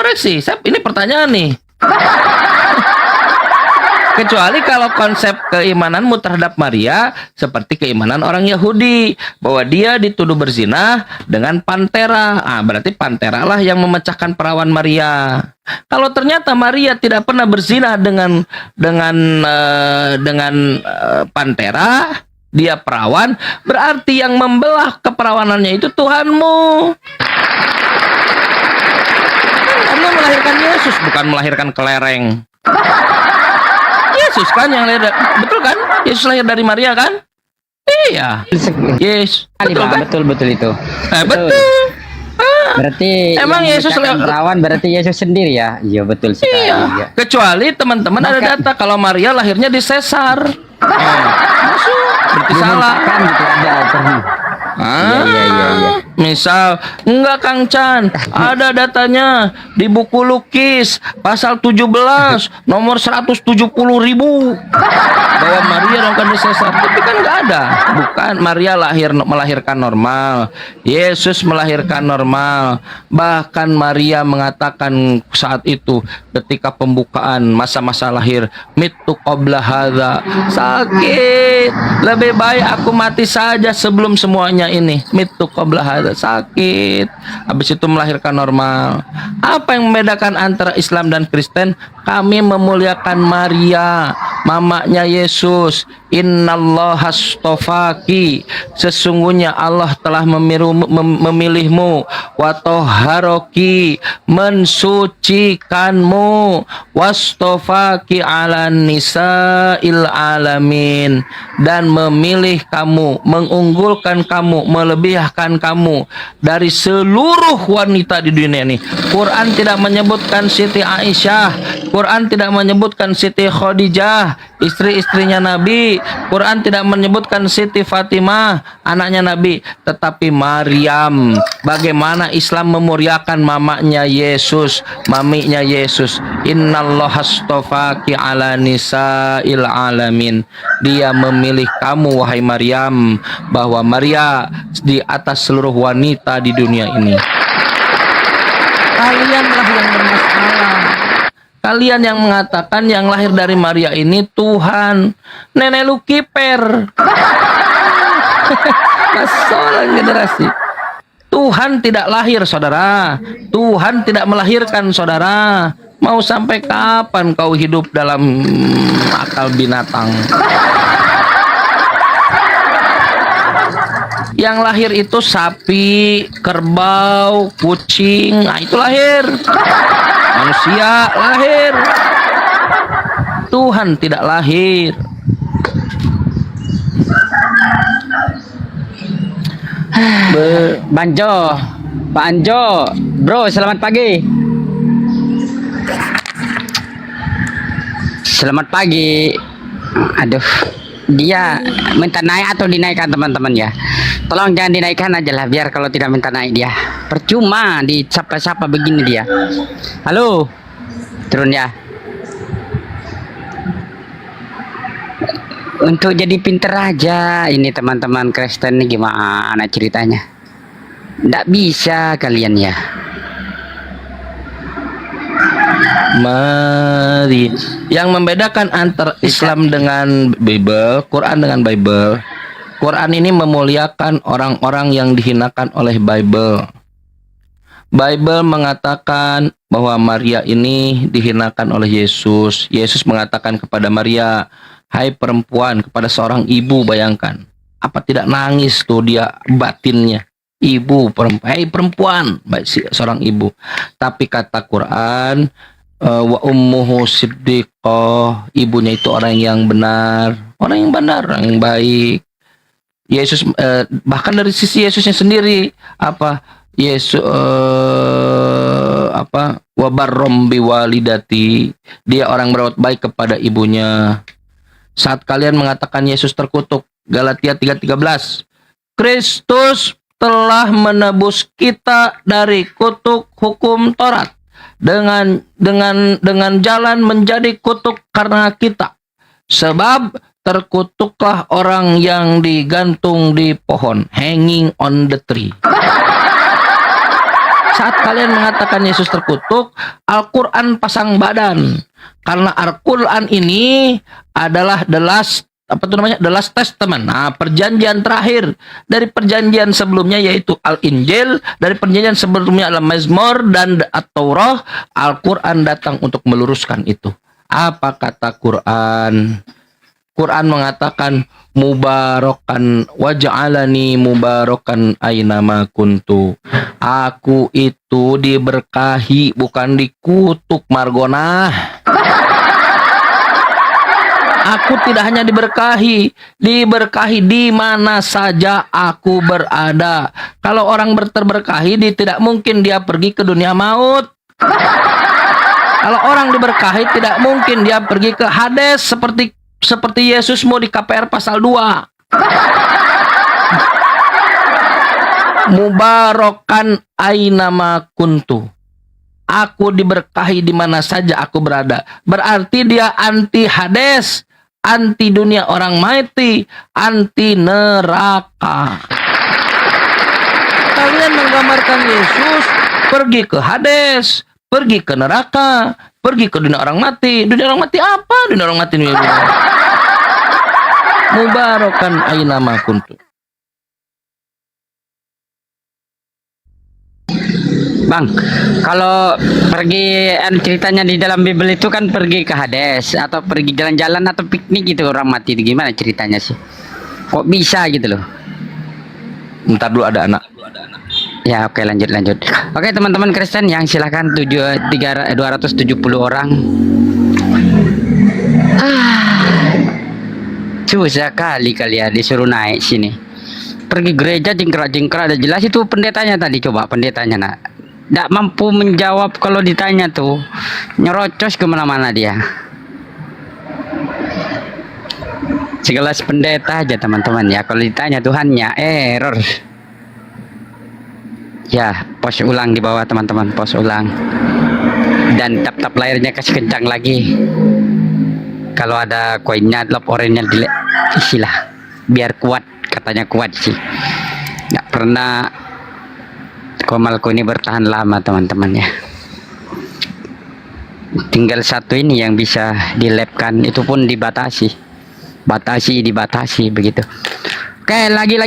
koreksi. Ini pertanyaan nih. Kecuali kalau konsep keimananmu terhadap Maria seperti keimanan orang Yahudi, bahwa dia dituduh berzina dengan pantera. Berarti pantera lah yang memecahkan perawan Maria. Kalau ternyata Maria tidak pernah berzina dengan pantera, dia perawan, berarti yang membelah keperawanannya itu Tuhanmu. Karena melahirkan Yesus, bukan melahirkan kelereng. Yesus kan yang lahir, betul kan? Yesus lahir dari Maria kan? Iya. Yes. Betul kan? Betul itu. Betul. Berarti emang Yesus perawan, berarti Yesus sendiri ya? Iya, betul sekali. Iya. Kecuali teman-teman ada data kalau Maria lahirnya di sesar. Masuk. Berarti salah. Kan gitu ada. Iya. Misal, enggak Kang Chan, ada datanya di buku lukis pasal 17 nomor 170.000 bahwa Maria dalam sesar. Tapi kan enggak ada. Bukan, Maria melahirkan normal. Yesus melahirkan normal. Bahkan Maria mengatakan saat itu ketika pembukaan masa-masa lahir, mitu qabla hadza, sakit. Lebih baik aku mati saja sebelum semuanya ini. Mitu qabla hadza, sakit. Habis itu melahirkan normal. Apa yang membedakan antara Islam dan Kristen? Kami memuliakan Maria, mamanya Yesus. Innallaha astofaki, sesungguhnya Allah telah memilihmu, wa toharoki, mensucikanmu, wastofaki ala nisa'il alamin, dan memilih kamu, mengunggulkan kamu, melebihkan kamu dari seluruh wanita di dunia ini. Quran tidak menyebutkan Siti Aisyah, Quran tidak menyebutkan Siti Khadijah, istri-istrinya Nabi. Quran tidak menyebutkan Siti Fatimah, anaknya Nabi, tetapi Maryam. Bagaimana Islam memuliakan mamanya Yesus, maminya Yesus. Innallaha astofaki ala nisa'il alamin. Dia memilih kamu, wahai Maryam, bahwa Maria di atas seluruh wanita di dunia ini. Kalianlah yang bermasalah. Kalian yang mengatakan yang lahir dari Maria ini Tuhan. Nenek lu kiper. Persoalan generasi. Tuhan tidak lahir, saudara. Tuhan tidak melahirkan, saudara. Mau sampai kapan kau hidup dalam akal binatang? Yang lahir itu sapi, kerbau, kucing. Nah, itu lahir. Manusia lahir. Tuhan tidak lahir. Banjo, Pak Anjo, bro, selamat pagi. Selamat pagi. Aduh, dia minta naik atau dinaikkan teman-teman ya. Tolong jangan dinaikkan aja lah, biar kalau tidak minta naik dia. Percuma dicapa-capa begini dia. Halo, turun ya. Untuk jadi pinter aja ini teman-teman Kristen ini, gimana ceritanya? Nggak bisa kalian ya. Mari. Yang membedakan antara Islam dengan Bible, Quran dengan Bible. Quran ini memuliakan orang-orang yang dihinakan oleh Bible. Bible mengatakan bahwa Maria ini dihinakan oleh Yesus. Yesus mengatakan kepada Maria, hai perempuan, kepada seorang ibu, bayangkan. Apa tidak nangis tuh dia batinnya. Ibu, perempuan, hai perempuan, baik seorang ibu. Tapi kata Quran, wa ummuhu siddiqah, ibunya itu orang yang benar, orang yang baik. Yesus bahkan dari sisi Yesusnya sendiri Yesus wabarrom biwalidati, dia orang berbuat baik kepada ibunya. Saat kalian mengatakan Yesus terkutuk, Galatia 3:13, Kristus telah menebus kita dari kutuk hukum Taurat dengan jalan menjadi kutuk karena kita, sebab terkutuklah orang yang digantung di pohon, hanging on the tree. saat kalian mengatakan Yesus terkutuk, Al-Quran pasang badan. Karena Al-Quran ini adalah the last testament. Nah, perjanjian terakhir dari perjanjian sebelumnya yaitu Al-Injil, dari perjanjian sebelumnya Al-Mazmur dan At-Taurah. Al-Quran datang untuk meluruskan itu. Apa kata Quran? Quran mengatakan mubarakan waj'alani mubarakan ainama kuntu. Aku itu diberkahi bukan dikutuk, Margonah. Aku tidak hanya diberkahi di mana saja aku berada. Kalau orang terberkahi, tidak mungkin dia pergi ke dunia maut. Kalau orang diberkahi, tidak mungkin dia pergi ke Hades seperti Yesus mau di KPR pasal 2. Mubarakan ainama kuntu. Aku diberkahi di mana saja aku berada. Berarti dia anti Hades, anti dunia orang mati, anti neraka. Kalian menggambarkan Yesus pergi ke Hades, pergi ke neraka, pergi ke dunia orang mati. Dunia orang mati apa? Dunia orang mati dunia. Mubarakan ainama kuntu. Bang, kalau pergi ceritanya di dalam Bible itu kan pergi ke Hades atau pergi jalan-jalan atau piknik gitu orang mati, gimana ceritanya sih? Kok bisa gitu loh? Ntar dulu ada anak. Ya oke, lanjut. Oke teman-teman Kristen yang silahkan 270 orang. Susah kali kalian disuruh naik sini. Pergi gereja jingkrak-jingkrak, ada jelas itu pendetanya tadi, coba pendetanya nak. Tidak mampu menjawab kalau ditanya tuh, nyerocos kemana-mana dia. Sekelas pendeta aja teman-teman ya, kalau ditanya Tuhannya error. Ya, pos ulang di bawah teman-teman, pos ulang. Dan tap-tap layarnya kasih kencang lagi. Kalau ada koinnya, lop orange isilah, biar kuat, katanya kuat sih. Nggak pernah komalku ini bertahan lama teman-teman ya. Tinggal satu ini yang bisa dilapkan, itu pun dibatasi begitu. Oke, lagi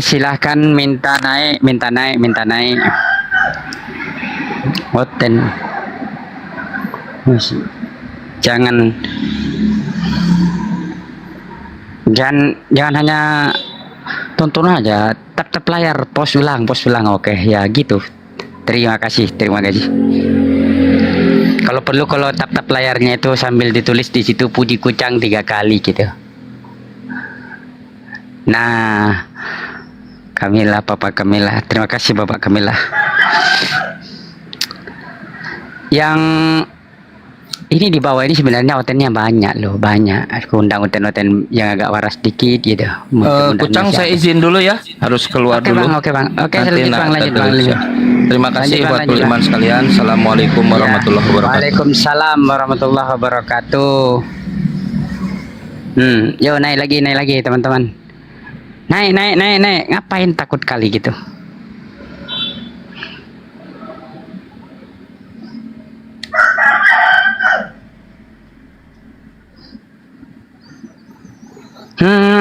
silahkan minta naik. Hoten jangan hanya tonton aja, tap layar, pos ulang. Oke ya gitu, terima kasih. Kalau perlu, kalau tap layarnya itu sambil ditulis di situ puji kucang 3 kali gitu. Nah, Kamila, Bapak Kamila, terima kasih Bapak Kamila. Yang ini di bawah ini sebenarnya otennya banyak loh, banyak. Aku undang oten yang agak waras dikit gitu. Kucang saya izin dulu ya, harus keluar dulu. Oke bang. Lanjut bang. Terima kasih buat beriman sekalian. Assalamualaikum warahmatullahi wabarakatuh. Waalaikumsalam warahmatullahi wabarakatuh. Yo naik lagi teman-teman. Naik. Ngapain takut kali gitu? Hmm.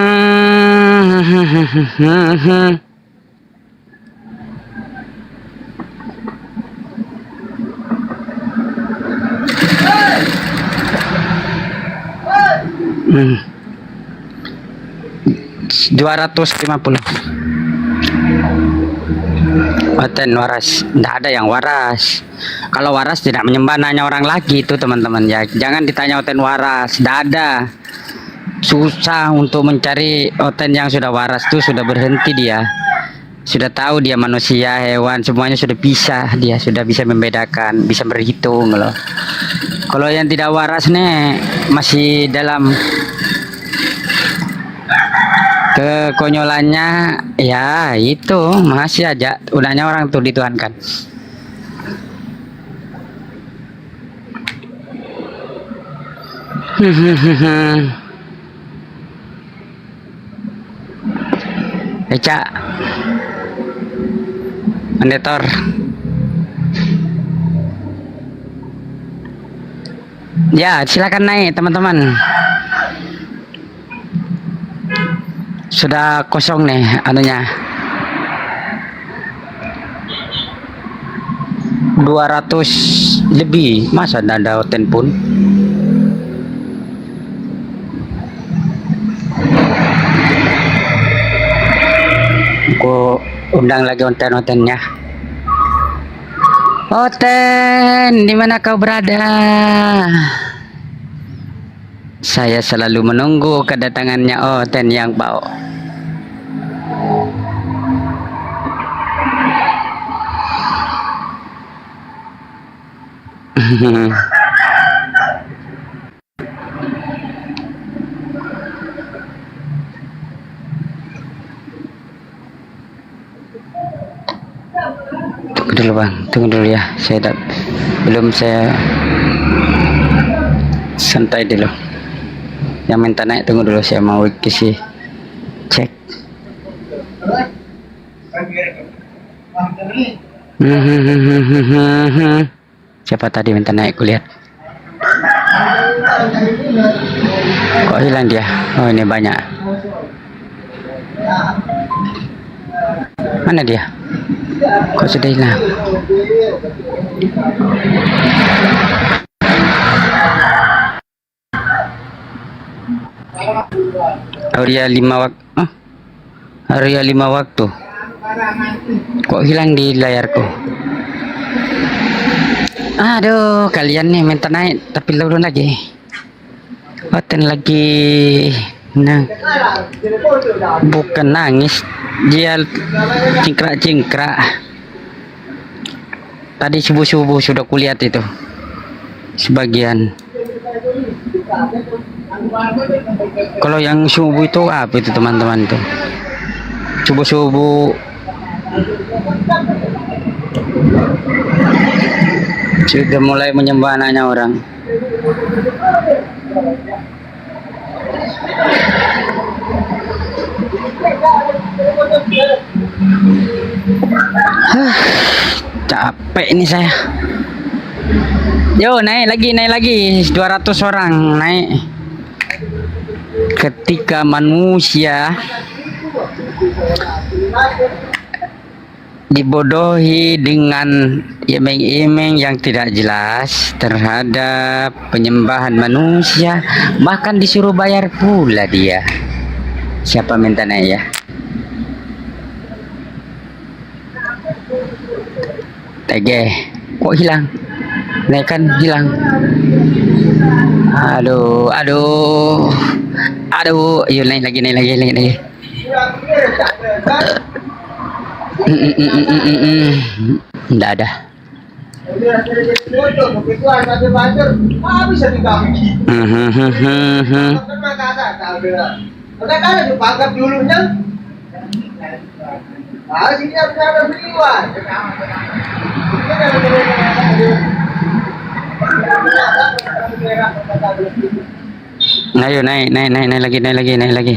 250. Oten waras, tidak ada yang waras. Kalau waras tidak menyembah nanya orang lagi itu teman-teman ya. Jangan ditanya oten waras, tidak ada. Susah untuk mencari oten yang sudah waras tuh, sudah berhenti dia. Sudah tahu dia manusia, hewan, semuanya sudah bisa. Dia sudah bisa membedakan, bisa berhitung loh. Kalau yang tidak waras nih masih dalam kekonyolannya ya, itu masih aja udahnya orang tuh dituhankan. Eca Monitor. Ya, silakan naik teman-teman. Sudah kosong nih anunya. 200 lebih, masa tidak ada hotel pun. Aku undang lagi onten-ontennya. Oten, di mana kau berada? Saya selalu menunggu kedatangannya Oten yang bau. Tunggu dulu bang, tunggu dulu ya. Belum saya santai dulu. Yang minta naik tunggu dulu, saya mau isi cek. Siapa tadi minta naik, kulihat. Kok hilang dia? Oh ini banyak. Mana dia? Kok sudah hilang? Area 5 waktu. Area 5 waktu. Kok hilang di layarku? Aduh, kalian nih minta naik tapi turun lagi. Oten lagi. Nah, bukan nangis, dia cingkrak-cingkrak. Tadi subuh-subuh sudah kulihat itu sebagian. Kalau yang subuh itu apa itu teman-teman tuh? Subuh-subuh sudah mulai menyembah anaknya orang. Capek ini saya. Yo, naik lagi 200 orang naik. Ketika manusia dibodohi dengan iming-iming yang tidak jelas terhadap penyembahan manusia, bahkan disuruh bayar pula dia. Siapa minta naik ya? Tege, kok hilang? Naikkan hilang. Aduh, yuk naik lagi. Nggak ada. Ayo naik lagi.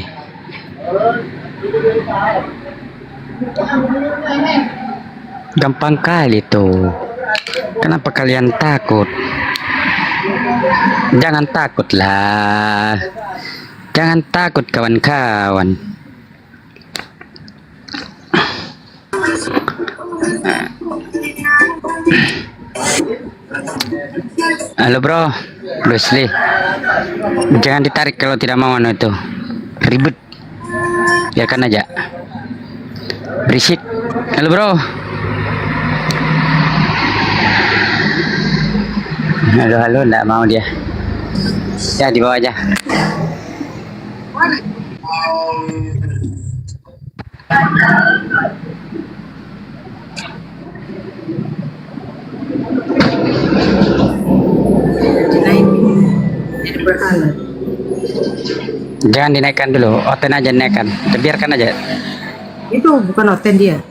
Gampang kali tuh. Kenapa kalian takut? Jangan takutlah. Jangan takut kawan-kawan. Halo bro, Bruce Lee. Jangan ditarik kalau tidak mau anu itu. Ribet. Biarkan aja. Berisik. Halo bro. Halo, enggak mau dia. Ya dibawa aja. Jangan dinaikkan dulu, Oten aja naikkan. Biarkan aja. Itu bukan Oten dia.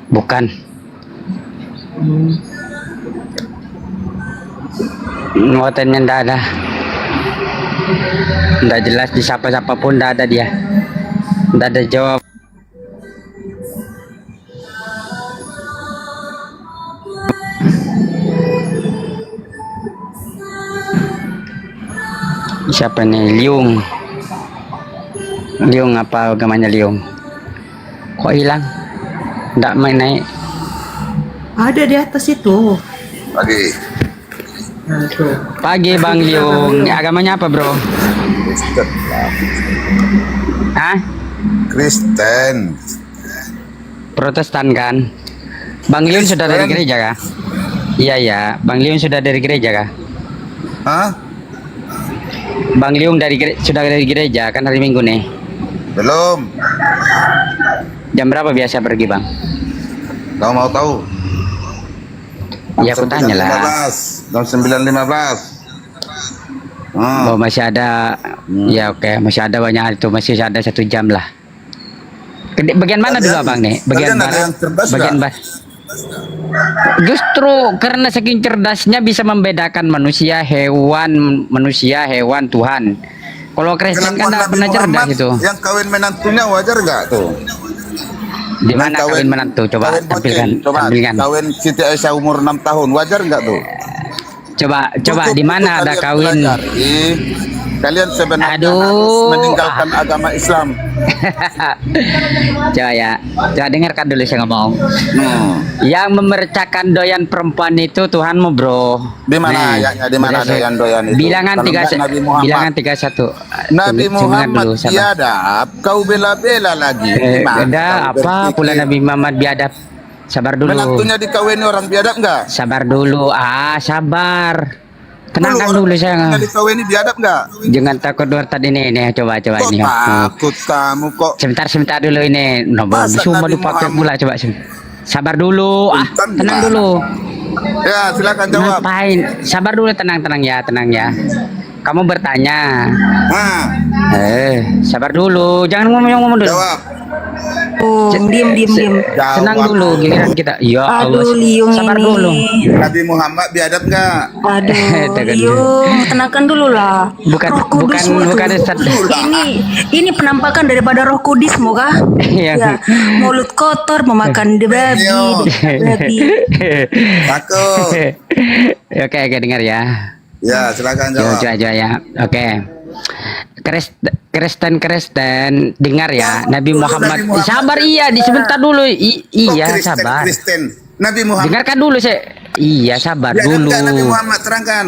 Bukan. Otennya ndak ada. Ndak jelas di siapa pun ndak ada dia. Ndak ada jawab. Siapa nih? Liung apa agamanya Liung? Kok hilang? Nggak main naik. Ada di atas itu. Pagi. Nah, tuh. Pagi Bang Liung. Agamanya apa bro? Kristen. Hah? Kristen. Protestan kan? Bang Liung sudah dari gereja kah? Iya ya, Bang Liung sudah dari gereja kah? Hah? Bang Liung sudah dari gereja kan hari Minggu nih. Belum. Jam berapa biasa pergi Bang? Kau mau tahu? Ya aku tanya lah. 9.15. Jam 9.15. Oh masih ada, ya oke masih ada banyak itu, masih ada 1 jam lah. Bagian mana dulu abang nih? Bagian kalian ada barat, yang cerdas bagian nggak? barat. Justru karena saking cerdasnya bisa membedakan manusia, hewan, Tuhan. Kalau Kristen kan Kelakuan nggak Nabi pernah cerdas Muhammad itu. yang kawin menantunya wajar nggak tuh? Di mana kawin menantu? Coba kawin tampilkan, bocil. Coba tampilkan. kawin Siti Aisyah umur 6 tahun wajar nggak tuh? Coba Cukup di mana untuk ada kalian kawin? belajar. Kalian sebenarnya Aduh. harus meninggalkan agama Islam. Coba dengarkan dulu saya ngomong. Yang memercakan doyan perempuan itu Tuhanmu bro. Di mana Nih, ayatnya? Di mana udah saya- doyan-doyan itu? Bilangan Kalau tiga, enggak Nabi Muhammad. bilangan 31. Nabi Tunggu, dengar Muhammad dulu, sabar. biadab, kau bela-bela lagi. Gimana Ada kau apa berpikir? pula Nabi Muhammad biadab? Sabar dulu. Menantunya dikawini orang biadab enggak? Sabar dulu. Sabar. Tenangkan Orang dulu saya. menantunya dikawini biadab enggak? Jangan takut tadi ini coba Kok ini. takut kamu kok? Sebentar dulu ini. Masa Semua Nabi dipakai Muhammad- pula coba. Sabar dulu. Bukan, Tenang Pak. dulu. Ya, silakan jawab. Ngapain? Sabar dulu, tenang ya. Kamu bertanya. Nah, Sabar dulu. Jangan ngomong dulu. jawab. Oh, diam. Tenang Jawab. dulu, giliran kita. Ya Allah. Aduh, Liung Sabar ini. dulu. Nabi Muhammad biadab enggak? Aduh, Tekan. Liung, tenangkan dulu lah. Bukan- Roh Kudus bukan- itu. bukan Ustaz. Ini penampakan daripada Roh Kudus, kah? Iya. Ya, mulut kotor memakan babi. Babi. Takut. Oke, dengar ya. Ya, silakan jawab. Coba ya. Oke. Kristen dengar ya. Nabi Muhammad. Sabar sebentar dulu. Iya, Kok Kristen, sabar. Kristen. Nabi Muhammad. Dengarkan dulu saya. Iya, sabar Biadab dulu. enggak Nabi Muhammad? Terangkan.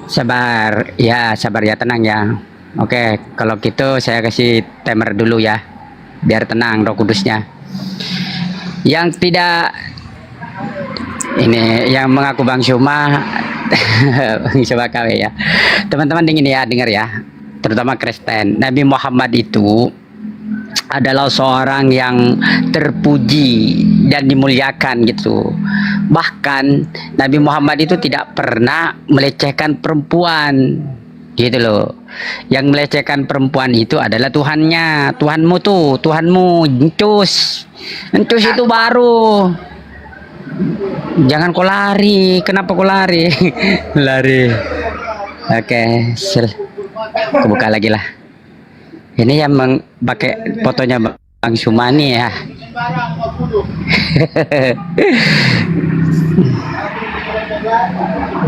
Sabar ya, tenang ya. Oke, kalau gitu saya kasih timer dulu ya, biar tenang Roh Kudusnya. Yang tidak ini yang mengaku Bang Syuma, Bang Syuma KW ya. Teman-teman dengar ya, terutama Kristen. Nabi Muhammad itu adalah seorang yang terpuji dan dimuliakan gitu. Bahkan Nabi Muhammad itu tidak pernah melecehkan perempuan gitu loh. Yang melecehkan perempuan itu adalah Tuhannya. Tuhanmu encus itu baru. Jangan kau lari. Kenapa kau lari? Lari. Oke, aku buka lagi lah. Ini yang pakai fotonya Bang Sumani ya.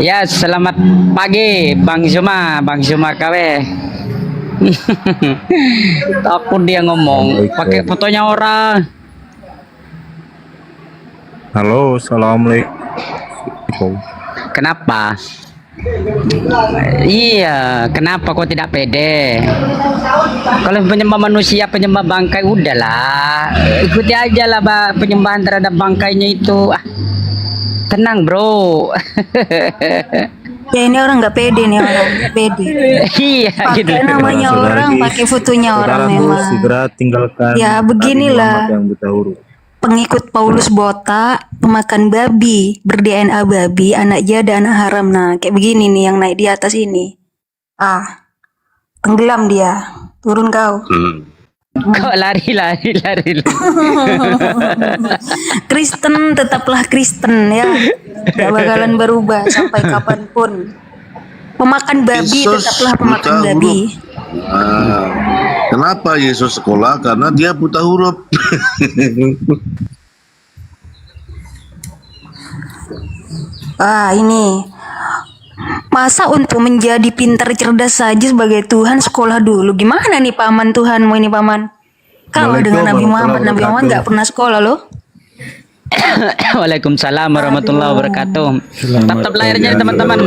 Ya, selamat pagi Bang Suma KW. Takut dia ngomong pakai fotonya orang. Halo, assalamualaikum. Kenapa? Iya, kenapa kok tidak pede? Kalau penyembah manusia, penyembah bangkai, udahlah, ikuti aja lah penyembahan terhadap bangkainya itu. Tenang bro. Ya ini orang nggak pede nih, orang nggak pede. Iya gitu. Pakai namanya orang, pakai fotonya orang memang. Segera tinggalkan. Ya, beginilah. Nabi Muhammad yang buta huruf. Pengikut Paulus botak, pemakan babi, ber-DNA babi, anak jada, anak haram. Nah, kayak begini nih yang naik di atas ini. Tenggelam dia. Turun kau. Kok lari. Kristen tetaplah Kristen ya. Gak bakalan berubah sampai kapanpun. Pemakan babi Yesus tetaplah pemakan buta babi. Nah, kenapa Yesus sekolah? Karena dia buta huruf. Ini Masa untuk menjadi pintar cerdas saja sebagai Tuhan sekolah dulu? Gimana nih paman Tuhanmu ini paman? Kalau dengan Nabi Muhammad nggak pernah sekolah loh. Waalaikumsalam warahmatullahi wabarakatuh. Tetap layarnya teman-teman.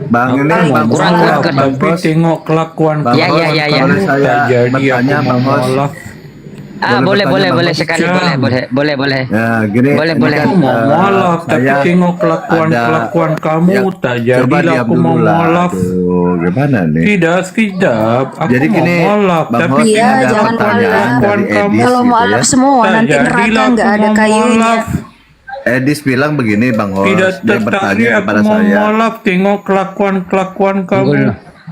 Bang ini Bang Kurang Bos, kuat. Tapi tengok kelakuan Bang Ya, Bos, ya, ya, ya. kalau saya jadi bertanya aku Bang mau Bos. malah Boleh bertanya, Bang sekali, Bos? boleh. Ya, gini. Boleh, ini boleh. kan, aku mau malak, tapi saya tengok kelakuan kamu Ya, tak coba jadilah diam aku mau dulu lah. malak. Aduh, gimana nih? Tidak sekejap, aku Jadi mau gini, malak, Bang tapi Bos, ini Iya, ada jangan pertanyaan malak. dari Kamu Edis Kalau mau gitu alap ya. semua tak nanti neraka jadilah aku nggak ada mau kayunya. malak. Edis bilang begini Bang Bos, Tidak dia tertarik bertanya aku kepada mau saya. malak, tengok kelakuan kamu.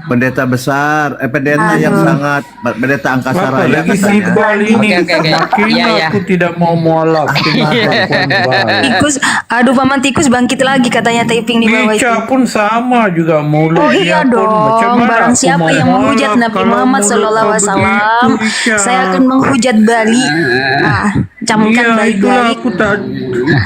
Pendeta besar, pendeta yang sangat, pendeta angkasa Apa raya lagi si katanya. Bal ini? Oke. Makanya Iya, iya. aku tidak mau malak, tengok kelakuan Bal. Tikus, aduh paman tikus bangkit lagi katanya taping di bawah itu. Ica pun sama juga mulut Oh dia iya pun. Macam dong, mana barang aku siapa mau yang menghujat malak Nabi kalau Muhammad mulut Sallallahu Alaihi kau Wasallam, begitu, Ica? saya akan menghujat balik. Nah, camkan Iya, itulah baik-baik. aku tak.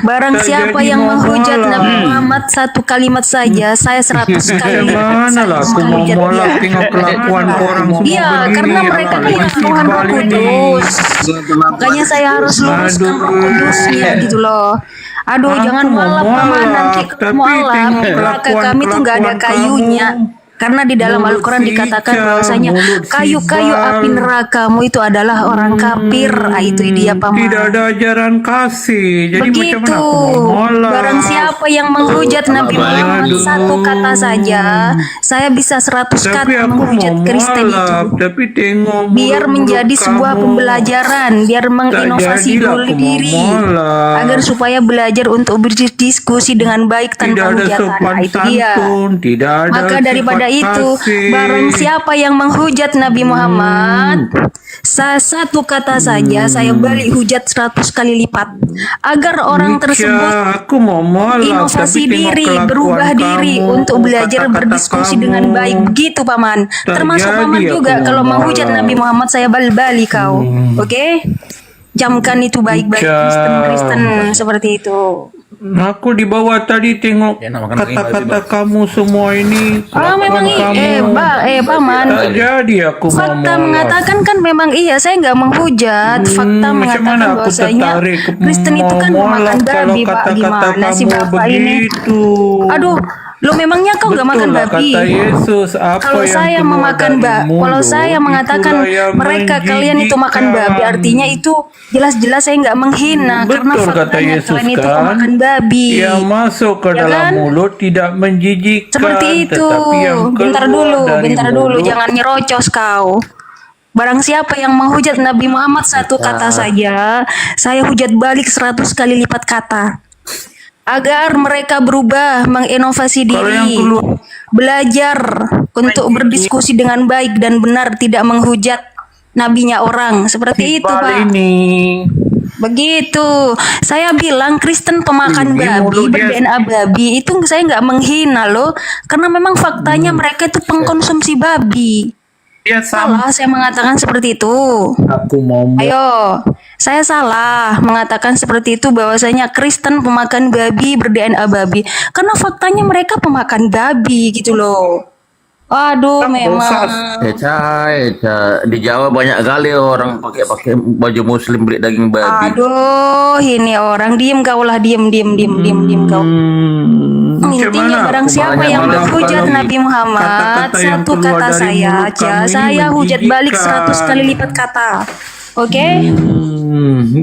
Barang tak siapa jadi yang mau menghujat malak. Nabi Muhammad satu kalimat saja, saya 100 kali Macam mana saya lah aku akan mau hujat malak dia. tengok kelakuan orang semua Iya, begini. karena mereka Apalagi kan si Tuhan Roh Bal ini. Kudus. Makanya saya harus luruskan Roh Kudusnya gitu loh. Aduh, Aku jangan mau malap paman, malak, nanti tapi mau alap. tengok Neraka kami tuh nggak ada kelakuan kayunya. kamu. Karena di dalam Mulut Al-Quran si dikatakan Ica, bahwasanya mulut si kayu-kayu Bal. api nerakamu itu adalah orang kafir. Ah, itu dia paman. Tidak ada ajaran kasih. Jadi macam Begitu. mana aku mau malak? Barang siapa yang menghujat Nabi Muhammad satu kata saja, saya bisa 100 Tapi kata aku menghujat mau Kristen itu. malak, tapi tengok Biar mulut-mulut menjadi sebuah kamu. pembelajaran, biar menginovasi jadilah dulu aku mau diri, malak. agar supaya belajar untuk berdiskusi dengan baik Tidak tanpa ada hujatan. sopan Nah, itu dia. santun, tidak ada Maka daripada sifat itu, kasih. barang siapa yang menghujat Nabi Muhammad, satu kata saja saya balik hujat 100 kali lipat, agar orang Ica, tersebut aku mau malak, inovasi tapi tengok diri, kelakuan berubah diri kamu, untuk belajar kata-kata berdiskusi kamu. dengan baik. Begitu paman. Tak Termasuk jadi paman aku juga mau kalau menghujat malak. Nabi Muhammad saya bal-bali kau. Oke? Camkan itu baik-baik Ica. Kristen seperti itu. Aku di bawah tadi tengok kata-kata kamu semua ini. Ah memang paman. Tak jadi aku mau Fakta malak. mengatakan kan memang iya, saya nggak menghujat. Fakta macam mengatakan mana aku bahwasanya tertarik Kristen itu kan mau memakan malak kalau babi, Pak. kata-kata Gimana sih kamu Bapak ini? begitu? Aduh, lo memangnya kau nggak makan Betul lah babi? kata Yesus, apa Kalau yang saya keluar memakan dari mulut, kalau saya mengatakan itulah yang mereka kalian itu makan babi, menjijikan. artinya itu jelas-jelas saya nggak menghina karena Betul kata faktanya Yesus kalian itu kan, pemakan babi. yang masuk ke Ya dalam kan? mulut tidak menjijikkan, Seperti itu. tetapi yang Bentar keluar dari dulu, mulut jangan nyerocos kau. Barang siapa yang menghujat Nabi Muhammad satu kata saja, saya hujat balik 100 kali lipat kata. Agar mereka berubah, menginovasi Kalau yang diri, keluar- belajar untuk berdiskusi dengan baik dan benar, tidak menghujat nabinya orang. Seperti itu, Bal Pak. ini. Begitu. Saya bilang Kristen pemakan Ini babi, mulut dia- ber-DNA babi. Itu saya nggak menghina loh. Karena memang faktanya mereka itu pengkonsumsi babi. Dia sama. Salah saya mengatakan seperti itu. Aku mau Ayo, saya salah mengatakan seperti itu bahwasanya Kristen pemakan babi, ber-DNA babi. Karena faktanya mereka pemakan babi gitu loh. Aduh, memang. Eca, di Jawa banyak kali orang pakai baju muslim beli daging babi. Aduh, ini orang diem kau lah, diem kau. Intinya barang siapa banyak yang malam menghujat kalau Nabi Muhammad kata-kata yang satu keluar kata dari saya mulut aja, kamu ini saya hujat balik menjijikan. 100 kali lipat kata. Oke?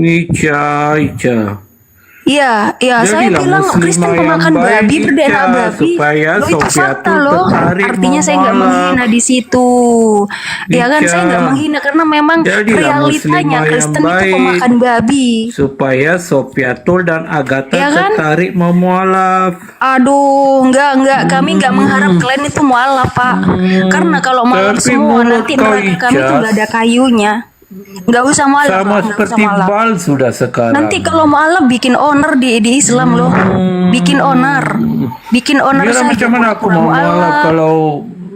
Ica. Iya, saya Jadilah bilang muslimah Kristen yang pemakan baik, babi, ber-DNA Ica, babi. supaya Loh, itu Sophia fakta tuh loh. tertarik Artinya saya nggak mau menghina di situ. Ya kan, Ica. saya nggak menghina karena memang Jadilah realitanya muslimah yang Kristen itu baik. pemakan babi. supaya Sofiatul dan Agatha Ya kan? tertarik mau mualaf. Aduh, enggak, kami enggak mengharap kalian itu mualaf, Pak. Karena kalau mualaf Tapi semua mulut nanti kau, neraka kami Ica, tuh enggak ada kayunya. Enggak usah mualaf, Sama Pak, enggak usah seperti mualaf. Bal sudah sekarang. Nanti kalau mualaf bikin owner di Islam loh. Bikin owner Biar saja. macam mana aku pura-pura mau mualaf kalau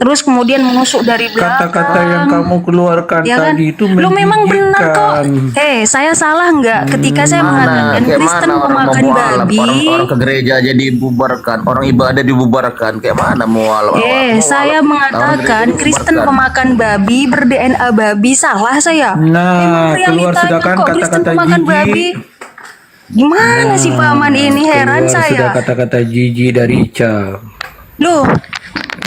terus kemudian menusuk dari belakang. Kata-kata yang kamu keluarkan Ya kan? tadi itu Lu memang benar kok. menjijikkan. Saya salah nggak ketika saya mengatakan Kayak Kristen mana orang pemakan mau mualaf, babi? orang ke gereja aja dibubarkan, orang ibadah dibubarkan, kayak mana mualaf? Saya mengatakan Kristen pemakan babi ber-DNA babi, salah saya. Nah, Realitanya keluar sudah kan kok Kristen kata-kata pemakan jijik. babi. Gimana sih paman ini, heran Keluar sudah saya. kata-kata jijik dari Ica. Loh,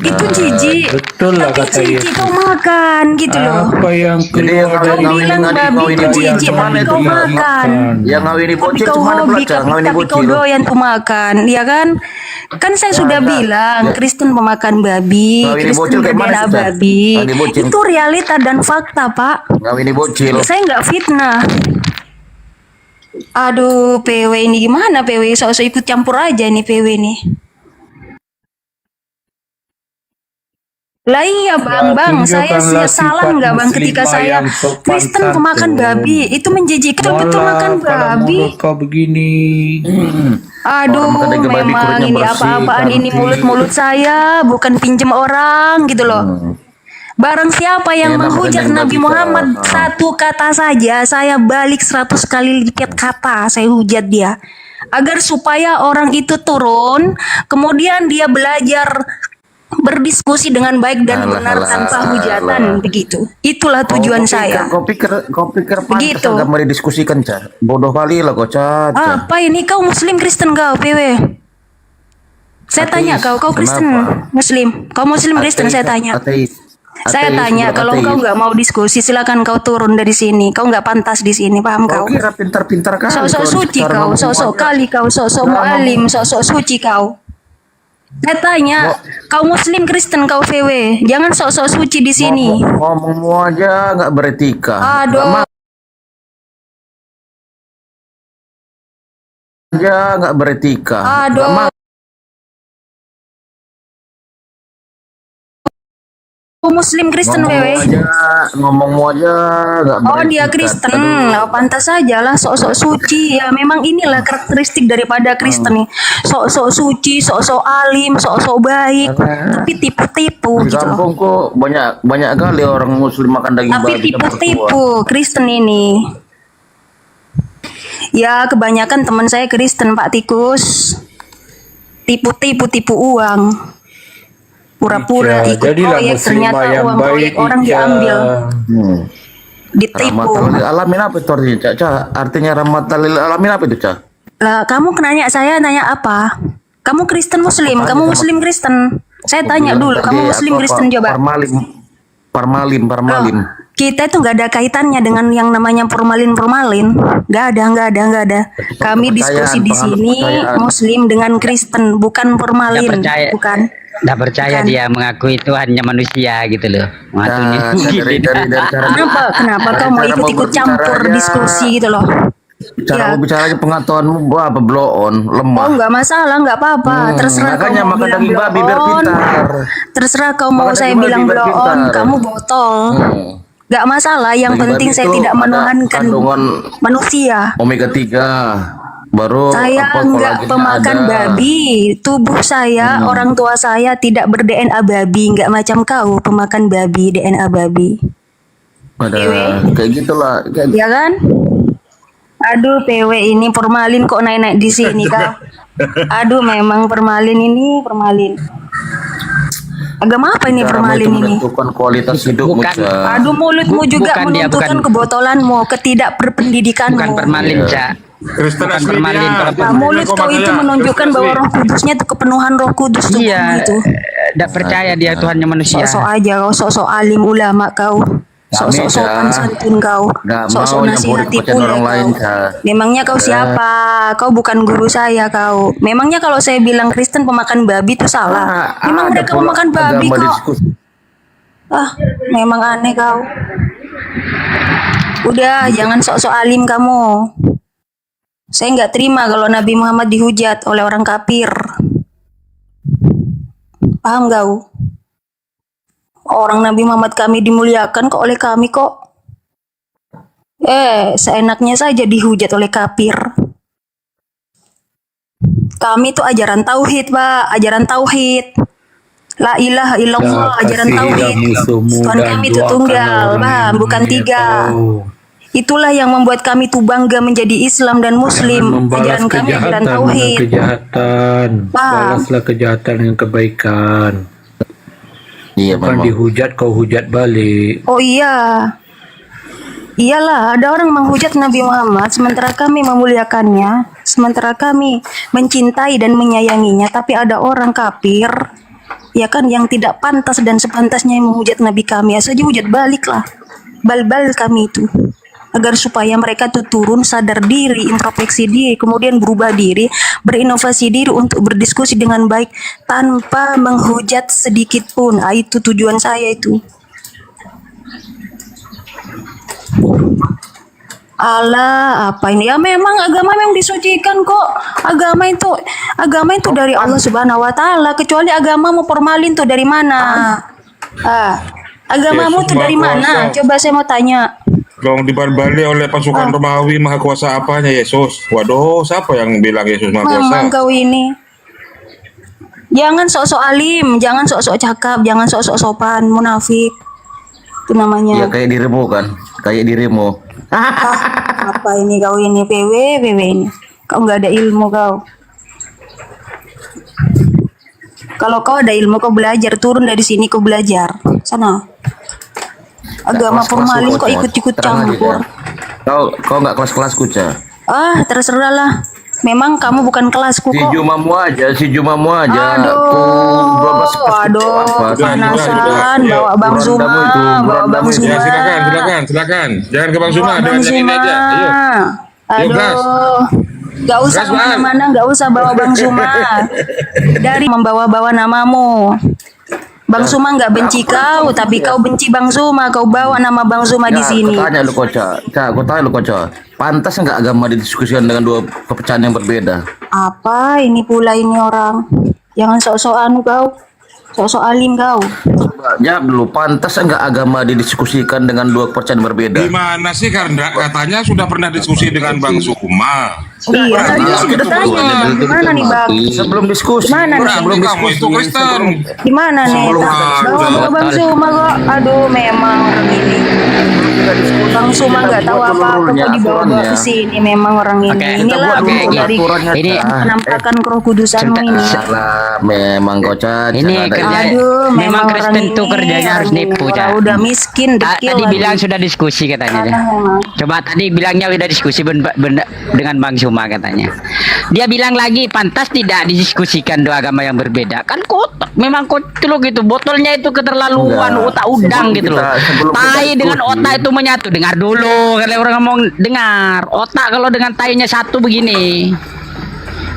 itu jijik. betul lah Tapi kata jijik Yesus. kau makan gitu loh. Apa yang keluar Jadi, dari Kau bilang ngawinin babi adik itu kau ini jijik, cuman tapi itu kau ya. makan. Yang ngawini Tapi bocil kau cuma hobi, belajar ngawini tapi kau bocil. doyan tuh makan, ya kan? Kan saya sudah bilang Kristen pemakan babi, Ngawini Kristen bocil kayak mana berbeda sih, Cak? babi. Ngawini bocil. Itu realita dan fakta, Pak. Ngawini bocil. Saya nggak fitnah. Aduh, PW ini gimana PW? Sok-sok ikut campur aja nih PW nih. Lah iya bang, saya tunjukkanlah salah sifat nggak bang ketika muslimah saya yang sopan Kristen pemakan santun. babi itu menjijikkan betul Malah makan kalau babi. mulut kau begini. Aduh, Orang makan daging babi memang kulitnya ini bersih, apa-apaan ini cantik. mulut-mulut saya bukan pinjem orang gitu loh. Barang siapa yang Enak makan menghujat daging Nabi babi, Muhammad Kak. satu kata saja, saya balik 100 kali lipat kata, saya hujat dia. Agar supaya orang itu turun, kemudian dia belajar berdiskusi dengan baik dan Alah, benar alah, tanpa alah. hujatan begitu. Itulah tujuan saya. Kau pikir pantas Begitu. agak mau didiskusikan, Cak? Bodoh kali lah kau, Cak. Apa ini kau Muslim Kristen kau PW? Saya Ateis. tanya kau Kristen Kenapa? Muslim, kau Muslim Kristen saya tanya. Ateis. Saya Ateis, tanya, bukan kalau ateis. kau nggak mau diskusi, silakan kau turun dari sini. Kau nggak pantas di sini, paham Kau kau? kira pintar-pintar kali. Sok-sok kalau suci cara kau, ngomong sok-sok aja. kali kau, sok-sok mu'alim, sok-sok suci kau. Saya tanya, kau Muslim Kristen kau VW, jangan sok-sok suci di sini. Ngomongmu aja nggak beretika. Aduh, Aja nggak beretika. aduh. Kau Muslim Kristen VW. Ngomongmu aja nggak beretika. Oh dia Kristen, oh, pantas saja lah sok-sok suci ya. Memang inilah karakteristik daripada Kristen nih. Sok-sok suci, sok-sok alim, sok-sok baik, tapi tipu-tipu Di gitu loh. kampungku banyak kali orang Muslim makan daging Tapi babi. tipu-tipu Kristen ini. Ya kebanyakan teman saya Kristen Pak Tikus. Tipu-tipu, tipu uang. Pura-pura Ica, ikut jadilah proyek, muslimah ternyata yang uang proyek baik, orang Ica. diambil, Hmm. ditipu. Rahmatal alamin apa itu artinya, Cak? Artinya rahmatal lil alamin apa itu, Cak? Lah, kamu nanya saya nanya apa? Kamu Kristen Muslim, kamu Muslim Kristen. Saya tanya dulu, kamu Muslim Kristen coba. Parmalim. Loh, kita itu nggak ada kaitannya dengan yang namanya formalin. Nggak ada. Kami diskusi di sini kepercayaan. Muslim dengan Kristen, bukan formalin, Nggak percaya. bukan. Nggak percaya Bukan. dia mengakui itu hanya manusia gitu loh. Nah, dari cara Kenapa kau mau cara ikut-ikut berbicara campur aja. diskusi gitu loh? Cara Ya. mau bicaranya pengetahuanmu apa blow on, lemah. Oh nggak masalah, nggak apa-apa. Terserah kau makanya mau makan bilang daging babi biar blow on. pintar. Terserah kau mau Makan saya daging bilang babi biar blow on, pintar. kamu botol. Nggak masalah. Yang Daging penting babi saya itu tidak ada menuhankan kandungan manusia. omega 3. Baru Saya apa, nggak kolagennya pemakan ada. babi. Tubuh saya, orang tua saya tidak ber-DNA babi. Nggak macam kau pemakan babi, DNA babi. Ada kayak gitulah. Kayak Ya kan? Aduh, PW ini formalin kok naik-naik di sini kau. Aduh, memang formalin ini formalin. Agama apa ini cara formalin itu ini? menentukan kualitas hidupmu, Bukan. Cak. Aduh, mulutmu juga bukan dia, menunjukkan bukan. kebotolanmu, ketidakberpendidikanmu. Bukan permalin, Cak. Bukan permalin kalau Nah, mulut kau itu menunjukkan bahwa Roh Kudusnya itu kepenuhan Roh Kudus tubuhmu Iya, itu. tidak percaya dia Tuhannya manusia. Sok-sok aja kau, sok-sok alim ulama kau. Sok-sok Kami, sopan Cak. santun kau. Nggak Sok-sok mau nyampuri nasihati kepercayaan pula orang lain, kau. Cak. Memangnya kau siapa? Kau bukan guru saya kau. Memangnya kalau saya bilang Kristen pemakan babi itu salah. Memang Ada mereka pula pemakan babi agama kok. diskusi. Ah, memang aneh kau. Udah, jangan sok-sok alim kamu. Saya nggak terima kalau Nabi Muhammad dihujat oleh orang kafir. Paham kau? Orang Nabi Muhammad kami dimuliakan kok oleh kami kok. Seenaknya saja dihujat oleh kafir. Kami itu ajaran tauhid, Pak, ajaran tauhid. La ilaha illallah, ajaran tauhid. Tuhan kami itu tunggal, paham? Bukan tiga. Itulah yang membuat kami tuh bangga menjadi Islam dan Muslim. Membalas Ajaran kami ajaran kejahatan dengan tauhid. kejahatan. Paham. Balaslah kejahatan dengan kebaikan. Iya, Bukan memang. dihujat kau hujat balik. Oh iya. Iyalah, ada orang menghujat Nabi Muhammad sementara kami memuliakannya, sementara kami mencintai dan menyayanginya, tapi ada orang kafir ya kan yang tidak pantas dan sepantasnya yang menghujat Nabi kami. Ya saja hujat balik lah. Bal-bal kami itu. Agar supaya mereka tuh turun, sadar diri, introspeksi diri, kemudian berubah diri, berinovasi diri untuk berdiskusi dengan baik tanpa menghujat sedikit pun. Ah, itu tujuan saya itu. Allah, apa ini? Ya memang agama memang disucikan kok. Agama itu dari Allah Subhanahu wa taala. Kecuali agamamu formalin tuh dari mana? Agamamu Yesus tuh dari Maha mana? Kuasa. Coba saya mau tanya. Dong dibalik oleh pasukan Romawi, maha kuasa apanya Yesus? Waduh, siapa yang bilang Yesus maha kuasa? Memang kau ini. Jangan sok-sok alim, jangan sok-sok cakap, jangan sok-sok sopan, munafik. Itu Ya namanya. kayak dirimu kan, kayak dirimu. Apa ini kau ini PW ini. Kau nggak ada ilmu kau. Kalau kau ada ilmu kau belajar, turun dari sini kau belajar. Sana. Agama Kelas-kelas formalin lu, kok Cak. ikut-ikut Terang aja, campur. Cak. Kau nggak kelas-kelasku, Cak. Ah, terserah lah. Memang kamu bukan kelasku Si kok. Jumamu aja. Aduh, panasan, Iya, bawa Bang Zuma, bawa Bang burandamu itu. Zuma. Ya silakan. Jangan ke Bang Zuma, Bawa dengan Bang yang ini Zuma. aja. Ayo. Yuk, Blas. Aduh, gak usah Blas, Blas. kemana-mana, gak usah bawa Bang Zuma. Dari membawa-bawa namamu. Bang Zuma nggak benci kau, tapi kau benci Bang Zuma. Kau bawa nama Bang Zuma di sini. Aku tanya lu, Cak. Cak, aku tanya lu, Cak. Pantas nggak agama didiskusikan dengan dua kepercayaan yang berbeda? Apa ini pula ini orang? Jangan sok-sokan kau. Sok-sok alim kau. Coba jawab dulu, pantas nggak agama didiskusikan dengan dua kepercayaan berbeda? Gimana sih, karena katanya sudah pernah diskusi dengan Bang Zuma. Iya, tadi Nah, sudah tanya. Gimana nih Bang? Sebelum diskusi, Gimana nih? sebelum Berarti kamu diskusi, itu Kristen. Gimana nih? Bawa Bang Zuma kok. Aduh, memang orang ini. Bang Zuma nggak tahu apa-apa kok dibawa-bawa ke sini. Memang orang ini. Oke, Inilah oke, bentuk dari aturannya, ini Cak. penampakan keroh kudusanmu ini. Salah, memang kau, Cak. Ini Jangan ada kerja- Aduh, memang memang Kristen orang tuh ini, kerjanya harus orang ini. nipu, Orang Cak. udah miskin, dekil Tadi lagi. bilang sudah diskusi katanya. Parah memang. Coba tadi bilangnya udah diskusi dengan Bang Zuma katanya. Dia bilang lagi pantas tidak didiskusikan dua agama yang berbeda. Kan kotak, memang kotak gitu. Botolnya itu keterlaluan, Enggak. otak udang Sebelum gitu loh. sebelum kita Tai dengan diskusi. otak itu menyatu. Dengar dulu, kalau orang ngomong dengar. Otak kalau dengan tainya satu begini.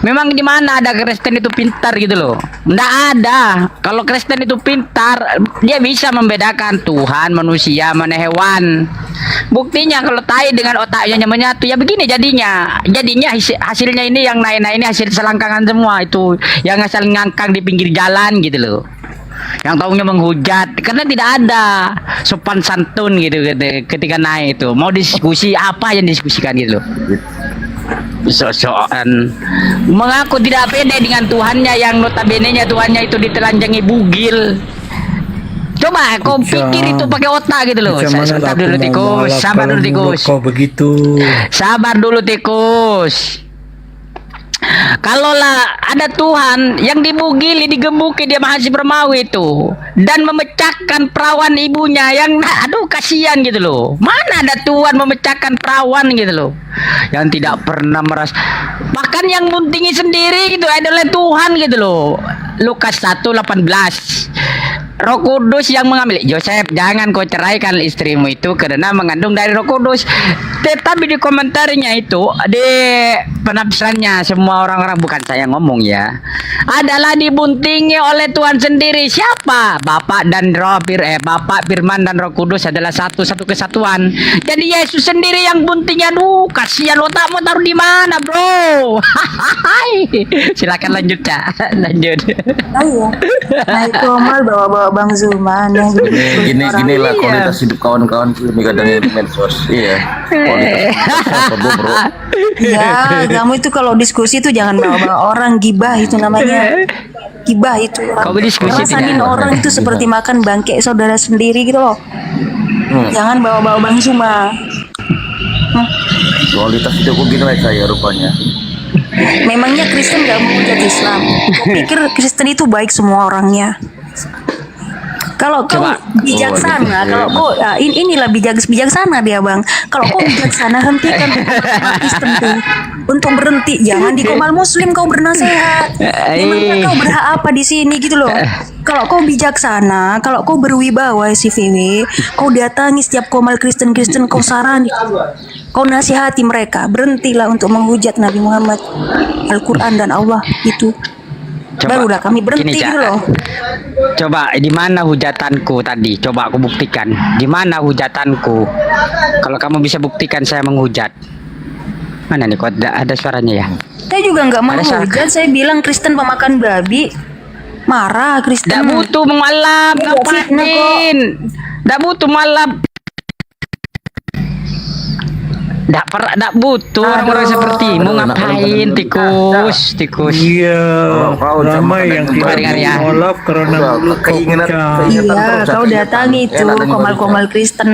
Memang di mana ada Kristen itu pintar gitu loh? Nggak ada. Kalau Kristen itu pintar, dia bisa membedakan Tuhan, manusia, mana hewan. Buktinya kalau tai dengan otaknya menyatu, ya begini jadinya. Jadinya hasilnya ini yang naik-naik ini hasil selangkangan semua itu, yang asal ngangkang di pinggir jalan gitu loh. Yang taunya menghujat karena tidak ada sopan santun gitu ketika naik itu. Mau diskusi apa yang diskusikan gitu loh. Sosokan mengaku tidak pede dengan Tuhannya yang notabene-nya Tuhannya itu ditelanjangi bugil. Coba kau pikir itu pakai otak gitu loh. Sabar dulu tikus, sabar dulu tikus. Kau begitu. Sabar dulu tikus. Kalaulah ada Tuhan yang dibugili, digebuki dia mahasiswa Romawi itu dan memecahkan perawan ibunya yang aduh kasihan gitu loh. Mana ada Tuhan memecahkan perawan gitu loh. Yang tidak pernah merasa bahkan yang muntingi sendiri gitu adalah Tuhan gitu loh. Lukas 1:18. Roh Kudus yang mengambil. Yosef, jangan kau ceraikan istrimu itu karena mengandung dari Roh Kudus. Tetapi di komentarnya itu, di penafsirannya semua orang-orang, bukan saya ngomong ya, adalah dibuntingi oleh Tuhan sendiri. Siapa? Bapak dan Bapak, Firman dan Roh Kudus adalah satu kesatuan. Jadi Yesus sendiri yang buntingnya. Aduh, kasihan otakmu taruh di mana, bro? Silakan lanjut, Cak. Lanjut. Nah, iya. Nah itu Omal bawa-bawa Bang Zulman yang Gini lah kualitas hidup kawan-kawan ini kadang yang di medsos. Iya. Kualitas apa bro? Ya, kamu itu kalau diskusi itu jangan bawa-bawa orang, gibah itu namanya. Gibah itu. Kau berdiskusi Rasain tidak? orang itu seperti makan bangke saudara sendiri gitu loh. Jangan bawa-bawa Bang Zuma. Kualitas hidupku gini lah saya rupanya. Memangnya Kristen gak mau jadi Islam? Kau pikir Kristen itu baik semua orangnya? Kalau kau Coba. bijaksana, kalau kau inilah bijaksana dia bang. Kalau kau bijaksana hentikan umat Kristen tuh untuk berhenti. Jangan di komal Muslim kau bernasehat. Memangnya kau berhak apa di sini gitu loh? Kalau kau bijaksana, kalau kau berwibawa si VW, kau datangi setiap komal Kristen kau sarani, kau nasihati mereka. Berhentilah untuk menghujat Nabi Muhammad, Al-Quran dan Allah itu. Barulah kami berhenti Gini, Cak. gitu loh. Coba di mana hujatanku tadi? Coba aku buktikan. Di mana hujatanku? Kalau kamu bisa buktikan saya menghujat. Mana nih? Kok ada suaranya ya? Saya juga nggak mau Ada syak. hujat. Saya bilang Kristen pemakan babi. Marah Kristen. Tidak butuh mengalap, Iya, fitnah kok. ngapain? Tidak butuh mengalap. Tidak butuh orang-orang sepertimu ngapain tikus. Iya, Kau ramai sama yang kadang tidak dengar ya. menolak karena mulut kau Keinginan- pecah. keinginan- Iya, terus kau aku datangi itu enak nih komal-komal Kristen,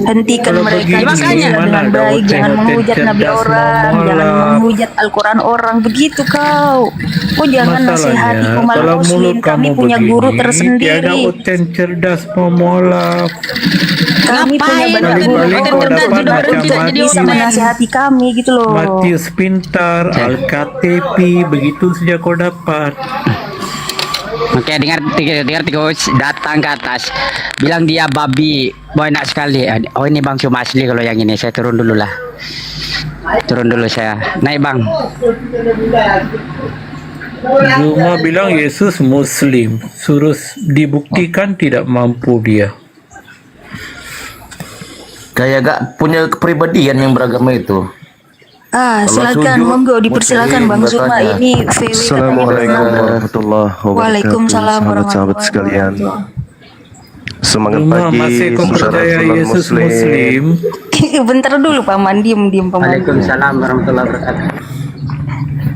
hentikan Kalau mereka begini, makanya mana dengan ada baik, jangan hotel menghujat Nabi cerdas orang, mau jangan molak. menghujat Al-Quran orang, begitu kau. Kau jangan nasihati Masalahnya, komal kalau Muslim, mulut kami kamu punya begini, guru tiada tersendiri. oten cerdas memolak. Kami punya Ngapain banyak kau guru dapat orang macam yang tidak Matius. bisa menasihati kami gitu loh. Matius pintar, Al-KTP, begitu saja kau dapat. Oke, dengar tikus datang ke atas, bilang dia babi, banyak sekali. Oh ini Bang cuma asli kalau yang ini. Saya turun dulu lah. Turun dulu saya. Naik Bang. Zuma bilang Yesus Muslim, suruh dibuktikan tidak mampu dia. Kayak gak punya kepribadian yang beragama itu. Silakan, sujud, monggo dipersilakan muslim Bang Zuma katanya. ini VW Assalamualaikum warahmatullahi wabarakatuh. Waalaikumsalam Sahabat-sahabat sekalian. Semangat Zuma pagi, masih kau percaya saudara Yesus Muslim? Bentar dulu Paman, diem Paman. Waalaikumsalam warahmatullahi wabarakatuh.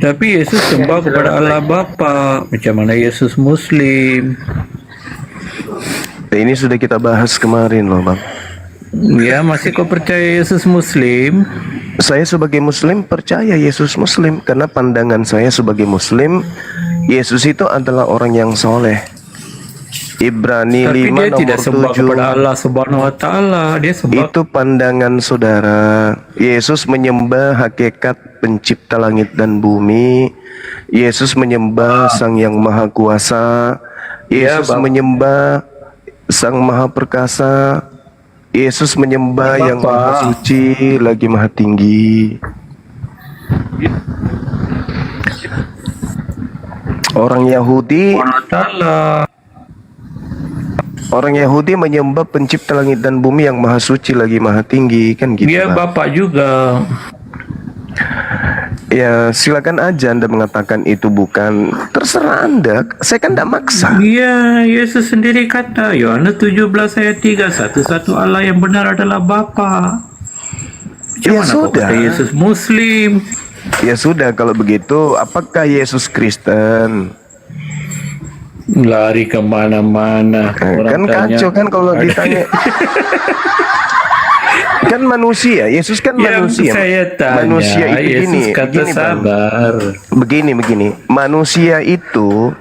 Tapi Yesus sembah kepada Allah Bapa. Macam mana Yesus Muslim? Ini sudah kita bahas kemarin loh Bang. Ya, masih kau percaya Yesus Muslim? Saya sebagai Muslim percaya Yesus Muslim karena pandangan saya sebagai Muslim, Yesus itu adalah orang yang soleh. Ibrani Tapi 5 dia nomor tidak sembah 7. kepada Allah Subhanahu wa taala. Dia sembah Itu pandangan saudara. Yesus menyembah hakikat pencipta langit dan bumi. Yesus menyembah Sang Yang Maha Kuasa. Yesus Bang. menyembah Sang Maha Perkasa. Yesus menyembah Yang Maha Suci lagi Maha Tinggi. Orang Yahudi taala. Orang Yahudi menyembah pencipta langit dan bumi yang Maha Suci lagi Maha Tinggi, kan gitu. Dia Bang. Bapak juga. Ya silakan aja Anda mengatakan itu bukan, terserah Anda. Saya kan tidak maksa. Iya, Yesus sendiri kata Yohanes 17 ayat 3, satu-satu Allah yang benar adalah Bapa. Macam Ya mana kau sudah. kata Yesus Muslim? Ya sudah kalau begitu, apakah Yesus Kristen? Lari kemana-mana. Kan kacau kan kalau ditanya. Kan manusia, Yesus kan Yang manusia. saya tanya, Manusia itu Yesus gini, kata begini, Bang. sabar. Begini. Manusia itu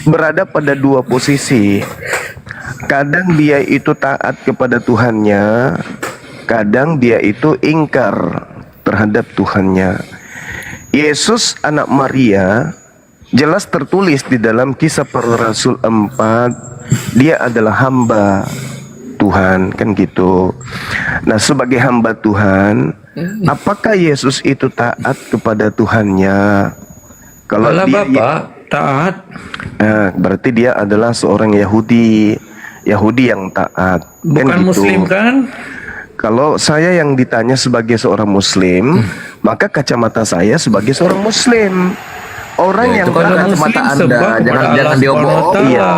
berada pada dua posisi. Kadang dia itu taat kepada Tuhannya, kadang dia itu ingkar terhadap Tuhannya. Yesus anak Maria jelas tertulis di dalam Kisah Para Rasul 4, dia adalah hamba Tuhan, kan gitu. Nah, sebagai hamba Tuhan, apakah Yesus itu taat kepada Tuhannya? Kalau Allah dia Bapak taat. berarti dia adalah seorang Yahudi yang taat. Bukan kan gitu. Muslim kan? Kalau saya yang ditanya sebagai seorang Muslim, maka kacamata saya sebagai seorang Muslim. Orang Ya, yang itu kan taat kacamata Muslim Anda, sembah kepada jangan Allah jangan Subhanahu wa diobok-obok. Ta'ala. Iya.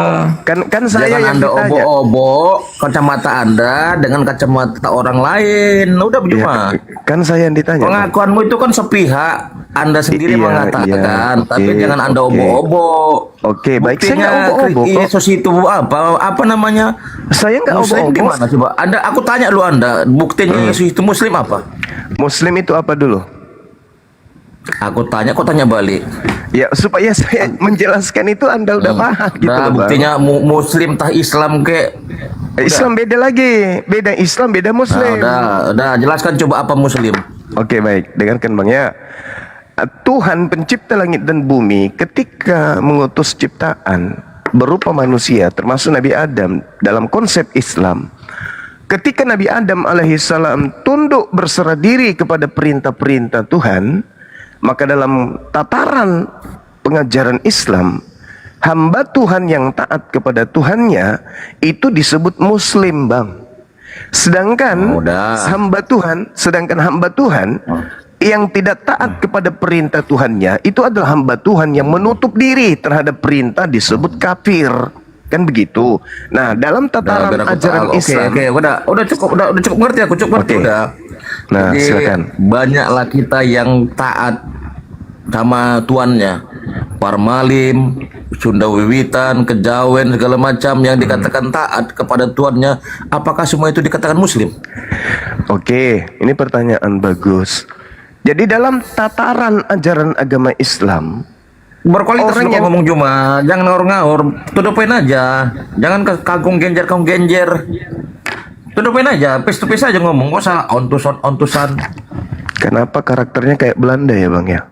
Kan saya Jangan yang Anda ditanya. obok-obok kacamata Anda dengan kacamata orang lain. Udah Iya, cuma. kan saya yang ditanya. Bang. Pengakuanmu itu kan sepihak. Anda sendiri Iya, mengatakan, iya, tapi oke, jangan Anda oke. obok-obok. Oke, baik. Saya Buktinya nggak obok-obok kok. Yesus itu apa namanya? Saya nggak Muslim obok-obok. gimana coba? Aku tanya lu Anda, buktinya Yesus itu Muslim apa? Muslim itu apa dulu? Aku tanya, kok tanya balik? Ya, supaya saya menjelaskan itu Anda udah paham gitu Nah, loh, Bang. buktinya Muslim tah Islam ke? Islam beda lagi. Beda Islam, beda Nah, Muslim. udah jelaskan coba apa Muslim? Oke, baik. Dengarkan Bang ya. Tuhan pencipta langit dan bumi ketika mengutus ciptaan berupa manusia termasuk Nabi Adam dalam konsep Islam. Ketika Nabi Adam alaihissalam tunduk berserah diri kepada perintah-perintah Tuhan, maka dalam tataran pengajaran Islam, hamba Tuhan yang taat kepada Tuhannya itu disebut Muslim, Bang. Sedangkan hamba Tuhan yang tidak taat kepada perintah Tuhannya itu adalah hamba Tuhan yang menutup diri terhadap perintah disebut kafir. Kan begitu. Nah, dalam tataran Biar aku ajaran tahu. Islam. Oke, udah cukup ngerti aku, cukup ngerti Oke. udah. Nah, Jadi, silakan. banyaklah kita yang taat sama tuannya. Parmalim, Sunda Wiwitan, Kejawen, segala macam yang dikatakan taat kepada tuannya, apakah semua itu dikatakan Muslim? Oke, ini pertanyaan bagus. Jadi dalam tataran ajaran agama Islam, Berkualitas Orang lu yang- ngomong cuma, jangan ngaur-ngaur, tudupin aja, jangan kagum genjer. Tudupin aja, face to face aja ngomong, gak usah ontusan. kenapa karakternya kayak Belanda ya, Bang ya?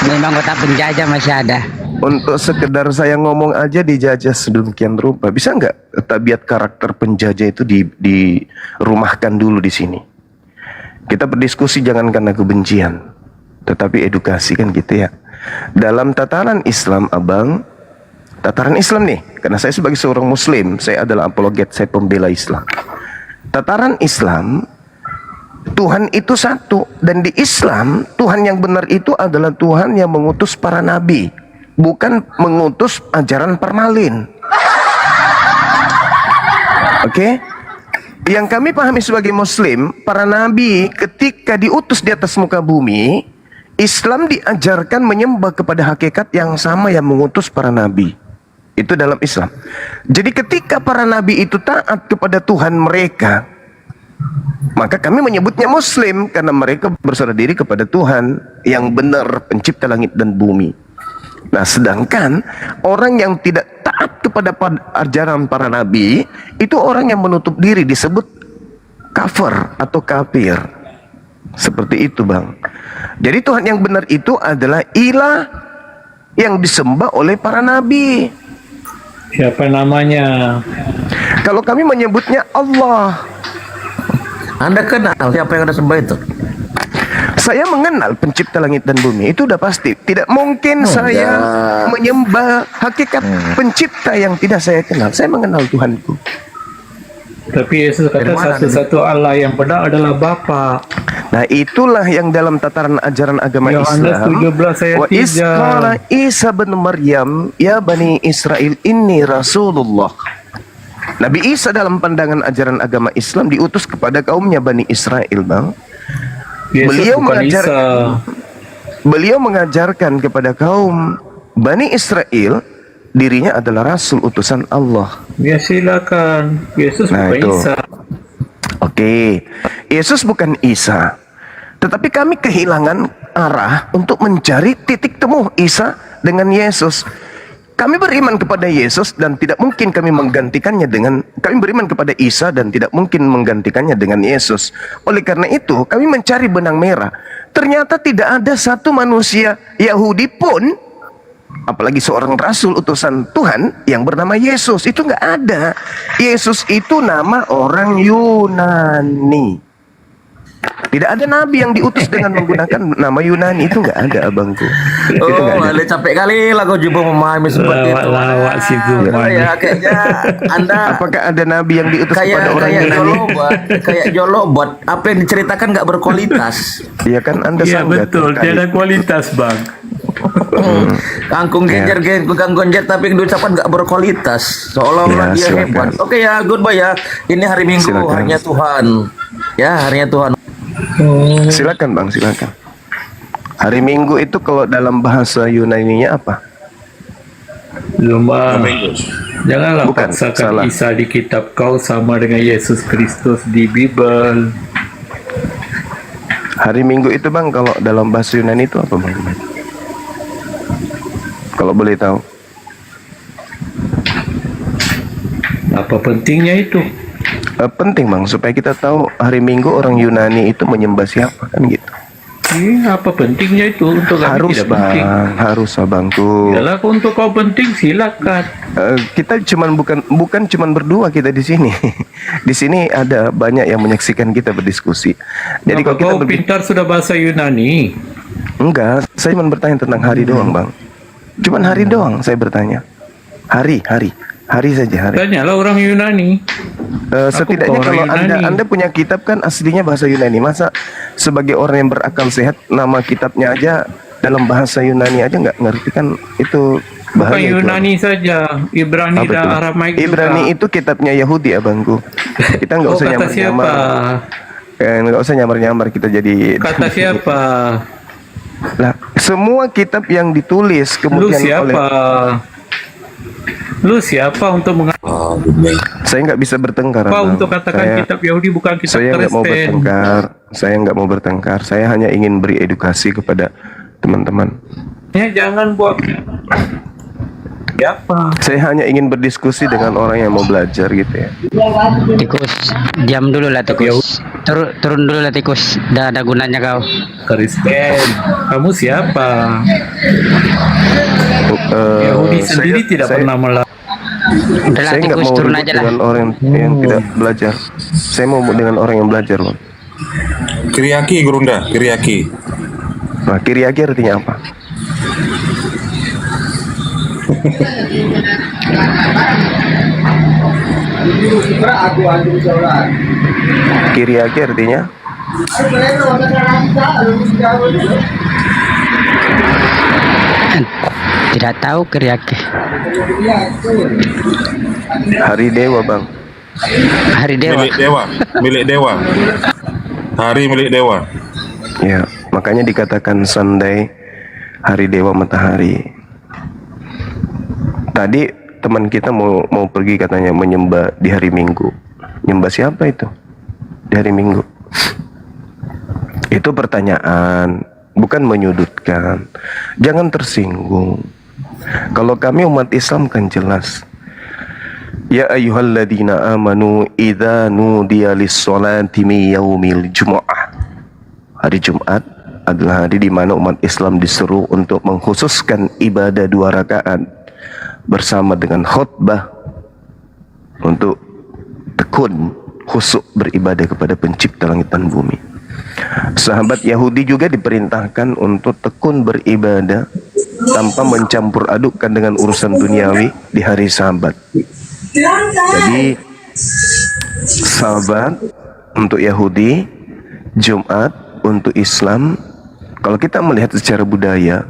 Memang kota penjajah masih ada. Untuk sekedar saya ngomong aja dijajah sedemikian rupa. Bisa nggak tabiat karakter penjajah itu dirumahkan dulu di sini? Kita berdiskusi jangan karena kebencian, tetapi edukasi kan gitu ya. Dalam tataran Islam, Abang, tataran Islam nih, karena saya sebagai seorang Muslim, saya adalah apologet, saya pembela Islam. Tataran Islam, Tuhan itu satu, dan di Islam Tuhan yang benar itu adalah Tuhan yang mengutus para nabi, bukan mengutus ajaran parmalin. Oke? Yang kami pahami sebagai Muslim, para nabi ketika diutus di atas muka bumi, Islam diajarkan menyembah kepada hakikat yang sama yang mengutus para nabi. Itu dalam Islam. Jadi ketika para nabi itu taat kepada Tuhan mereka, maka kami menyebutnya Muslim karena mereka berserah diri kepada Tuhan yang benar, pencipta langit dan bumi. Nah, sedangkan orang yang tidak taat kepada ajaran para nabi, itu orang yang menutup diri, disebut kafir atau kafir. Seperti itu, Bang. Jadi Tuhan yang benar itu adalah ilah yang disembah oleh para nabi. Siapa namanya? Kalau kami menyebutnya Allah. Anda kenal siapa yang ada sembah itu? Saya mengenal pencipta langit dan bumi, itu udah pasti. Tidak mungkin saya menyembah hakikat pencipta yang tidak saya kenal. Saya mengenal Tuhanku. Tapi Yesus kata satu-satu Allah yang benar adalah Bapa. Nah, itulah yang dalam tataran ajaran agama Yohanes Islam. 17 ayat Wa 3. isqala Isa bin Maryam, ya Bani Israel, inni Rasulullah. Nabi Isa dalam pandangan ajaran agama Islam diutus kepada kaumnya Bani Israel, Bang. Yesus Beliau bukan mengajar- Isa. Beliau mengajarkan kepada kaum Bani Israel dirinya adalah Rasul utusan Allah. Ya silakan. Yesus Nah, bukan itu. Isa. Oke, Yesus bukan Isa. Tetapi kami kehilangan arah untuk mencari titik temu Isa dengan Yesus. Kami beriman kepada Yesus dan tidak mungkin kami menggantikannya dengan, kami beriman kepada Isa dan tidak mungkin menggantikannya dengan Yesus. Oleh karena itu, kami mencari benang merah. Ternyata tidak ada satu manusia Yahudi pun, apalagi seorang rasul utusan Tuhan yang bernama Yesus. Itu nggak ada. Yesus itu nama orang Yunani. Tidak ada nabi yang diutus dengan menggunakan nama Yunani, itu nggak ada abangku. Itu Oh, nggak ada. Ale capek kali lah kau jumpa memahami seperti itu. Lawak si Zuman. Ya, kayaknya Anda Apakah ada nabi yang diutus kayak kepada orang kayak Yunani? jolobot, kayak jolobot. Apa yang diceritakan nggak berkualitas. Iya kan Anda Iya sangat betul, terkait. tiada kualitas bang. Kangkung genjer kangkung genjer tapi yang diucapkan nggak berkualitas. Seolah-olah Ya, dia silakan. hebat. Oke ya, goodbye ya. Ini hari Minggu, Silakan. harinya Tuhan. Ya, harinya Tuhan. Silakan bang, silakan. Hari Minggu itu kalau dalam bahasa Yunani-nya apa? Zuma, janganlah Bukan, paksakan salah. Isa di kitab kau sama dengan Yesus Kristus di Bible. Hari Minggu itu bang kalau dalam bahasa Yunani itu apa bang? Kalau boleh tahu. Apa pentingnya itu? Penting bang supaya kita tahu hari Minggu orang Yunani itu menyembah siapa kan gitu. Apa pentingnya itu? Untuk kami Harus tidak penting. bang, harus abangku. Yalah, untuk kau penting silakan. Kita bukan cuman berdua kita di sini. Di sini ada banyak yang menyaksikan kita berdiskusi. Jadi Maka kalau kita kau pintar sudah bahasa Yunani. enggak, saya cuma bertanya tentang hari doang bang. Cuman hari doang saya bertanya. Hari saja hari. Tanyalah orang Yunani. Setidaknya bukan kalau orang Yunani. anda punya kitab kan aslinya bahasa Yunani. Masa sebagai orang yang berakal sehat nama kitabnya aja dalam bahasa Yunani aja nggak ngerti kan itu Bukan bahaya itu, Yunani saja, Ibrani Apa dan itu? Aramaik Ibrani juga. itu kitabnya Yahudi abangku. Kita nggak Oh, usah kata siapa? nyamar-nyamar. Nggak usah nyamar-nyamar kita jadi. Kata siapa? Lah, semua kitab yang ditulis Lu kemudian oleh siapa? Lu siapa untuk saya nggak bisa bertengkar. mengapa Abang. untuk katakan Saya- kitab Yahudi bukan kitab saya nggak mau Kristen? bertengkar. Saya nggak mau bertengkar. Saya hanya ingin beri edukasi kepada teman-teman. Ya jangan buat siapa? Saya hanya ingin berdiskusi dengan orang yang mau belajar gitu ya. Tikus, diam dulu lah tikus. Turun dulu lah tikus. Dah ada gunanya kau. Kristen. Kamu siapa? Yahudi sendiri tidak pernah melakukan. Udahlah Saya nggak tikus, mau turun ribut aja lah. dengan orang yang tidak belajar. Saya mau dengan orang yang belajar, Bang. Kiriaki Gurunda, Kiriaki. Nah, kiriaki artinya apa? Kiriaki artinya Tidak tahu keriaki. hari dewa, Bang. Hari dewa. Milik dewa, milik dewa. Hari milik dewa. Ya, makanya dikatakan Sunday, hari dewa matahari. Tadi teman kita mau pergi katanya menyembah di hari Minggu. Nyembah siapa itu? Di hari Minggu. Itu pertanyaan, bukan menyudutkan. Jangan tersinggung. Kalau kami umat Islam kan jelas. Ya ayyuhalladzina amanu idza nudiya lis-sholati min yaumil jumu'ah. Hari Jumat adalah hari di mana umat Islam disuruh untuk mengkhususkan ibadah 2 rakaat bersama dengan khutbah untuk tekun khusyuk beribadah kepada pencipta langit dan bumi. Sahabat Yahudi juga diperintahkan untuk tekun beribadah tanpa mencampur adukkan dengan urusan duniawi di hari Sabat. Jadi Sabat untuk Yahudi, Jumat untuk Islam. Kalau kita melihat secara budaya,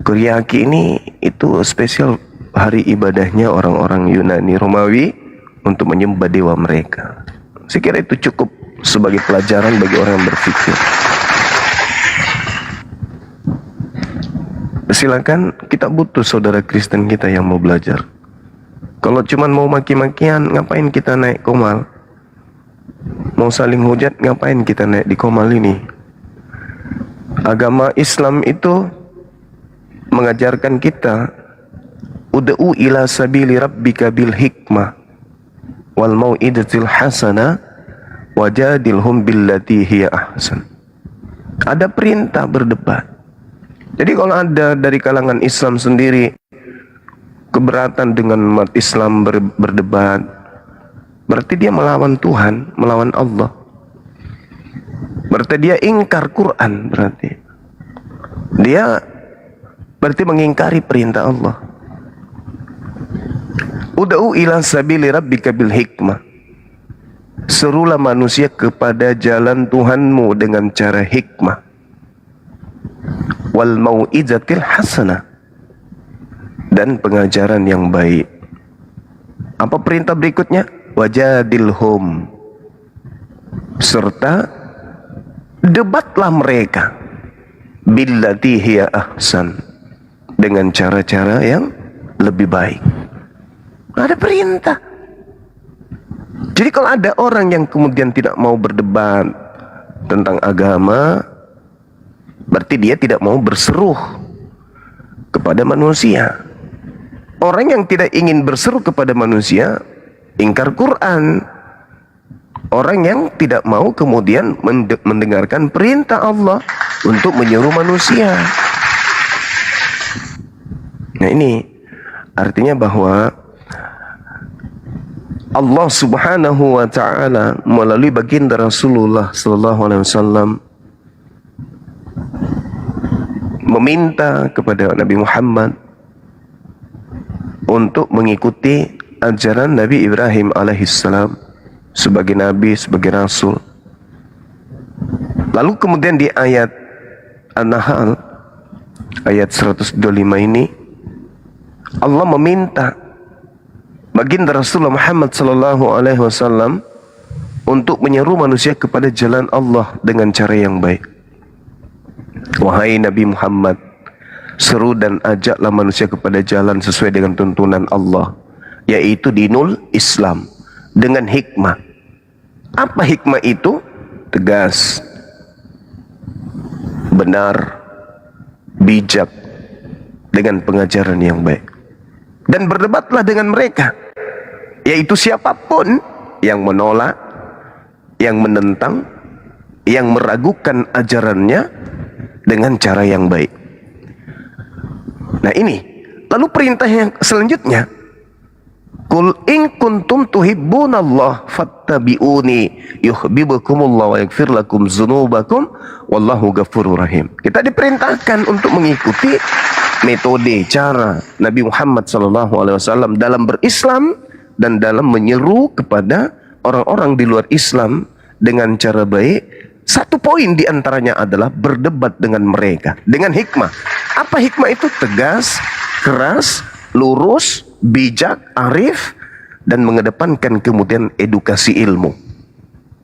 Kiriaki ini itu spesial hari ibadahnya orang-orang Yunani Romawi untuk menyembah dewa mereka. Saya kira itu cukup sebagai pelajaran bagi orang yang berpikir. Silakan, kita butuh saudara Kristen kita yang mau belajar. Kalau cuman mau maki-makian, ngapain kita naik komal? Mau saling hujat, ngapain kita naik di komal ini? Agama Islam itu mengajarkan kita ud'u ila sabili rabbika bil hikmah wal mau'idatil hasanah wajadilhum billati hiya ahsan. Ada perintah berdebat. Jadi kalau ada dari kalangan Islam sendiri keberatan dengan umat Islam berdebat, berarti dia melawan Tuhan, melawan Allah. Berarti dia ingkar Quran, berarti dia mengingkari perintah Allah. Ud'u ila sabili rabbika bil hikmah. Serulah manusia kepada jalan Tuhanmu dengan cara hikmah. Wal mau'izatil hasanah, dan pengajaran yang baik. Apa perintah berikutnya? Wajadilhum, serta debatlah mereka billati hiya ahsan, dengan cara-cara yang lebih baik. Ada perintah. Jadi kalau ada orang yang kemudian tidak mau berdebat tentang agama, berarti dia tidak mau berseru kepada manusia. Orang yang tidak ingin berseru kepada manusia, ingkar Quran. Orang yang tidak mau kemudian mendengarkan perintah Allah untuk menyuruh manusia. Nah, ini artinya bahwa Allah Subhanahu wa taala melalui baginda Rasulullah sallallahu alaihi wasallam meminta kepada Nabi Muhammad untuk mengikuti ajaran Nabi Ibrahim alaihissalam sebagai nabi, sebagai rasul. Lalu kemudian di ayat An-Nahl ayat 125 ini Allah meminta baginda Rasulullah Muhammad sallallahu alaihi wasallam untuk menyeru manusia kepada jalan Allah dengan cara yang baik. Wahai Nabi Muhammad, seru dan ajaklah manusia kepada jalan sesuai dengan tuntunan Allah, yaitu dinul Islam, dengan hikmah. Apa hikmah itu? Tegas, benar, bijak, dengan pengajaran yang baik. Dan berdebatlah dengan mereka, yaitu siapapun yang menolak, yang menentang, yang meragukan ajarannya, dengan cara yang baik. Nah ini, lalu perintah yang selanjutnya, Qul in kuntum tuhibbunallah fattabi'uni yuhibbukumullah wa yaghfir lakum dzunubakum wallahu ghafurur rahim. Kita diperintahkan untuk mengikuti metode, cara Nabi Muhammad SAW dalam berislam dan dalam menyeru kepada orang-orang di luar Islam dengan cara baik. Satu poin diantaranya adalah berdebat dengan mereka dengan hikmah. Apa hikmah itu? Tegas, keras, lurus, bijak, arif, dan mengedepankan kemudian edukasi ilmu,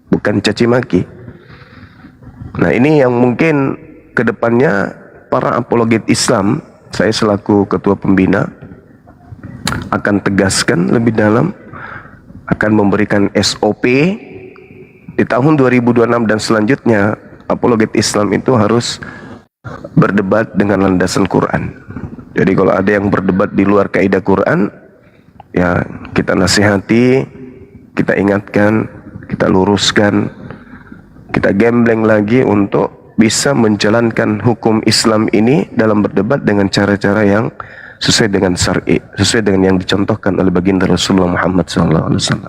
bukan caci maki. Nah ini yang mungkin kedepannya para apologet Islam, saya selaku ketua pembina akan tegaskan lebih dalam, akan memberikan SOP di tahun 2026 dan selanjutnya. Apologet Islam itu harus berdebat dengan landasan Quran. Jadi kalau ada yang berdebat di luar kaidah Quran, ya kita nasihati, kita ingatkan, kita luruskan, kita gembleng lagi untuk bisa menjalankan hukum Islam ini dalam berdebat dengan cara-cara yang sesuai dengan syar'i, sesuai dengan yang dicontohkan oleh baginda Rasulullah Muhammad SAW.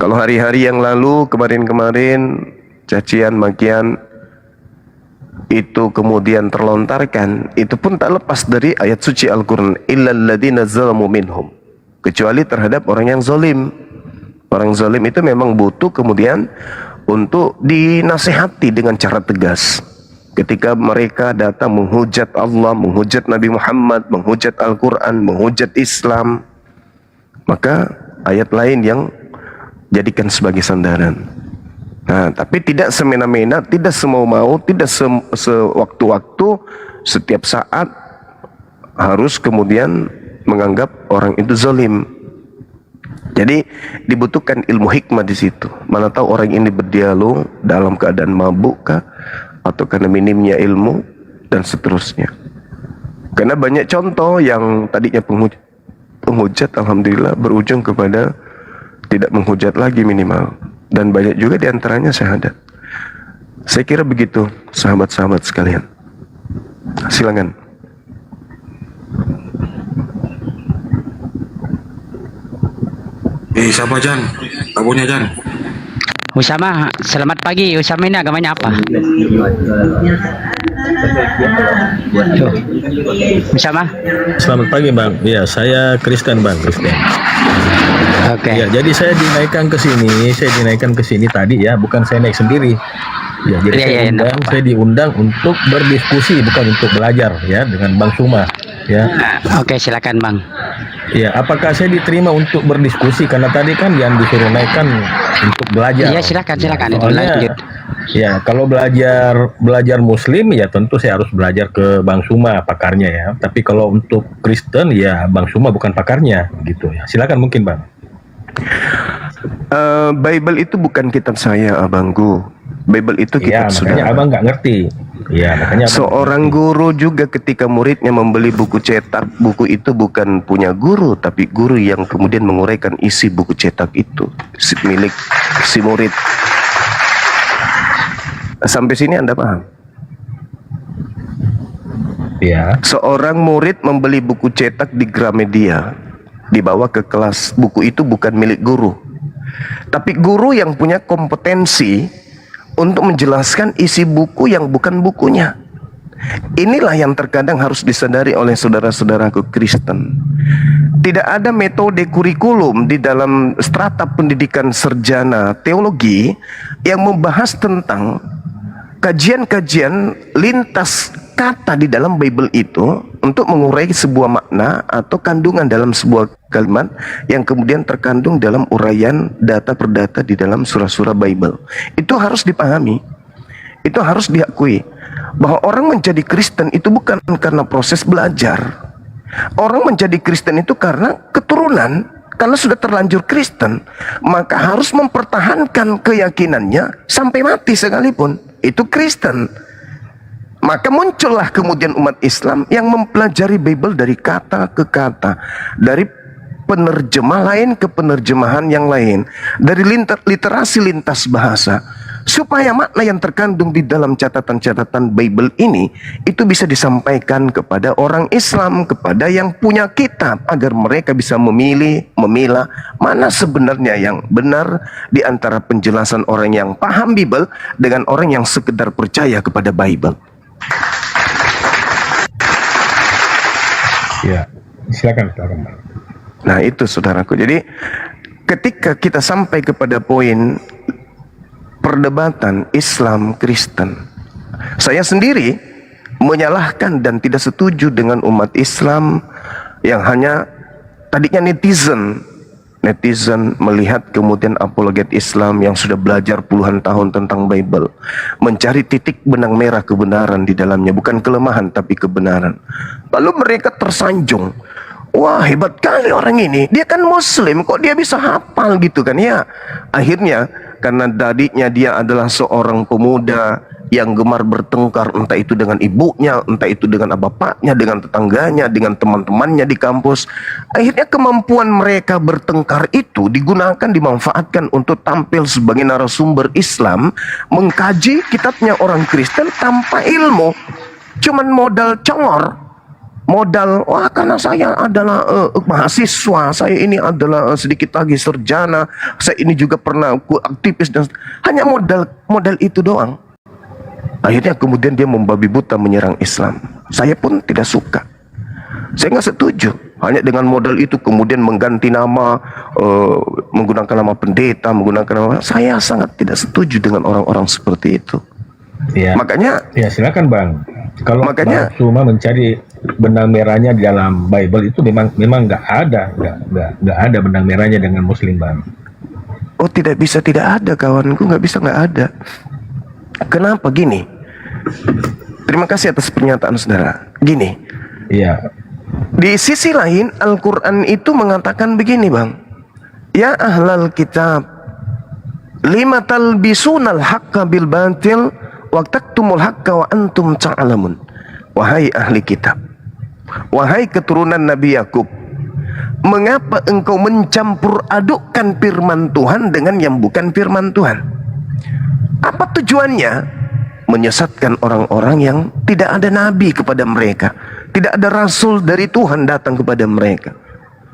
Kalau hari-hari yang lalu, kemarin-kemarin, cacian, makian itu kemudian terlontarkan, itu pun tak lepas dari ayat suci Al-Quran, illal ladzina zalamu minhum, kecuali terhadap orang yang zalim. Orang zalim itu memang butuh kemudian untuk dinasihati dengan cara tegas. Ketika mereka datang menghujat Allah, menghujat Nabi Muhammad, menghujat Al-Quran, menghujat Islam, maka ayat lain yang jadikan sebagai sandaran. Nah, tapi tidak semena-mena, tidak semau-mau, tidak sewaktu-waktu, setiap saat harus kemudian menganggap orang itu zalim. Jadi dibutuhkan ilmu hikmah di situ. Mana tahu orang ini berdialog dalam keadaan mabuk kah, atau karena minimnya ilmu, dan seterusnya. Karena banyak contoh yang tadinya penghujat, alhamdulillah berujung kepada tidak menghujat lagi minimal, dan banyak juga diantaranya syahadat. Saya kira begitu, sahabat-sahabat sekalian. Silakan. Siapa Jan? Abunya Jan? Usama, selamat pagi. Usama ini agamanya apa? Tuh. Usama. Selamat pagi Bang. Ya, saya Kristen Bang, Kristen. Oke. Ya, jadi saya dinaikkan ke sini tadi ya, bukan saya naik sendiri. Ya, jadi saya diundang untuk berdiskusi, bukan untuk belajar ya dengan Bang Suma ya. Oke, silakan Bang. Ya, apakah saya diterima untuk berdiskusi karena tadi kan yang disuruh naikkan untuk belajar. Iya, silakan itu Soalnya, lanjut. ya, kalau belajar Muslim ya tentu saya harus belajar ke Bang Suma pakarnya ya. Tapi kalau untuk Kristen ya Bang Suma bukan pakarnya gitu ya. Silakan mungkin Bang. Bible itu bukan kitab saya, abangku. Bible itu Ya, kitab makanya saudara. abang nggak ngerti. Ya, makanya abang Seorang guru juga ketika muridnya membeli buku cetak, buku itu bukan punya guru, tapi guru yang kemudian menguraikan isi buku cetak itu milik si murid. Sampai sini Anda paham? Ya. Seorang murid membeli buku cetak di Gramedia, dibawa ke kelas. Buku itu bukan milik guru, tapi guru yang punya kompetensi untuk menjelaskan isi buku yang bukan bukunya. Inilah yang terkadang harus disadari oleh saudara-saudaraku Kristen. Tidak ada metode kurikulum di dalam strata pendidikan sarjana teologi yang membahas tentang kajian-kajian lintas kata di dalam Bible itu untuk mengurai sebuah makna atau kandungan dalam sebuah kalimat yang kemudian terkandung dalam uraian data per data di dalam surah-surah Bible. Itu harus dipahami, itu harus diakui bahwa orang menjadi Kristen itu bukan karena proses belajar. Orang menjadi Kristen itu karena keturunan, karena sudah terlanjur Kristen, maka harus mempertahankan keyakinannya sampai mati sekalipun. Itu Kristen. Maka muncullah kemudian umat Islam yang mempelajari Bible dari kata ke kata, dari penerjemah lain ke penerjemahan yang lain, dari literasi lintas bahasa, supaya makna yang terkandung di dalam catatan-catatan Bible ini itu bisa disampaikan kepada orang Islam, kepada yang punya kitab, agar mereka bisa memilah mana sebenarnya yang benar di antara penjelasan orang yang paham Bible dengan orang yang sekedar percaya kepada Bible. Ya, silakan Bang. Nah, itu saudaraku. Jadi ketika kita sampai kepada poin perdebatan Islam Kristen, saya sendiri menyalahkan dan tidak setuju dengan umat Islam yang hanya tadinya netizen melihat kemudian apologet Islam yang sudah belajar puluhan tahun tentang Bible, mencari titik benang merah kebenaran di dalamnya, bukan kelemahan tapi kebenaran. Lalu mereka tersanjung, wah hebat kali orang ini, dia kan Muslim kok dia bisa hafal gitu kan ya. Akhirnya karena tadinya dia adalah seorang pemuda yang gemar bertengkar, entah itu dengan ibunya, entah itu dengan bapaknya, dengan tetangganya, dengan teman-temannya di kampus. Akhirnya kemampuan mereka bertengkar itu digunakan, dimanfaatkan untuk tampil sebagai narasumber Islam, mengkaji kitabnya orang Kristen tanpa ilmu, cuman modal congor, modal, wah karena saya adalah mahasiswa, saya ini adalah sedikit lagi sarjana, saya ini juga pernah aktivis, dan hanya modal itu doang. Akhirnya kemudian dia membabi buta menyerang Islam. Saya pun tidak suka. Saya nggak setuju. Hanya dengan modal itu kemudian mengganti nama, menggunakan nama pendeta, menggunakan nama. Saya sangat tidak setuju dengan orang-orang seperti itu. Ya. Makanya, ya silakan Bang. Kalau makanya Bang Suma mencari benang merahnya di dalam Bible itu memang nggak ada benang merahnya dengan Muslim Bang. Oh tidak bisa tidak ada kawanku, nggak bisa nggak ada. Kenapa gini? Terima kasih atas pernyataan saudara. Gini. Iya. Di sisi lain Al-Quran itu mengatakan begini Bang. Ya ahlal kitab, lima talbisunal haqqa bil batil wa taktumul haqqa wa antum ta'lamun. Wahai ahli kitab, wahai keturunan Nabi Yakub, mengapa engkau mencampur adukkan firman Tuhan dengan yang bukan firman Tuhan? Apa tujuannya? Menyesatkan orang-orang yang tidak ada nabi kepada mereka, tidak ada rasul dari Tuhan datang kepada mereka.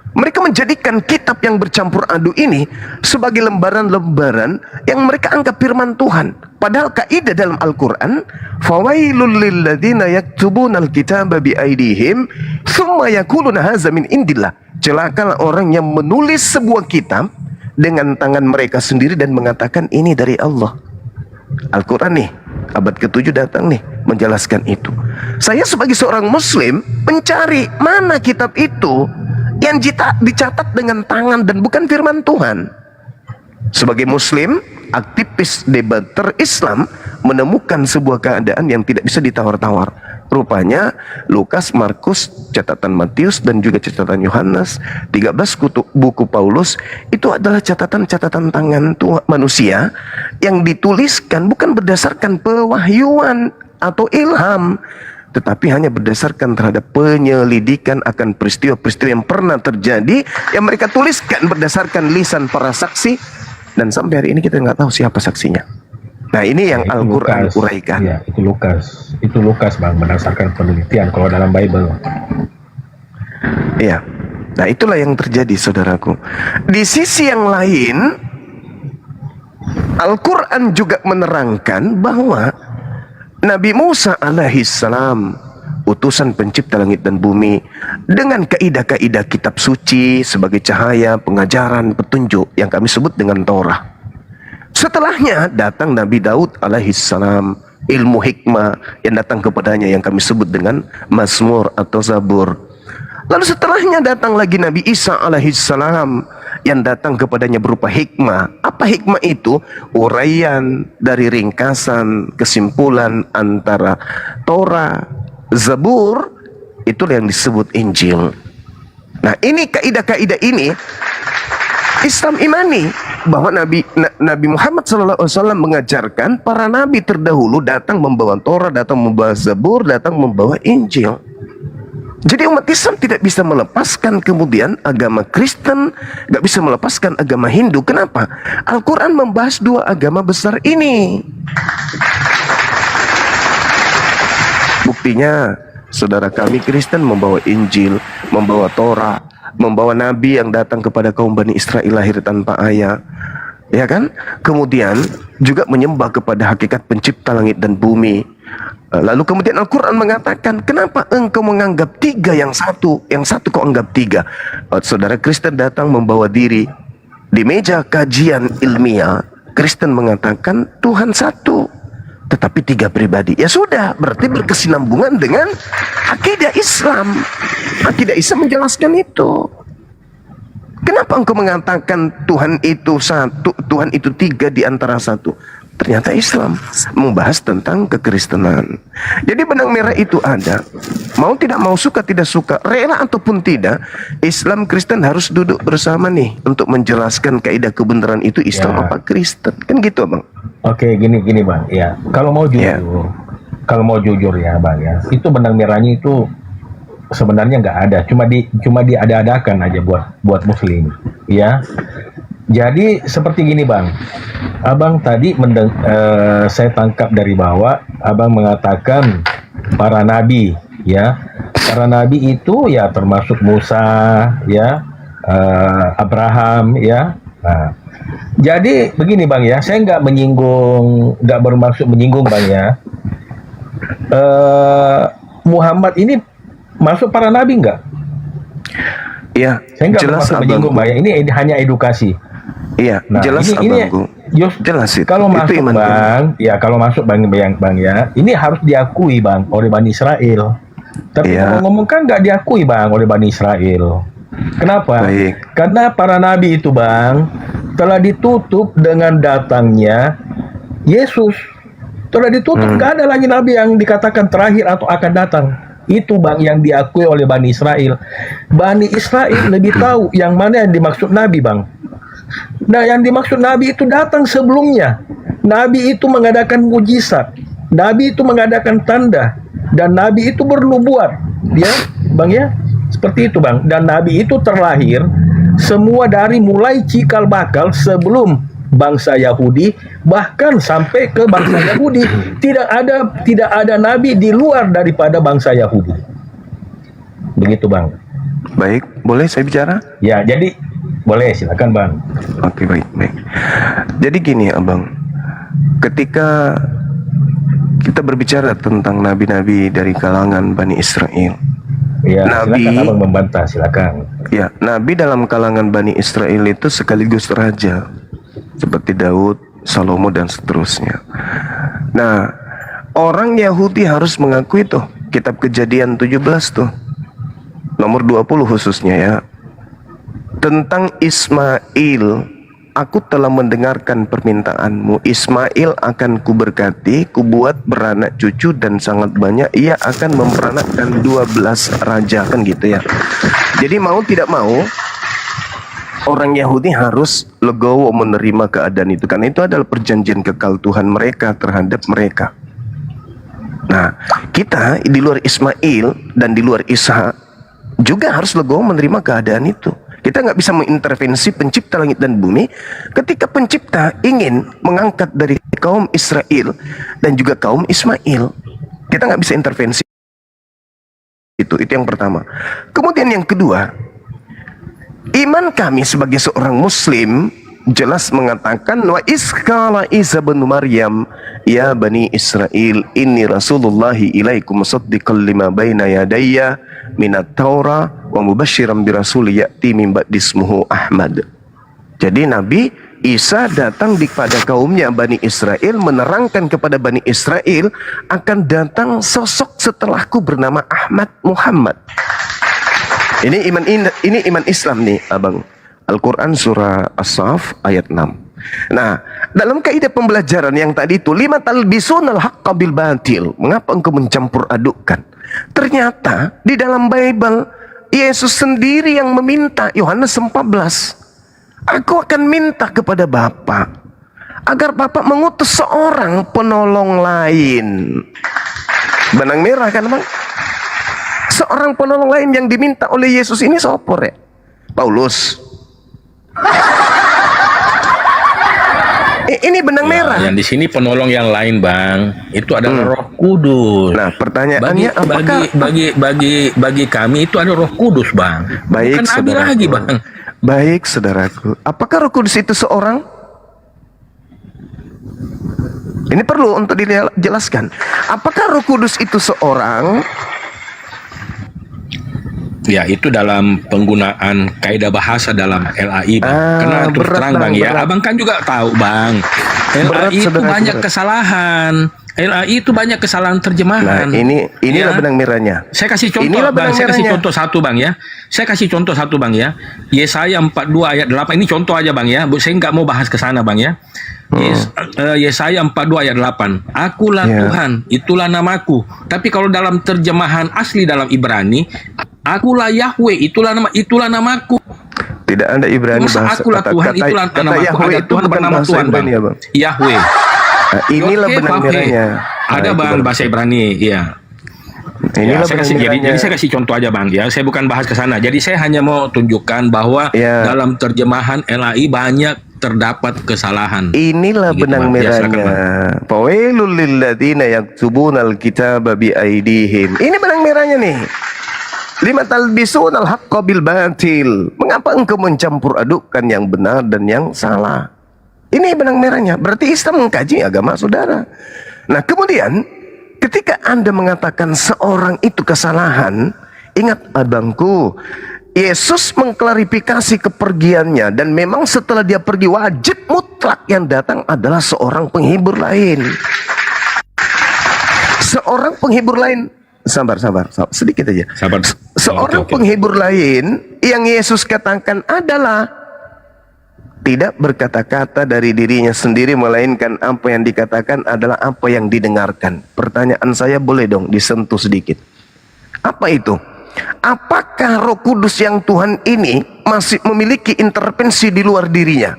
Mereka menjadikan kitab yang bercampur aduk ini sebagai lembaran-lembaran yang mereka anggap firman Tuhan. Padahal kaidah dalam Al-Quran, fawailul lilladzina yaktubunal kitaba biaidihim thumma yaquluna hadza min indillah. Celakalah orang yang menulis sebuah kitab dengan tangan mereka sendiri dan mengatakan ini dari Allah. Al-Quran nih, abad ke-7 datang nih menjelaskan itu. Saya sebagai seorang muslim mencari mana kitab itu yang dicatat dengan tangan dan bukan firman Tuhan. Sebagai muslim, aktivis debater Islam menemukan sebuah keadaan yang tidak bisa ditawar-tawar. Rupanya Lukas, Markus, catatan Matius dan juga catatan Yohanes, 13 buku Paulus itu adalah catatan-catatan tangan manusia yang dituliskan bukan berdasarkan pewahyuan atau ilham, tetapi hanya berdasarkan terhadap penyelidikan akan peristiwa-peristiwa yang pernah terjadi, yang mereka tuliskan berdasarkan lisan para saksi, dan sampai hari ini kita nggak tahu siapa saksinya. Nah, ini yang Al-Quran uraikan. Ya, itu Lukas Bang, berdasarkan penelitian kalau dalam Bible. Iya. Nah, itulah yang terjadi, saudaraku. Di sisi yang lain, Al-Quran juga menerangkan bahwa Nabi Musa alaihissalam, utusan pencipta langit dan bumi, dengan kaidah-kaidah kitab suci sebagai cahaya, pengajaran, petunjuk yang kami sebut dengan Torah. Setelahnya datang Nabi Daud alaihissalam, ilmu hikmah yang datang kepadanya yang kami sebut dengan Mazmur atau Zabur. Lalu setelahnya datang lagi Nabi Isa alaihissalam yang datang kepadanya berupa hikmah. Apa hikmah itu? Uraian dari ringkasan, kesimpulan antara Torah, Zabur, itulah yang disebut Injil. Nah, ini kaidah-kaidah ini Islam imani bahwa Nabi Muhammad SAW mengajarkan para nabi terdahulu datang membawa Torah, datang membawa Zabur, datang membawa Injil. Jadi umat Islam tidak bisa melepaskan kemudian agama Kristen, gak bisa melepaskan agama Hindu. Kenapa? Al-Quran membahas dua agama besar ini. Buktinya, saudara kami Kristen membawa Injil, membawa Torah, membawa nabi yang datang kepada kaum Bani Israel lahir tanpa ayah, ya kan? Kemudian juga menyembah kepada hakikat pencipta langit dan bumi. Lalu kemudian Al-Quran mengatakan, kenapa engkau menganggap tiga yang satu kau anggap tiga? Saudara Kristen datang membawa diri di meja kajian ilmiah, Kristen mengatakan Tuhan satu, tetapi tiga pribadi. Ya sudah, berarti berkesinambungan dengan akidah Islam. Akidah Islam menjelaskan itu. Kenapa engkau mengatakan Tuhan itu satu, Tuhan itu tiga di antara satu? Ternyata Islam membahas tentang kekristenan. Jadi benang merah itu ada. Mau tidak mau, suka tidak suka, rela ataupun tidak, Islam Kristen harus duduk bersama nih untuk menjelaskan kaidah kebenaran itu Islam apa Kristen. Kan gitu, Bang. Oke, gini Bang. Ya, kalau mau jujur ya, Bang ya. Itu benang merahnya itu sebenarnya nggak ada, cuma diada-adakan aja buat muslim, ya. Jadi seperti gini, Bang. Abang tadi saya tangkap dari bawah, Abang mengatakan para nabi, ya. Para nabi itu ya termasuk Musa, ya, Abraham, ya. Nah, jadi begini, Bang ya. Saya nggak bermaksud menyinggung, Bang ya. Muhammad ini masuk para nabi nggak? Iya, saya nggak bermaksud menyinggung, Bang ya. Ini hanya edukasi. Iya, nah, jelas abangku. Jelas itu. Kalau masuk, iman, Bang, ya kalau masuk Bang ya, ini harus diakui, Bang, oleh Bani Israel. Tapi kalau ngomong kan nggak diakui, Bang, oleh Bani Israel. Kenapa? Baik. Karena para nabi itu, Bang, telah ditutup dengan datangnya Yesus. Telah ditutup, nggak ada lagi nabi yang dikatakan terakhir atau akan datang. Itu, Bang, yang diakui oleh Bani Israel. Bani Israel lebih tahu yang mana yang dimaksud nabi, Bang. Nah, yang dimaksud nabi itu datang sebelumnya. Nabi itu mengadakan mujizat, nabi itu mengadakan tanda, dan nabi itu bernubuat, ya, Bang ya. Seperti itu, Bang. Dan nabi itu terlahir semua dari mulai cikal bakal sebelum bangsa Yahudi, bahkan sampai ke bangsa Yahudi. Tidak ada nabi di luar daripada bangsa Yahudi. Begitu, Bang. Baik, boleh saya bicara? Ya, jadi boleh silakan Bang. Oke, baik. Jadi gini Abang, ketika kita berbicara tentang nabi-nabi dari kalangan Bani Israel, Ya, Nabi, silakan Abang membantah, silakan. ya, nabi dalam kalangan Bani Israel itu sekaligus raja, seperti Daud, Salomo dan seterusnya. Nah, orang Yahudi harus mengakui tuh kitab Kejadian 17 tuh, nomor 20 khususnya ya, tentang Ismail. Aku telah mendengarkan permintaanmu. Ismail akan kuberkati, kubuat beranak cucu dan sangat banyak. Ia akan memperanakkan 12 raja, kan gitu ya. Jadi mau tidak mau, orang Yahudi harus legowo menerima keadaan itu, karena itu adalah perjanjian kekal Tuhan mereka terhadap mereka. Nah, kita di luar Ismail dan di luar Ishak juga harus legowo menerima keadaan itu. Kita nggak bisa mengintervensi pencipta langit dan bumi ketika pencipta ingin mengangkat dari kaum Israel dan juga kaum Ismail. Kita nggak bisa intervensi. Itu yang pertama. Kemudian yang kedua, iman kami sebagai seorang muslim jelas mengatakan wa iskala Isa bin Maryam ya Bani Israel inni rasulullahi ilaikum musaddiqan lima baina yadayya minat Taurah wa mubasyiran bi rasul ya'ti min ba'di ismuhu Ahmad. Jadi Nabi Isa datang kepada kaumnya Bani Israel, menerangkan kepada Bani Israel akan datang sosok setelahku bernama Ahmad Muhammad. Ini iman Islam nih, Abang. Al-Quran surah As-Saff ayat 6. Nah, dalam kaidah pembelajaran yang tadi itu, lima talbisunal haqqa bil batil. Mengapa engkau mencampur adukkan? Ternyata di dalam Bible Yesus sendiri yang meminta, Yohanes 14. Aku akan minta kepada Bapa agar Bapa mengutus seorang penolong lain. Benang merah kan, Bang? Seorang penolong lain yang diminta oleh Yesus ini sopor ya? Paulus. Ini benang merah. Yang di sini penolong yang lain, Bang, itu adalah Roh Kudus. Nah, pertanyaannya bagi kami itu ada Roh Kudus, Bang. Baik, bukan Nabi lagi, Bang. Baik, saudaraku. Apakah Roh Kudus itu seorang? Ini perlu untuk dijelaskan. Apakah Roh Kudus itu seorang? Ya, itu dalam penggunaan kaidah bahasa dalam LAI, Bang. Karena terus terang, Bang, ya. Abang kan juga tahu, Bang. LAI itu banyak kesalahan. LAI itu banyak kesalahan terjemahan. Nah, inilah benang merahnya. Saya kasih contoh, Bang. Saya kasih contoh satu, Bang, ya. Saya kasih contoh satu, Bang, ya. Yesaya 42 ayat 8. Ini contoh aja, Bang, ya. Saya nggak mau bahas ke sana, Bang, ya. Yesaya 42 ayat 8. Akulah Tuhan, itulah namaku. Tapi kalau dalam terjemahan asli dalam Ibrani, akulah Yahweh, itulah namaku. Tidak ada Ibrani bahasa akulah Tuhan, itulah namaku. Yahweh Ada itu Tuhan bernama Tuhan, Bang. Ya, Bang. Yahweh. Nah, inilah benang merahnya. Ada, Bang, bahasa Ibrani, iya. Inilah jadi saya kasih contoh aja, Bang, ya. Saya bukan bahas ke sana. Jadi saya hanya mau tunjukkan bahwa dalam terjemahan LAI banyak terdapat kesalahan. Inilah benang merahnya. Fawailul lil ladzina yaktubunal kitaba bi aidihim. Ini benang merahnya nih. Lima talbisunal haqqa bil batil. Mengapa engkau mencampur adukkan yang benar dan yang salah? Ini benang merahnya. Berarti Islam mengkaji agama saudara. Nah, kemudian ketika Anda mengatakan seorang itu kesalahan, ingat abangku, Yesus mengklarifikasi kepergiannya, dan memang setelah dia pergi wajib mutlak yang datang adalah seorang penghibur lain. Seorang penghibur lain. Sabar, sedikit aja. Sabar. Seorang penghibur lain yang Yesus katakan adalah tidak berkata-kata dari dirinya sendiri, melainkan apa yang dikatakan adalah apa yang didengarkan. Pertanyaan saya boleh dong disentuh sedikit. Apa itu? Apakah Roh Kudus yang Tuhan ini masih memiliki intervensi di luar dirinya?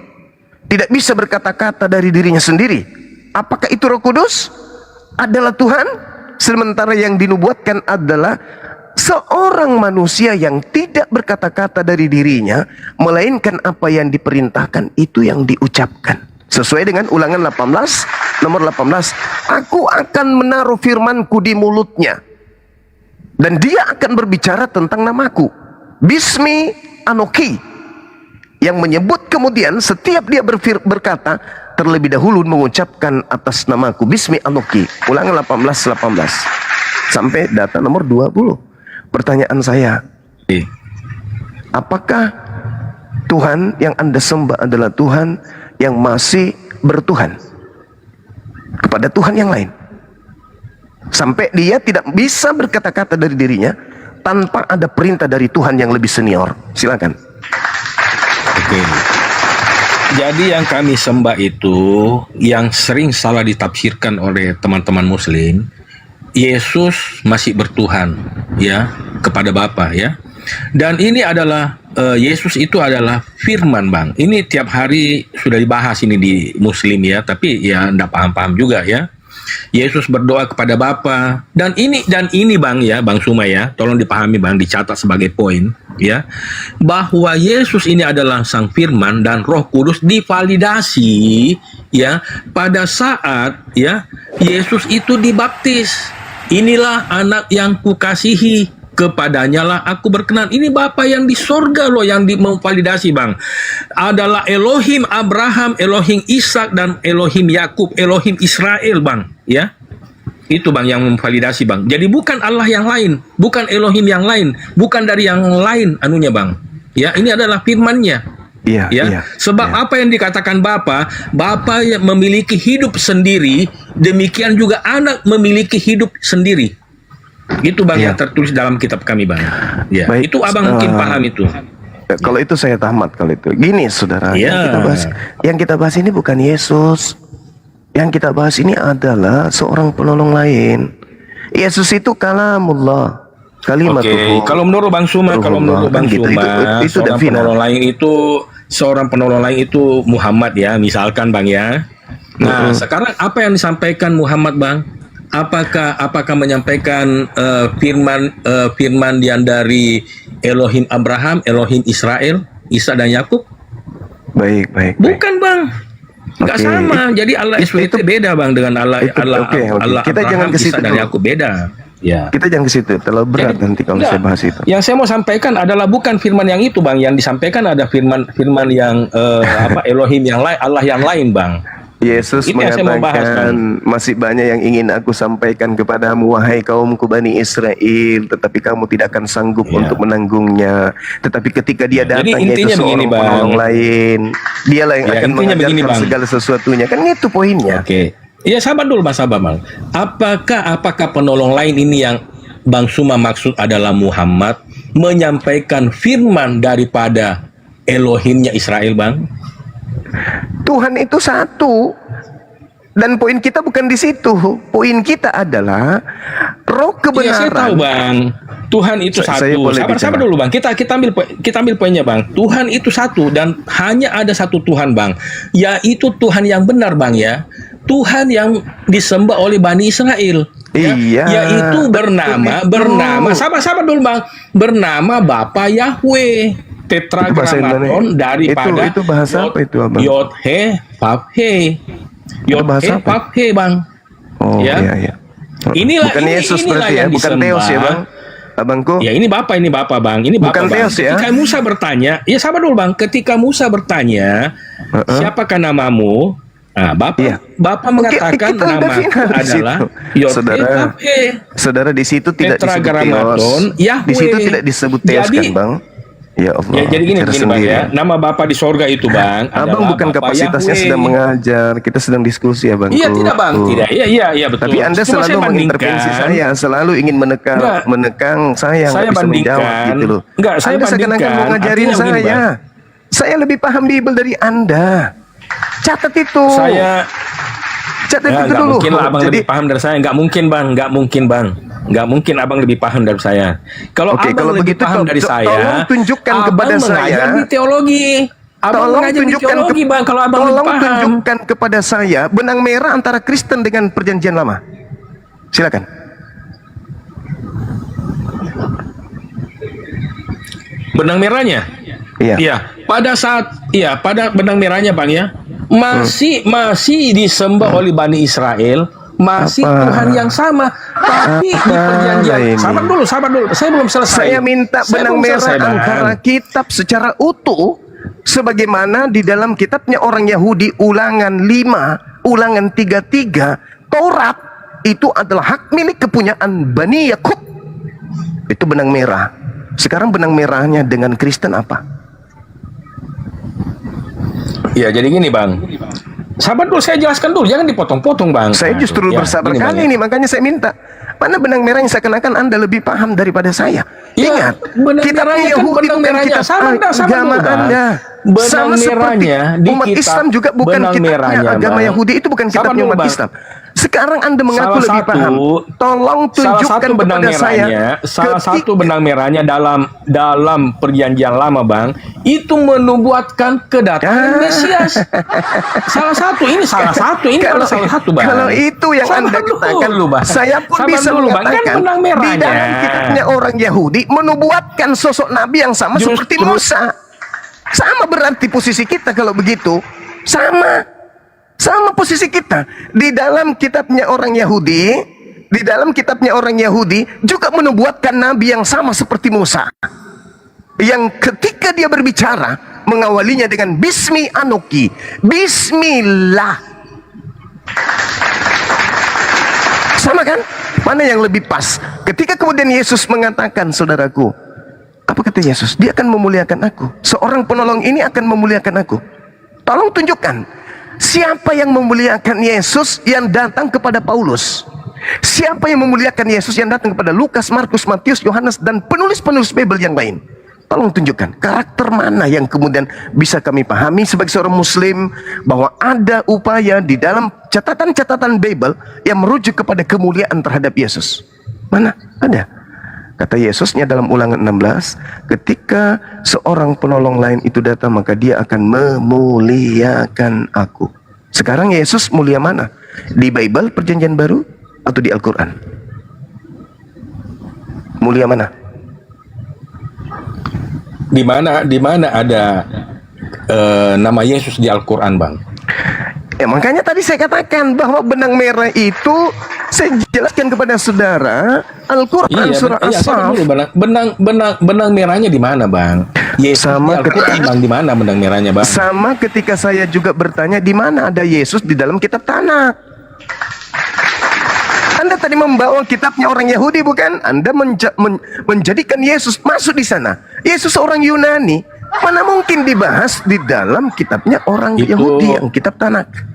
Tidak bisa berkata-kata dari dirinya sendiri. Apakah itu Roh Kudus adalah Tuhan? Sementara yang dinubuatkan adalah seorang manusia yang tidak berkata-kata dari dirinya, melainkan apa yang diperintahkan itu yang diucapkan. Sesuai dengan Ulangan 18 nomor 18, aku akan menaruh firmanku di mulutnya dan dia akan berbicara tentang namaku. Bismi Anoki, yang menyebut kemudian setiap dia berkata terlebih dahulu mengucapkan atas namaku Bismi Anoki. Ulangan 18 sampai data nomor 20. Pertanyaan saya, apakah Tuhan yang Anda sembah adalah Tuhan yang masih bertuhan kepada Tuhan yang lain, sampai dia tidak bisa berkata-kata dari dirinya tanpa ada perintah dari Tuhan yang lebih senior? Silakan. Oke. Jadi yang kami sembah itu yang sering salah ditafsirkan oleh teman-teman muslim, Yesus masih bertuhan ya kepada Bapa ya. Dan ini adalah Yesus itu adalah firman, Bang. Ini tiap hari sudah dibahas ini di muslim ya, tapi ya enggak paham-paham juga ya. Yesus berdoa kepada Bapa, dan ini Bang ya, Bang Suma ya, tolong dipahami Bang, dicatat sebagai poin ya, bahwa Yesus ini adalah Sang Firman dan Roh Kudus divalidasi ya pada saat ya Yesus itu dibaptis. Inilah anak yang kukasihi, kepadanya lah aku berkenan. Ini Bapa yang di sorga loh yang memvalidasi, Bang. Adalah Elohim Abraham, Elohim Ishak, dan Elohim Yakub, Elohim Israel, Bang. Ya, itu Bang yang memvalidasi, Bang. Jadi bukan Allah yang lain, bukan Elohim yang lain, bukan dari yang lain anunya, Bang. Ya, ini adalah firman-Nya. Iya, ya. iya, Sebab iya. apa yang dikatakan Bapa yang memiliki hidup sendiri, demikian juga anak memiliki hidup sendiri. Itu Bang Iya. yang tertulis dalam kitab kami, Bang. Ya, Baik, itu Abang mungkin paham itu. Kalau itu saya tamat kalau itu. Gini saudara, Iya. yang kita bahas ini bukan Yesus. Yang kita bahas ini adalah seorang penolong lain. Yesus itu kalamullah. Kalimatullah. Oke, kalau menurut Bang Suma, itu seorang Davina. penolong lain itu Muhammad ya, misalkan Bang ya. Nah, sekarang apa yang disampaikan Muhammad, Bang? Apakah menyampaikan firman yang dari Elohim Abraham, Elohim Israel, Isa dan Yakub? Baik. Bukan, Bang. Enggak Oke, sama. Jadi Allah SWT beda, Bang, dengan Allah oke. Allah Kita jangan Abraham, ke situ Isa dan dulu. Yakub beda. Ya. Kita jangan ke situ, terlalu berat nanti kalau Enggak. saya bahas itu. Yang saya mau sampaikan adalah bukan firman yang itu, Bang. Yang disampaikan ada firman yang Elohim yang lain, Allah yang lain, Bang. Yesus Itu yang saya mau bahas, mengatakan, masih banyak yang ingin aku sampaikan kepadamu, wahai kaumku Bani Israel, tetapi kamu tidak akan sanggup Ya. untuk menanggungnya. Tetapi ketika dia Jadi datang, yaitu intinya begini, seorang Bang. penolong lain, dialah yang Ya, akan intinya begini, mengajarkan Bang. segala sesuatunya. Kan itu poinnya. Oke. Ya, sabar dulu, Bang, sabar, Bang. Apakah penolong lain ini yang Bang Suma maksud adalah Muhammad menyampaikan firman daripada Elohimnya Israel, Bang? Tuhan itu satu. Dan poin kita bukan di situ. Poin kita adalah roh Iya, kebenaran. saya tahu, Bang. Tuhan itu Saya satu. boleh Sabar bicara. dulu, Bang. Kita ambil poinnya, Bang. Tuhan itu satu dan hanya ada satu Tuhan, Bang. Yaitu Tuhan yang benar, Bang ya. Tuhan yang disembah oleh Bani Israel. Ya, Iya, yaitu bernama sabar dulu, Bang. Bernama Bapa Yahweh. Tetragrammaton daripada itu bahasa apa itu, Abang? Yod He Vav He. Yod bahasa He apa? Vav He, Bang. Oh, Ya. iya. Bukan Yesus inilah berarti ya, yang bukan disembah. Theos ya, Bang. Abangku. Ya, ini Bapak, Bang. Ini Bapak, Bukan Bang. Theos ya? Ketika Musa bertanya, ya sabar dulu, Bang. Ketika Musa bertanya, siapakah namamu? Nah, Bapak mengatakan kita udah namaku final di adalah situ. Yod Saudara. He Vav He. Saudara, di situ tidak disebut Tetragrammaton Theos. Yahweh. Di situ tidak disebut Theos Jadi- kan, Bang? Ya Allah. Ya, jadi gini bicara Bang sendiri. ya. Nama Bapak di sorga itu, Bang, Abang adalah bukan Bapak kapasitasnya Yahweh. sedang mengajar, kita sedang diskusi, Abang. Iya, tidak, Bang. Tidak. Iya, betul. Tapi Anda Cuma selalu saya mengintervensi bandingkan. saya, selalu ingin Enggak. menekang saya Saya nggak bisa menjawab bandingkan. gitu loh. Enggak, saya Anda seakan-akan bandingkan. mau ngajarin Artinya begini, saya. Saya lebih paham Bible dari Anda. Catat itu. Catat Ya, itu nggak dulu. mungkin lah Abang Jadi, lebih paham dari saya. Nggak mungkin, Bang. Nggak mungkin Abang lebih paham dari saya. Kalau Oke, Abang kalau lebih begitu, paham dari saya, tolong tunjukkan Abang kepada mengajar saya. di teologi. Abang mengajar di teologi, Bang. Kalau Abang lebih tolong paham. tunjukkan kepada saya benang merah antara Kristen dengan Perjanjian Lama. Silakan. Benang merahnya? Iya. Pada benang merahnya, Bang ya. Masih disembah oleh Bani Israel masih Apa? Tuhan yang sama, tapi di perjanjian. ini? Sabar dulu. Saya belum selesai. Saya minta Saya benang belum merah selesai, Bang. antara kitab secara utuh sebagaimana di dalam kitabnya orang Yahudi Ulangan 5, Ulangan 33, Taurat itu adalah hak milik kepunyaan Bani Yakub. Itu benang merah. Sekarang benang merahnya dengan Kristen apa? Ya, jadi gini, Bang. Sabar dulu, saya jelaskan dulu, jangan dipotong-potong, Bang. Saya justru Ya, bersabar gini, Bang, kali ya. ini, makanya saya minta. Mana benang merah yang seakan-akan Anda lebih paham daripada saya? Ya, Ingat, benang kitab merahnya kan Yahudi benang bukan merahnya. kitab Sabar agama dulu, Bang. Anda. Benang Sama seperti merahnya di umat kitab, Islam juga bukan benang kitabnya merahnya, agama Bang. Yahudi, itu bukan Sabar kitabnya dulu, umat Bang. Islam. Sekarang Anda mengaku Salah lebih satu- paham. Tolong Salah tunjukkan satu benang kepada saya. merahnya, salah ketika- satu benang merahnya dalam perjanjian lama, Bang, itu menubuatkan kedatangan Mesias. Salah satu ini salah satu, Bang. Kalau itu yang Sabar Anda katakan, dulu, Bang. saya pun Sabar bisa dulu, Bang. Kan mengatakan benang di merahnya. dalam kitabnya orang Yahudi menubuatkan sosok Nabi yang sama seperti Musa. Sama berarti posisi kita kalau begitu. Sama posisi kita. Di dalam kitabnya orang Yahudi juga menubuatkan Nabi yang sama seperti Musa. Yang ketika dia berbicara mengawalinya dengan Bismi Anoki, Bismillah. Sama kan? Mana yang lebih pas? Ketika kemudian Yesus mengatakan, saudaraku, apa kata Yesus? Dia akan memuliakan aku. Seorang penolong ini akan memuliakan aku. Tolong tunjukkan. Siapa yang memuliakan Yesus yang datang kepada Paulus? Siapa yang memuliakan Yesus yang datang kepada Lukas, Markus, Matius, Yohanes, dan penulis-penulis Bible yang lain? Tolong tunjukkan karakter mana yang kemudian bisa kami pahami sebagai seorang muslim bahwa ada upaya di dalam catatan-catatan Bible yang merujuk kepada kemuliaan terhadap Yesus. Mana? Ada. Kata Yesusnya dalam Ulangan 16, ketika seorang penolong lain itu datang, maka dia akan memuliakan aku. Sekarang Yesus mulia mana? Di Bible Perjanjian Baru atau di Al-Quran? Mulia mana? Di mana ada nama Yesus di Al-Quran, Bang? Ya, makanya tadi saya katakan bahwa benang merah itu saya jelaskan kepada saudara Al-Quran surah As-Saff. Benang merahnya di mana, Bang? Yesus Sama di Al-Quran, ketika- Bang, di mana benang merahnya, Bang? Sama ketika saya juga bertanya di mana ada Yesus di dalam kitab Tanakh. Anda tadi membawa kitabnya orang Yahudi, bukan? Anda menjadikan Yesus masuk di sana. Yesus orang Yunani. Mana mungkin dibahas di dalam kitabnya orang Itu- Yahudi yang kitab Tanakh.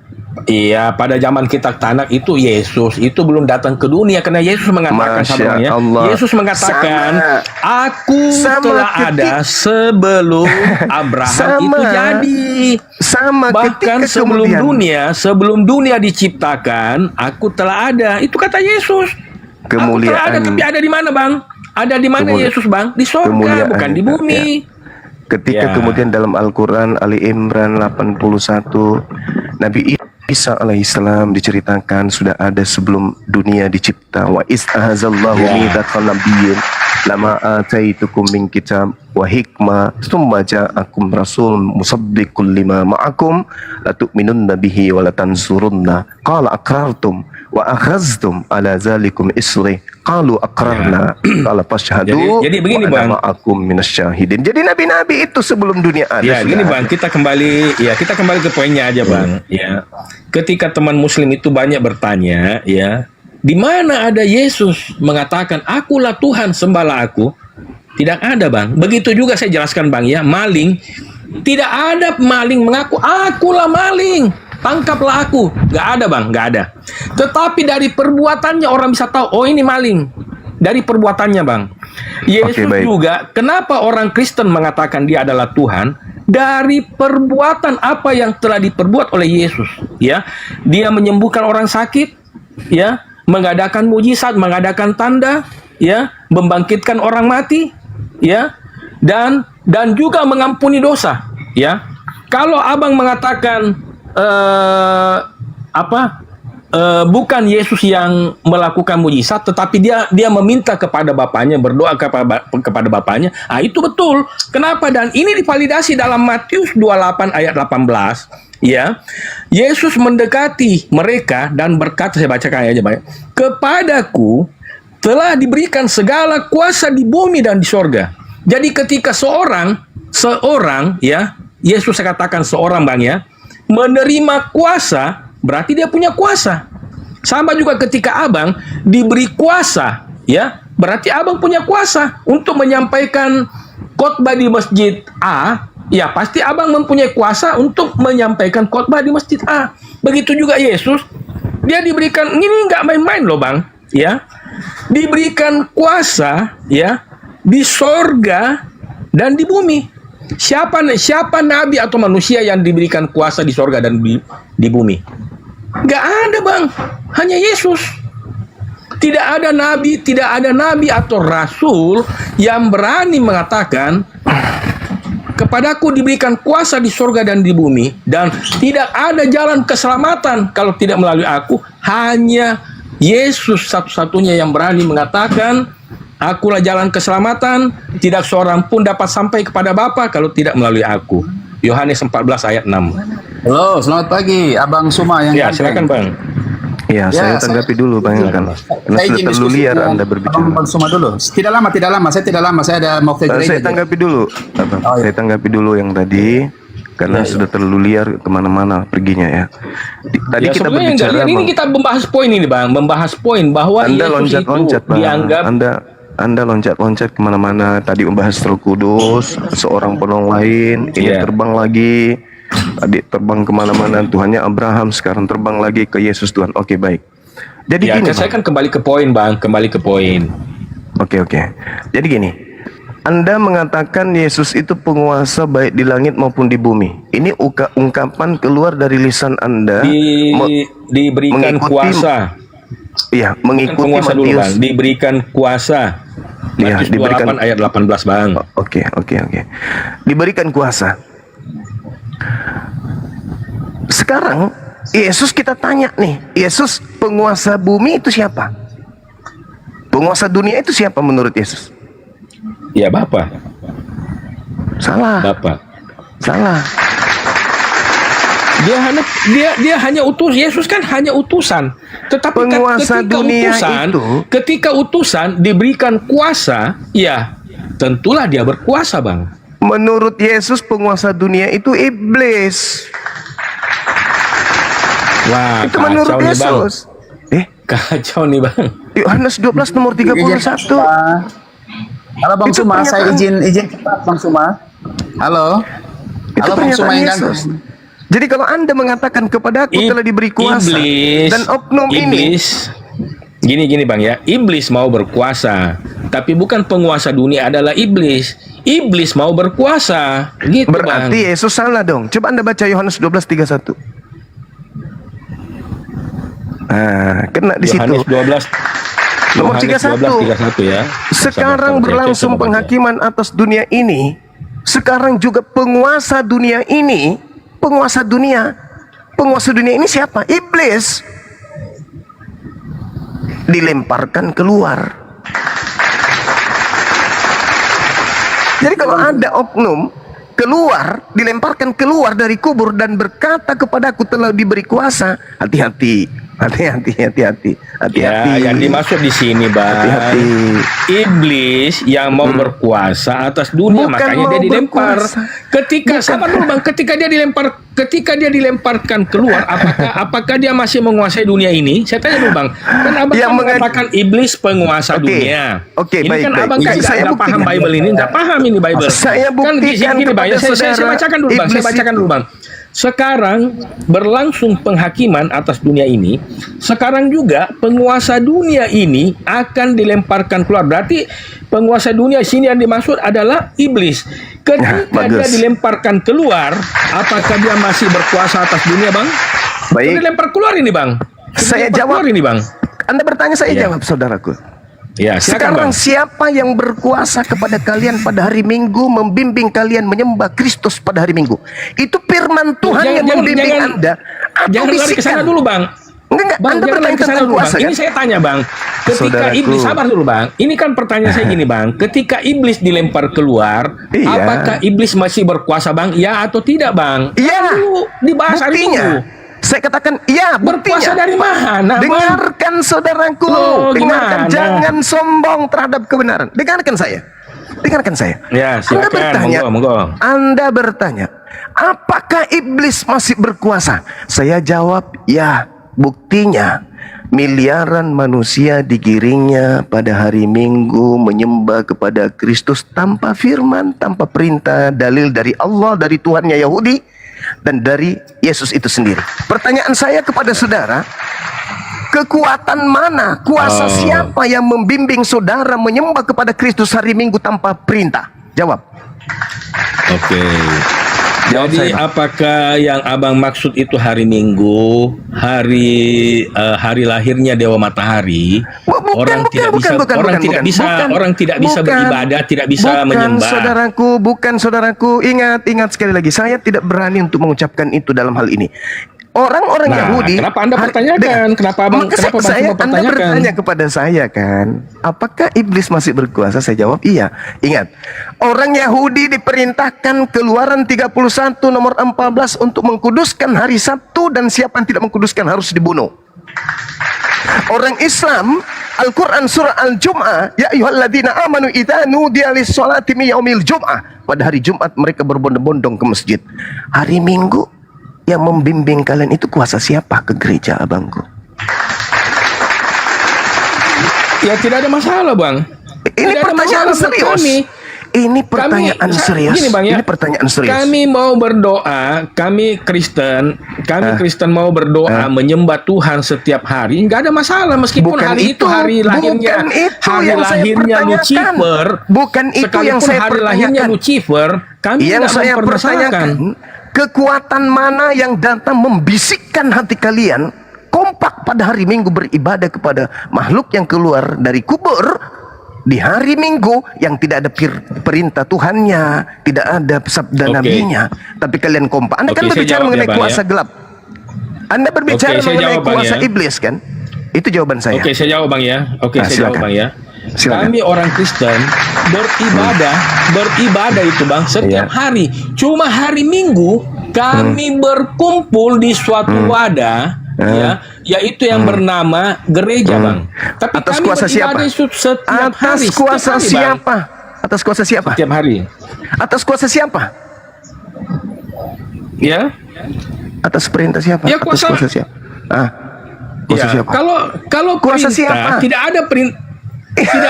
Iya, pada zaman kitab Tanakh itu Yesus itu belum datang ke dunia karena Yesus mengatakan, Masya sahabat ya, Allah. Yesus mengatakan, Sama. aku Sama telah ada sebelum Abraham Sama. itu jadi. Sama Bahkan ketika sebelum dunia diciptakan, aku telah ada. Itu kata Yesus. Aku telah ada, tapi ada di mana, Bang? Ada di mana Yesus, Bang? Di sorga, kemuliaan, bukan di bumi. Ketika Ya. kemudian dalam Al-Quran Ali Imran 81, Nabi Isa alaihissalam diceritakan sudah ada sebelum dunia dicipta. Wa istahazallahu mitsaqan nabiyyin lama ataitukum min kitab wa hikmah tsumma ja'akum rasul musaddiqul lima ma'akum latu'minunna bihi wa latansurunna qala aqrartum wa akhaztum ala zalikum isri qalu aqrarna qala fashhadu Jadi begini, wa ana Bang. ma'akum minasyahidin. Jadi nabi-nabi itu sebelum dunia ada Ya, sudah gini, ada. Bang, kita kembali ke poinnya aja, Bang. Ya. Ketika teman muslim itu banyak bertanya, ya, di mana ada Yesus mengatakan, akulah Tuhan, sembahlah aku? Tidak ada, Bang. Begitu juga saya jelaskan, Bang, ya, maling. Tidak ada maling mengaku, akulah maling, tangkaplah aku. Gak ada, Bang, gak ada. Tetapi dari perbuatannya orang bisa tahu, oh ini maling. Dari perbuatannya, Bang. Yesus Oke, baik. juga, kenapa orang Kristen mengatakan dia adalah Tuhan? Dari perbuatan apa yang telah diperbuat oleh Yesus, ya. Dia menyembuhkan orang sakit, ya, mengadakan mujizat, mengadakan tanda, ya, membangkitkan orang mati, ya, dan juga mengampuni dosa, ya. Kalau abang mengatakan bukan Yesus yang melakukan mujizat, tetapi dia meminta kepada Bapaknya, berdoa kepada Bapaknya. Ah, itu betul. Kenapa? Dan ini divalidasi dalam Matius 28 ayat 18. ya, Yesus mendekati mereka dan berkata, saya bacakan aja Bang, kepadaku telah diberikan segala kuasa di bumi dan di sorga. Jadi ketika seorang ya, Yesus katakan seorang Bang ya, menerima kuasa, berarti dia punya kuasa. Sama juga ketika abang diberi kuasa, ya, berarti abang punya kuasa untuk menyampaikan khotbah di masjid A, ya pasti abang mempunyai kuasa untuk menyampaikan khotbah di masjid A. Begitu juga Yesus, dia diberikan, ini nggak main-main loh Bang, ya, diberikan kuasa, ya, di sorga dan di bumi. Siapa nabi atau manusia yang diberikan kuasa di sorga dan di bumi? Nggak ada Bang, hanya Yesus. Tidak ada nabi atau rasul yang berani mengatakan, kepadaku diberikan kuasa di sorga dan di bumi, dan tidak ada jalan keselamatan kalau tidak melalui aku. Hanya Yesus satu-satunya yang berani mengatakan, akulah jalan keselamatan, tidak seorang pun dapat sampai kepada Bapa kalau tidak melalui aku. Yohanes 14 ayat 6. Halo, selamat pagi, Abang Suma yang Ya, silakan Bang. Ya, saya tanggapi dulu Bang Ilkan. Karena Saya sudah izin terlalu diskusi liar dengan Anda berbicara. Abang Suma dulu. Tidak lama, saya ada mau ke gereja. Saya tanggapi dulu, Abang. Oh, iya. Saya tanggapi dulu yang tadi, karena sudah terlalu liar kemana-mana perginya ya. Tadi Ya, kita sebenarnya berbicara, ini kita membahas poin ini Bang, membahas poin bahwa Anda Yesus loncat-loncat itu Bang. dianggap Anda loncat-loncat kemana-mana. Tadi membahas Roh Kudus, seorang penolong lain, ini terbang lagi. Tadi terbang kemana-mana, Tuhannya Abraham, sekarang terbang lagi ke Yesus Tuhan. Oke, baik. Jadi ya, gini, saya kan kembali ke poin Bang, kembali ke poin. Oke. Jadi gini, Anda mengatakan Yesus itu penguasa baik di langit maupun di bumi. Ini ungkapan keluar dari lisan Anda. Diberikan kuasa. Iya, mengikuti penguasa dulu Matius. Bang, diberikan kuasa. Iya, Matius diberikan 28 ayat 18 Bang. Oke. Diberikan kuasa. Sekarang Yesus kita tanya nih, Yesus penguasa bumi itu siapa? Penguasa dunia itu siapa menurut Yesus? Ya Bapa. Salah. Bapa. Salah. Dia hanya Yesus kan hanya utusan. Tetapi penguasa dunia itu, ketika utusan diberikan kuasa, ya tentulah dia berkuasa Bang. Menurut Yesus penguasa dunia itu iblis. Wah, itu menurut Yesus. Kacau nih Bang. Yohanes 12 nomor 31. Halo Bang Suma, saya izin cepat Bang Suma. Halo. Itu Bang Suma yang Yesus. Jadi kalau Anda mengatakan kepada aku telah diberi kuasa dan oknum iblis, ini gini Bang ya, iblis mau berkuasa, tapi bukan penguasa dunia adalah iblis. Iblis mau berkuasa, gitu berarti Bang. Yesus salah dong. Coba Anda baca Yohanes 12:31. Kena di situ. Yohanes 12 nomor 31 ya. Sekarang berlangsung penghakiman atas dunia ini. Sekarang juga penguasa dunia ini, penguasa dunia ini siapa? Iblis. Dilemparkan keluar. Jadi kalau ada oknum keluar, dilemparkan keluar dari kubur dan berkata kepadaku telah diberi kuasa, hati-hati. Ya, yang dimaksud di sini Bang, hati-hati. Iblis yang mau berkuasa atas dunia, Bukan makanya dia dilempar. Sabar dulu Bang, ketika dia dilemparkan keluar, apakah dia masih menguasai dunia ini? Saya tanya dulu Bang. Kan Abang Yang mengatakan iblis penguasa dunia. Oke, ini baik, kan baik. Abang kan nggak paham Bible ini, nggak paham ini Bible. Saya buktikan Gini, Bang, kepada saya bacakan dulu Bang, saya bacakan dulu Bang. Sekarang berlangsung penghakiman atas dunia ini. Sekarang juga penguasa dunia ini akan dilemparkan keluar. Berarti penguasa dunia sini yang dimaksud adalah iblis. Ketika dia dilemparkan keluar, apakah dia masih berkuasa atas dunia Bang? Baik. Dilempar keluar ini Bang. Saya jawab ini Bang. Anda bertanya, saya jawab saudaraku. Ya, sekarang siapa yang berkuasa kepada kalian pada hari Minggu, membimbing kalian menyembah Kristus pada hari Minggu? Itu firman Tuhan yang membimbing Anda. Jangan lari ke sana dulu Bang. Enggak, Bang, Anda jangan bertanya main kesana tentang dulu, Bang. kuasa Ini kan? saya tanya, Bang. Ketika Saudaraku. iblis, sabar dulu, Bang. Ini kan pertanyaan saya gini, Bang. Ketika iblis dilempar keluar, Iya. apakah iblis masih berkuasa, Bang? Ya atau tidak, Bang? Iya. Kan dulu dibahas hari Buktinya. Minggu. Saya katakan iya, Berkuasa buktinya. dari mana, Bang? Dengarkan saudaraku, Loh, dengarkan, gimana? jangan sombong terhadap kebenaran. Dengarkan saya. Dengarkan saya. Ya, Anda silakan. bertanya, Monggo. Anda bertanya, apakah iblis masih berkuasa? Saya jawab, ya. Buktinya, miliaran manusia digiringnya pada hari Minggu menyembah kepada Kristus tanpa firman, tanpa perintah, dalil dari Allah, dari Tuhannya Yahudi, dan dari Yesus itu sendiri. Pertanyaan saya kepada saudara, kekuatan mana, kuasa siapa yang membimbing saudara menyembah kepada Kristus hari Minggu tanpa perintah? Jawab. Oke. Jawab Jadi saya, Bang. apakah yang abang maksud itu hari Minggu, hari lahirnya Dewa Matahari? Bukan, Orang tidak bisa beribadah, tidak bisa menyembah. Bukan saudaraku, ingat sekali lagi, saya tidak berani untuk mengucapkan itu dalam hal ini. Orang-orang Nah, Yahudi. kenapa Anda pertanyakan? Dengar. Kenapa Abang Maka cuma Anda pertanyakan? bertanya kepada saya kan, apakah iblis masih berkuasa? Saya jawab iya. Ingat, orang Yahudi diperintahkan Keluaran 31 nomor 14 untuk mengkuduskan hari Sabtu, dan siapa yang tidak mengkuduskan harus dibunuh. Orang Islam, Al-Quran surah Al-Jum'ah, ya ayyuhalladzina amanu idza nudiya lis-sholati min yaumil jum'ah. Pada hari Jumat mereka berbondong-bondong ke masjid. Hari Minggu yang membimbing kalian itu kuasa siapa ke gereja, abangku? Ya tidak ada masalah, Bang. Ini Tidak ada pertanyaan masalah buat serius. kami. Ini pertanyaan serius. Gini, Bang, ya. Ini pertanyaan serius. Kami mau berdoa, kami Kristen mau berdoa menyembah Tuhan setiap hari, nggak ada masalah meskipun Bukan hari itu itu, hari lahirnya, bukan itu hari yang saya lahirnya pertanyakan. Lucifer. Bukan itu yang Sekalipun saya hari lahirnya pertanyakan. Lucifer, kami Yang tidak saya mempermasalahkan. pertanyakan, kekuatan mana yang datang membisikkan hati kalian kompak pada hari Minggu beribadah kepada makhluk yang keluar dari kubur di hari Minggu yang tidak ada perintah Tuhannya, tidak ada sabda Oke. nabinya, tapi kalian kompak. Anda kan Oke, saya berbicara jawab ya, mengenai Bang, kuasa ya. gelap. Anda berbicara Oke, saya mengenai jawab, Bang, kuasa ya. iblis kan? Itu jawaban saya. Oke, saya jawab, Bang, ya. Oke, Nah, saya jawab, silakan. Bang, ya. Silakan. Kami orang Kristen beribadah itu, Bang, setiap Iya. hari. Cuma hari Minggu kami berkumpul di suatu wadah, ya, yaitu yang bernama gereja, Bang. Tapi Atas kami kuasa siapa? beribadah setiap Atas hari, kuasa setiap hari, Bang. siapa? Atas kuasa siapa? Setiap hari. Atas kuasa siapa? Ya. Atas perintah siapa? Ya, Atas kuasa- kuasa siapa? Kuasa Ya, siapa? kalau Kuasa perintah siapa? tidak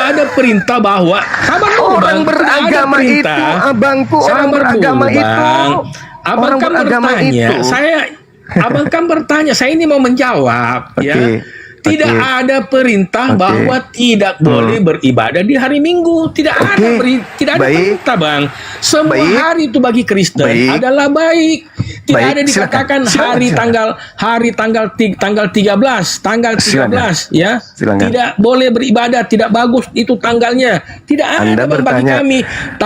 ada perintah bahwa sabar dulu, Orang Bang. Tidak ada beragama perintah. itu, abangku, orang Sabar beragama dulu, itu. Bang. Abang Orang kan beragama bertanya, itu. abang kan bertanya, saya ini mau menjawab, ya. Oke, Tidak oke. ada perintah Oke. bahwa tidak boleh beribadah di hari Minggu. Tidak ada tidak ada Baik. perintah, Bang. Semua Baik. hari itu bagi Kristen Baik. adalah baik. Tidak Baik, ada dikatakan silakan. tanggal 13, ya. Silakan. Tidak boleh beribadah, tidak bagus itu tanggalnya. Tidak Anda ada, Bang, bagi bertanya, kami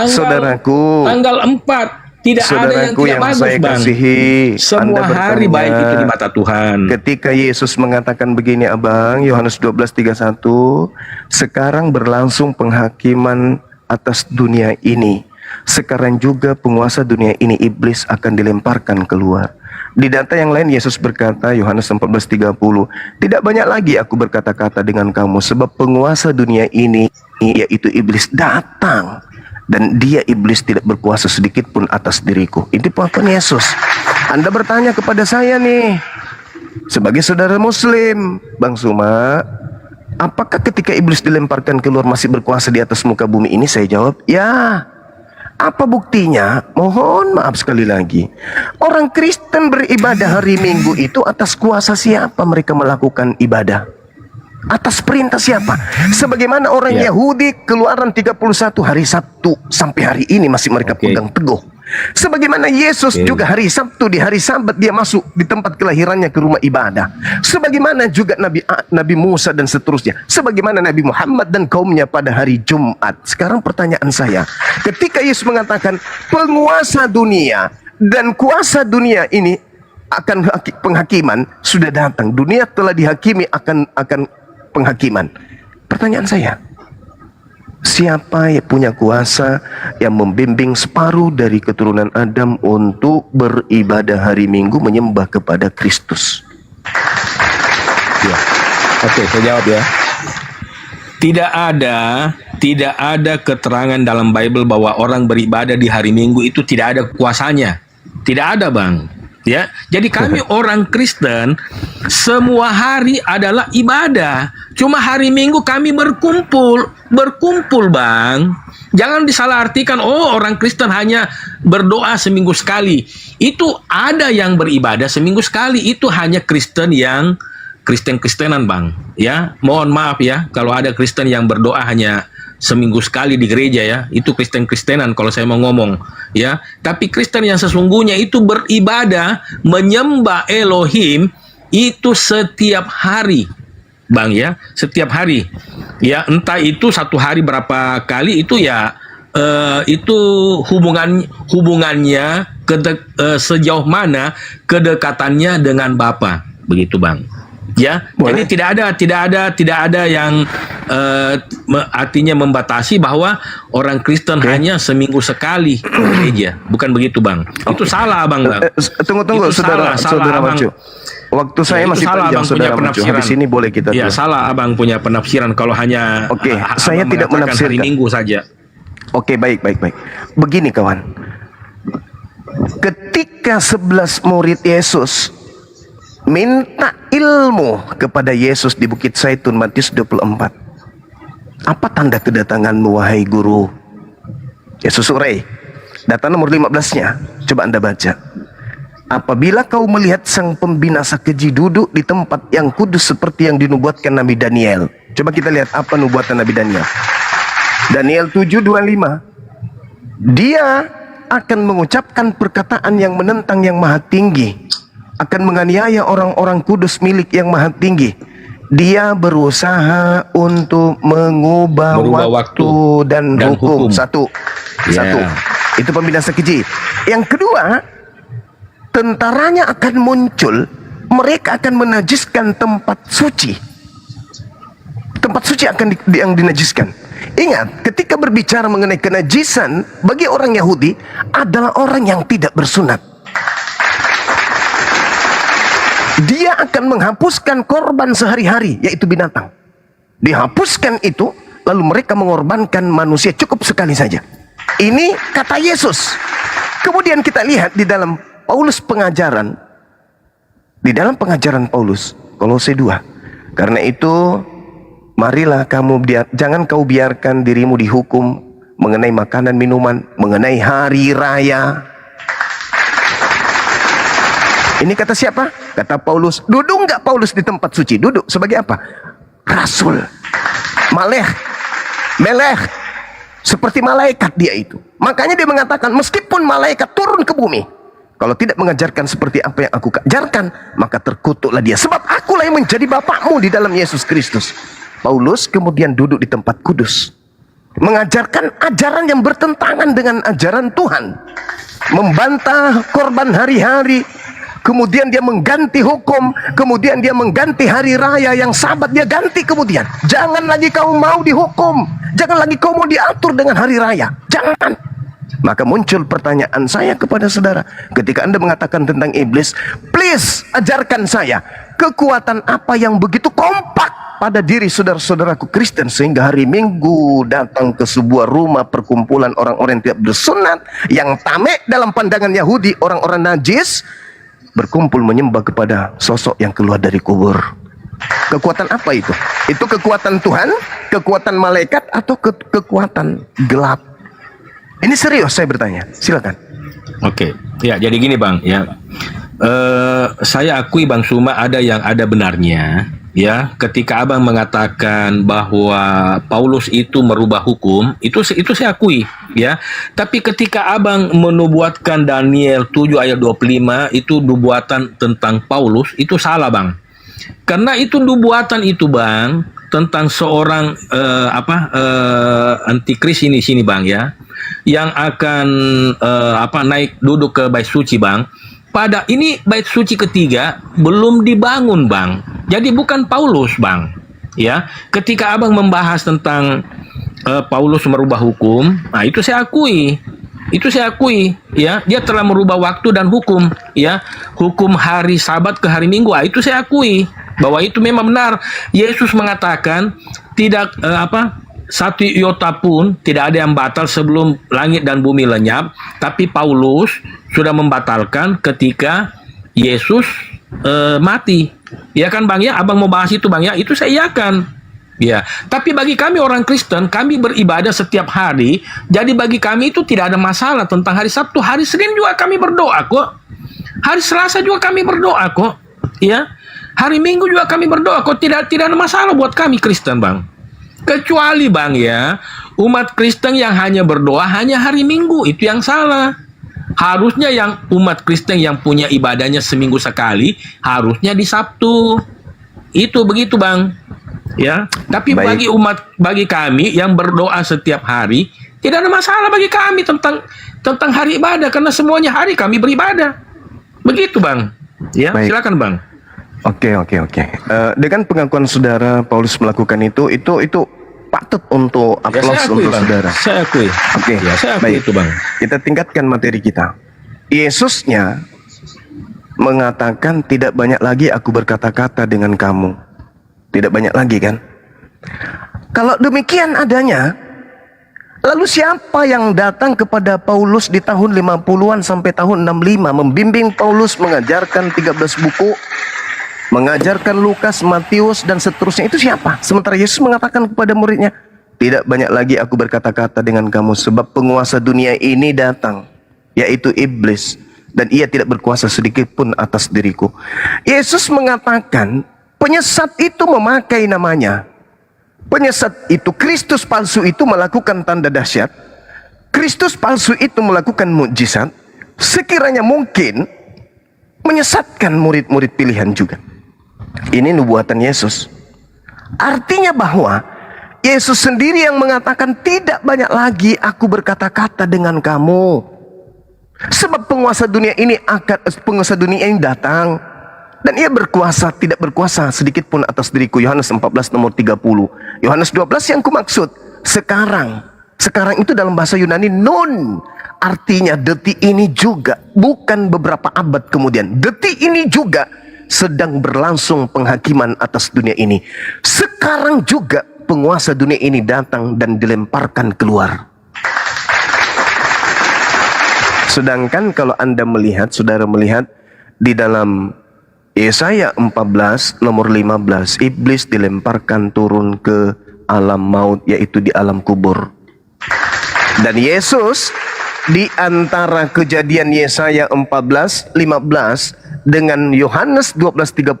saudaraku. tanggal 4 tidak ada yang Saudaraku tidak yang bagus, saya Bang. kasihi, Semua Anda hari bertanya, baik itu di mata Tuhan. Ketika Yesus mengatakan begini, abang, Yohanes 12:31, sekarang berlangsung penghakiman atas dunia ini. Sekarang juga penguasa dunia ini, iblis, akan dilemparkan keluar. Di data yang lain Yesus berkata, Yohanes 14:30, tidak banyak lagi aku berkata-kata dengan kamu, sebab penguasa dunia ini, yaitu iblis, datang. Dan dia, iblis, tidak berkuasa sedikit pun atas diriku. Ini pengakuan Yesus. Anda bertanya kepada saya nih, sebagai saudara muslim, Bang Suma, apakah ketika iblis dilemparkan keluar masih berkuasa di atas muka bumi ini? Saya jawab, ya. Apa buktinya? Mohon maaf sekali lagi. Orang Kristen beribadah hari Minggu itu atas kuasa siapa mereka melakukan ibadah? Atas perintah siapa? Sebagaimana orang Yahudi Keluaran 31 hari Sabtu sampai hari ini masih mereka pegang teguh. Sebagaimana Yesus juga hari Sabtu, di hari Sabat dia masuk di tempat kelahirannya ke rumah ibadah. Sebagaimana juga Nabi Musa dan seterusnya. Sebagaimana Nabi Muhammad dan kaumnya pada hari Jumat. Sekarang pertanyaan saya, ketika Yesus mengatakan penguasa dunia dan kuasa dunia ini penghakiman sudah datang. Dunia telah dihakimi akan penghakiman. Pertanyaan saya, siapa yang punya kuasa yang membimbing separuh dari keturunan Adam untuk beribadah hari Minggu menyembah kepada Kristus? Ya. Oke, saya jawab ya. Tidak ada keterangan dalam Bible bahwa orang beribadah di hari Minggu itu tidak ada kuasanya. Tidak ada, Bang. Ya. Jadi kami orang Kristen semua hari adalah ibadah. Cuma hari Minggu kami berkumpul, Bang. Jangan disalahartikan, oh orang Kristen hanya berdoa seminggu sekali. Itu ada yang beribadah seminggu sekali, itu hanya Kristen yang Kristen-Kristenan, Bang. Ya, mohon maaf ya kalau ada Kristen yang berdoa hanya seminggu sekali di gereja ya, itu Kristen-Kristenan kalau saya mau ngomong ya. Tapi Kristen yang sesungguhnya itu beribadah menyembah Elohim itu setiap hari, Bang ya, setiap hari. Ya, entah itu satu hari berapa kali itu ya, itu hubungannya sejauh mana kedekatannya dengan Bapa, begitu, Bang. Ya, Boleh. jadi tidak ada yang artinya membatasi bahwa orang Kristen hanya seminggu sekali ke gereja, bukan begitu, Bang. Itu salah, Bang. Tunggu, Itu saudara Abang. Macu. Waktu saya Itu masih salah, panjang, Abang punya saudara Macu. penafsiran. Habis ini boleh kita Ya, tuh. salah Abang punya penafsiran kalau hanya Oke, Abang saya tidak mengatakan hari menafsirkan. Minggu saja. Oke, baik. Begini, kawan. Ketika 11 murid Yesus minta ilmu kepada Yesus di Bukit Zaitun, Matius 24. Apa tanda kedatanganmu, wahai guru? Yesus urai. Data nomor 15-nya. Coba Anda baca. Apabila kau melihat sang pembinasa keji duduk di tempat yang kudus seperti yang dinubuatkan Nabi Daniel. Coba kita lihat apa nubuatan Nabi Daniel. Daniel 7:25. Dia akan mengucapkan perkataan yang menentang yang maha tinggi, akan menganiaya orang-orang kudus milik yang maha tinggi. Dia berusaha untuk mengubah waktu dan hukum. Satu. Itu pembinasa keji. Yang kedua, tentaranya akan muncul. Mereka akan menajiskan tempat suci. Tempat suci akan yang dinajiskan. Ingat, ketika berbicara mengenai kenajisan, bagi orang Yahudi adalah orang yang tidak bersunat. Dia akan menghapuskan korban sehari-hari, yaitu binatang. Dihapuskan itu, lalu mereka mengorbankan manusia cukup sekali saja. Ini kata Yesus. Kemudian kita lihat di dalam Paulus pengajaran. Di dalam pengajaran Paulus, Kolose 2. Karena itu, marilah jangan kau biarkan dirimu dihukum mengenai makanan minuman, mengenai hari raya. Ini kata siapa? Kata Paulus. Duduk nggak Paulus di tempat suci? Duduk sebagai apa? Rasul. Meleh. Seperti malaikat dia itu. Makanya dia mengatakan, meskipun malaikat turun ke bumi, kalau tidak mengajarkan seperti apa yang aku ajarkan, maka terkutuklah dia. Sebab akulah yang menjadi bapakmu di dalam Yesus Kristus. Paulus kemudian duduk di tempat kudus, mengajarkan ajaran yang bertentangan dengan ajaran Tuhan, membantah korban hari-hari. Kemudian dia mengganti hukum, kemudian dia mengganti hari raya yang Sabat, dia ganti kemudian. Jangan lagi kau mau dihukum, jangan lagi kau mau diatur dengan hari raya, jangan. Maka muncul pertanyaan saya kepada saudara, ketika Anda mengatakan tentang iblis, please ajarkan saya kekuatan apa yang begitu kompak pada diri saudara-saudaraku Kristen sehingga hari Minggu datang ke sebuah rumah perkumpulan orang-orang yang tidak bersunat, yang tamek dalam pandangan Yahudi, orang-orang najis, berkumpul menyembah kepada sosok yang keluar dari kubur. Kekuatan apa itu? Itu kekuatan Tuhan, kekuatan malaikat, atau kekuatan gelap? Ini serius saya bertanya. Silakan. Oke, ya jadi gini, Bang ya. Saya akui, Bang Suma, ada yang ada benarnya. Ya, ketika Abang mengatakan bahwa Paulus itu merubah hukum, itu saya akui, ya. Tapi ketika Abang menubuatkan Daniel 7 ayat 25 itu nubuatan tentang Paulus, itu salah, Bang. Karena itu nubuatan itu, Bang, tentang seorang antikris sini, Bang ya, yang akan naik duduk ke bait suci, Bang. pada ini bait suci ketiga belum dibangun, Bang. Jadi bukan Paulus, Bang. Ya, ketika Abang membahas tentang Paulus merubah hukum, nah itu saya akui. Itu saya akui, ya, dia telah merubah waktu dan hukum, ya, hukum hari Sabat ke hari Minggu. Ah, itu saya akui bahwa itu memang benar. Yesus mengatakan tidak satu iota pun tidak ada yang batal sebelum langit dan bumi lenyap. Tapi Paulus sudah membatalkan ketika Yesus mati. Ya kan, Bang, ya? Abang mau bahas itu, Bang, ya? Itu saya iakan. Ya, tapi bagi kami orang Kristen, kami beribadah setiap hari. Jadi bagi kami itu tidak ada masalah tentang hari Sabtu. Hari Senin juga kami berdoa kok. Hari Selasa juga kami berdoa kok. Ya, hari Minggu juga kami berdoa kok. Tidak ada masalah buat kami Kristen, Bang. Kecuali, Bang, ya, umat Kristen yang hanya berdoa hanya hari Minggu, itu yang salah. Harusnya yang umat Kristen yang punya ibadahnya seminggu sekali, harusnya di Sabtu. Itu begitu, Bang. Ya, tapi Baik. bagi kami yang berdoa setiap hari tidak ada masalah bagi kami tentang hari ibadah, karena semuanya hari kami beribadah. Begitu, Bang. Ya, Baik. silakan, Bang. Oke. Dengan pengakuan saudara Paulus melakukan itu patut untuk Ya, aplaus saya akui, untuk Bang. saudara. Saya akui. Oke, Ya, saya akui baik. itu, Bang. Kita tingkatkan materi kita. Yesusnya mengatakan tidak banyak lagi aku berkata-kata dengan kamu. Tidak banyak lagi, kan? Kalau demikian adanya, lalu siapa yang datang kepada Paulus di tahun 50-an sampai tahun 65 membimbing Paulus mengajarkan 13 buku, mengajarkan Lukas, Matius, dan seterusnya? Itu siapa? Sementara Yesus mengatakan kepada muridnya, tidak banyak lagi aku berkata-kata dengan kamu, sebab penguasa dunia ini datang, yaitu iblis, dan ia tidak berkuasa sedikit pun atas diriku. Yesus mengatakan penyesat itu memakai namanya. Penyesat itu, Kristus palsu itu melakukan tanda dahsyat. Kristus palsu itu melakukan mukjizat. Sekiranya mungkin menyesatkan murid-murid pilihan juga. Ini nubuatan Yesus. Artinya bahwa Yesus sendiri yang mengatakan tidak banyak lagi aku berkata-kata dengan kamu. Sebab penguasa dunia ini datang. Dan ia berkuasa, tidak berkuasa sedikit pun atas diriku. Yohanes 14 nomor 30. Yohanes 12 yang kumaksud sekarang. Sekarang itu dalam bahasa Yunani nun. Artinya detik ini juga, bukan beberapa abad kemudian. Detik ini juga sedang berlangsung penghakiman atas dunia ini. Sekarang juga penguasa dunia ini datang dan dilemparkan keluar. Sedangkan kalau Anda melihat, saudara melihat di dalam Yesaya 14 nomor 15, iblis dilemparkan turun ke alam maut, yaitu di alam kubur. Dan Yesus di antara kejadian Yesaya 14, 15 dengan Yohanes 12:31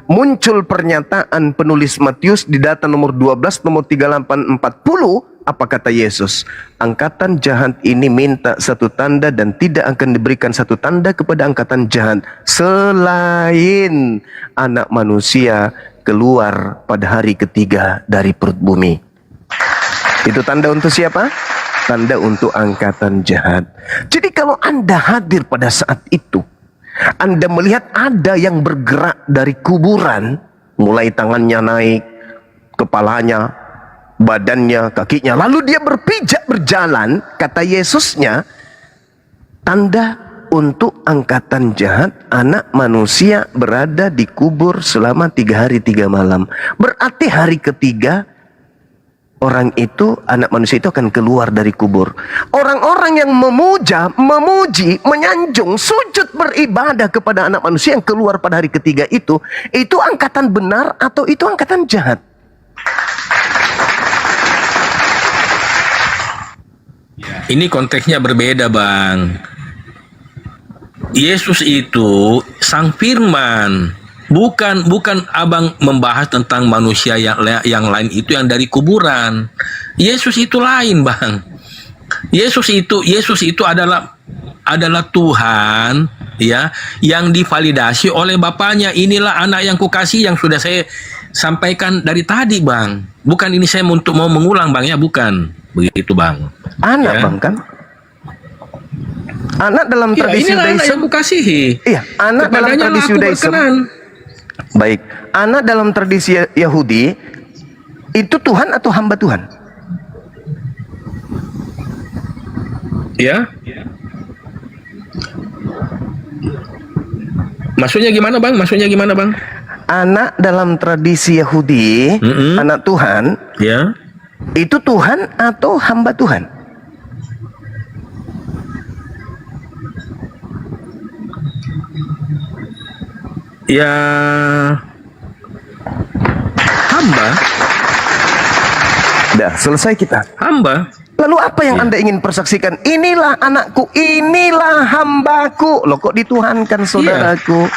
muncul pernyataan penulis Matius di data nomor 12 nomor 3840. Apa kata Yesus? Angkatan jahat ini minta satu tanda dan tidak akan diberikan satu tanda kepada angkatan jahat selain anak manusia keluar pada hari ketiga dari perut bumi. Itu tanda untuk siapa? Tanda untuk angkatan jahat. Jadi kalau Anda hadir pada saat itu, Anda melihat ada yang bergerak dari kuburan, mulai tangannya naik, kepalanya, badannya, kakinya, lalu dia berpijak berjalan, kata Yesusnya, tanda untuk angkatan jahat, anak manusia berada di kubur selama 3 hari 3 malam. Berarti hari ketiga, orang itu, anak manusia itu akan keluar dari kubur. Orang-orang yang memuji, menyanjung, sujud beribadah kepada anak manusia yang keluar pada hari ketiga itu angkatan benar atau itu angkatan jahat? Ini konteksnya berbeda, Bang. Yesus itu sang firman. Bukan abang membahas tentang manusia yang lain itu yang dari kuburan. Yesus itu lain, Bang. Yesus itu adalah Tuhan, ya, yang divalidasi oleh Bapaknya. Inilah anak yang kukasih, yang sudah saya sampaikan dari tadi, Bang. Bukan ini saya untuk mau mengulang, Bang, ya, bukan. Begitu, Bang. Anak, ya. Bang, kan? Anak dalam Ya, tradisi inilah anak Yudaism. yang kukasihi. Iya, anak dalam Kepadanya lah tradisi aku Yudaism. berkenan. Baik, anak dalam tradisi Yahudi itu Tuhan atau hamba Tuhan? Ya. Maksudnya gimana bang? Maksudnya gimana bang? Anak dalam tradisi Yahudi, anak Tuhan, Ya. itu Tuhan atau hamba Tuhan? Ya. Hamba. Dah, selesai kita. Hamba. Lalu apa yang Anda ingin persaksikan? Inilah anakku, inilah hambaku. Loh kok dituhankan saudaraku?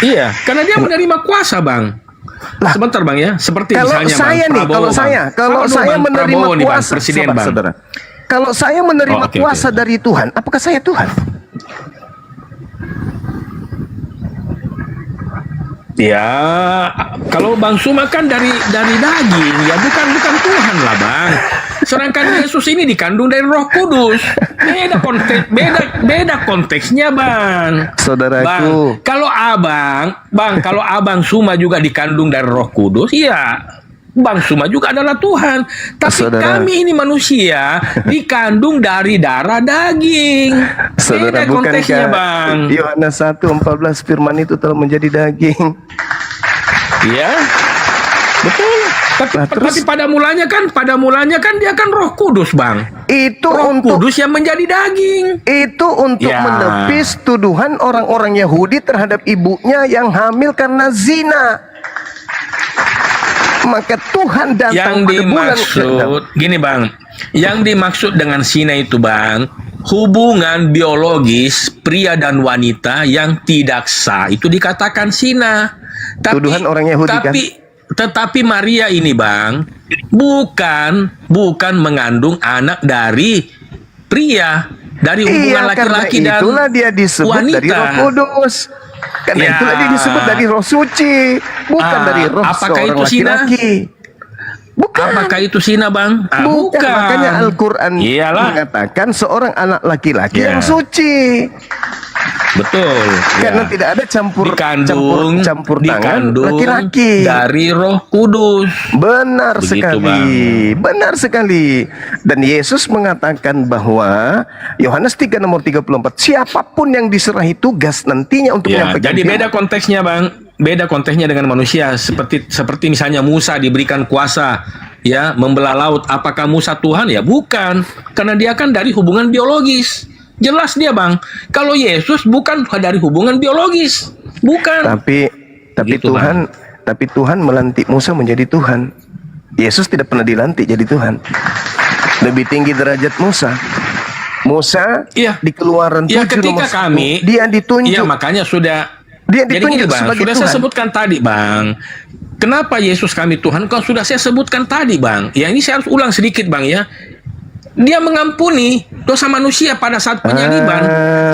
Iya, karena dia menerima kuasa bang. Sebentar bang ya, seperti Kalau misalnya saya bang, nih, Prabowo, kalau bang. saya Bang, menerima Prabowo nih, bang, kuasa, presiden sabar, bang. saudara. Kalau saya menerima Oh, oke, kuasa oke. dari Tuhan, apakah saya Tuhan? Ya, kalau Bang Suma kan dari daging, ya bukan Tuhan lah Bang. Sedangkan Yesus ini dikandung dari Roh Kudus. Beda konteksnya Bang. Saudaraku. Bang, kalau Abang Suma juga dikandung dari Roh Kudus, ya Bang Suma juga adalah Tuhan. Tapi Saudara. kami ini manusia dikandung dari darah daging. Saudara, Beda konteksnya Bang. Yohanes 1:14 firman itu telah menjadi daging. Iya, betul. Tapi pada mulanya kan dia kan Roh Kudus, Bang. Itu Roh untuk Kudus yang menjadi daging. Itu untuk Ya. menepis tuduhan orang-orang Yahudi terhadap ibunya yang hamil karena zina. Maka Tuhan datang Yang pada bulan dimaksud, gini Bang, yang dimaksud dengan zina itu Bang, hubungan biologis pria dan wanita yang tidak sah, itu dikatakan zina. Tuduhan orang Yahudi, kan? Tetapi Maria ini Bang, bukan mengandung anak dari pria, dari hubungan laki-laki karena dan itulah dia disebut wanita. dari Roh Kudus. Karena Ya. itulah dia disebut dari Roh Suci, bukan dari roh apakah seorang itu zina? laki-laki. Bukan. Apakah itu zina Bang? Bukan. Makanya Al-Quran Iyalah. mengatakan seorang anak laki-laki Ya. yang suci. Betul. Karena ya. tidak ada campur Dikandung tangan dikandung laki-laki. dari Roh Kudus. Benar Begitu, sekali. Benar sekali. Dan Yesus mengatakan bahwa Yohanes 3 nomor 34, siapapun yang diserahi tugas nantinya untuk Ya, menyampaikan jadi firman. beda konteksnya Bang. Beda konteksnya dengan manusia, seperti misalnya Musa diberikan kuasa ya membelah laut. Apakah Musa Tuhan? Ya bukan, karena dia kan dari hubungan biologis. Jelas dia Bang. Kalau Yesus bukan dari hubungan biologis. Bukan. Tapi Gitu, Tuhan melantik Musa menjadi Tuhan. Yesus tidak pernah dilantik jadi Tuhan. Lebih tinggi derajat Musa. Musa Iya. di Keluaran 7 Ya ketika nomor 1, kami dia ditunjuk. Iya makanya sudah. Dia Jadi ditunjuk gini Bang, sebagai sudah saya Tuhan. sebutkan tadi Bang. Kenapa Yesus kami Tuhan? Kalau sudah saya sebutkan tadi Bang. Ya ini saya harus ulang sedikit Bang ya. Dia mengampuni dosa manusia pada saat penyaliban.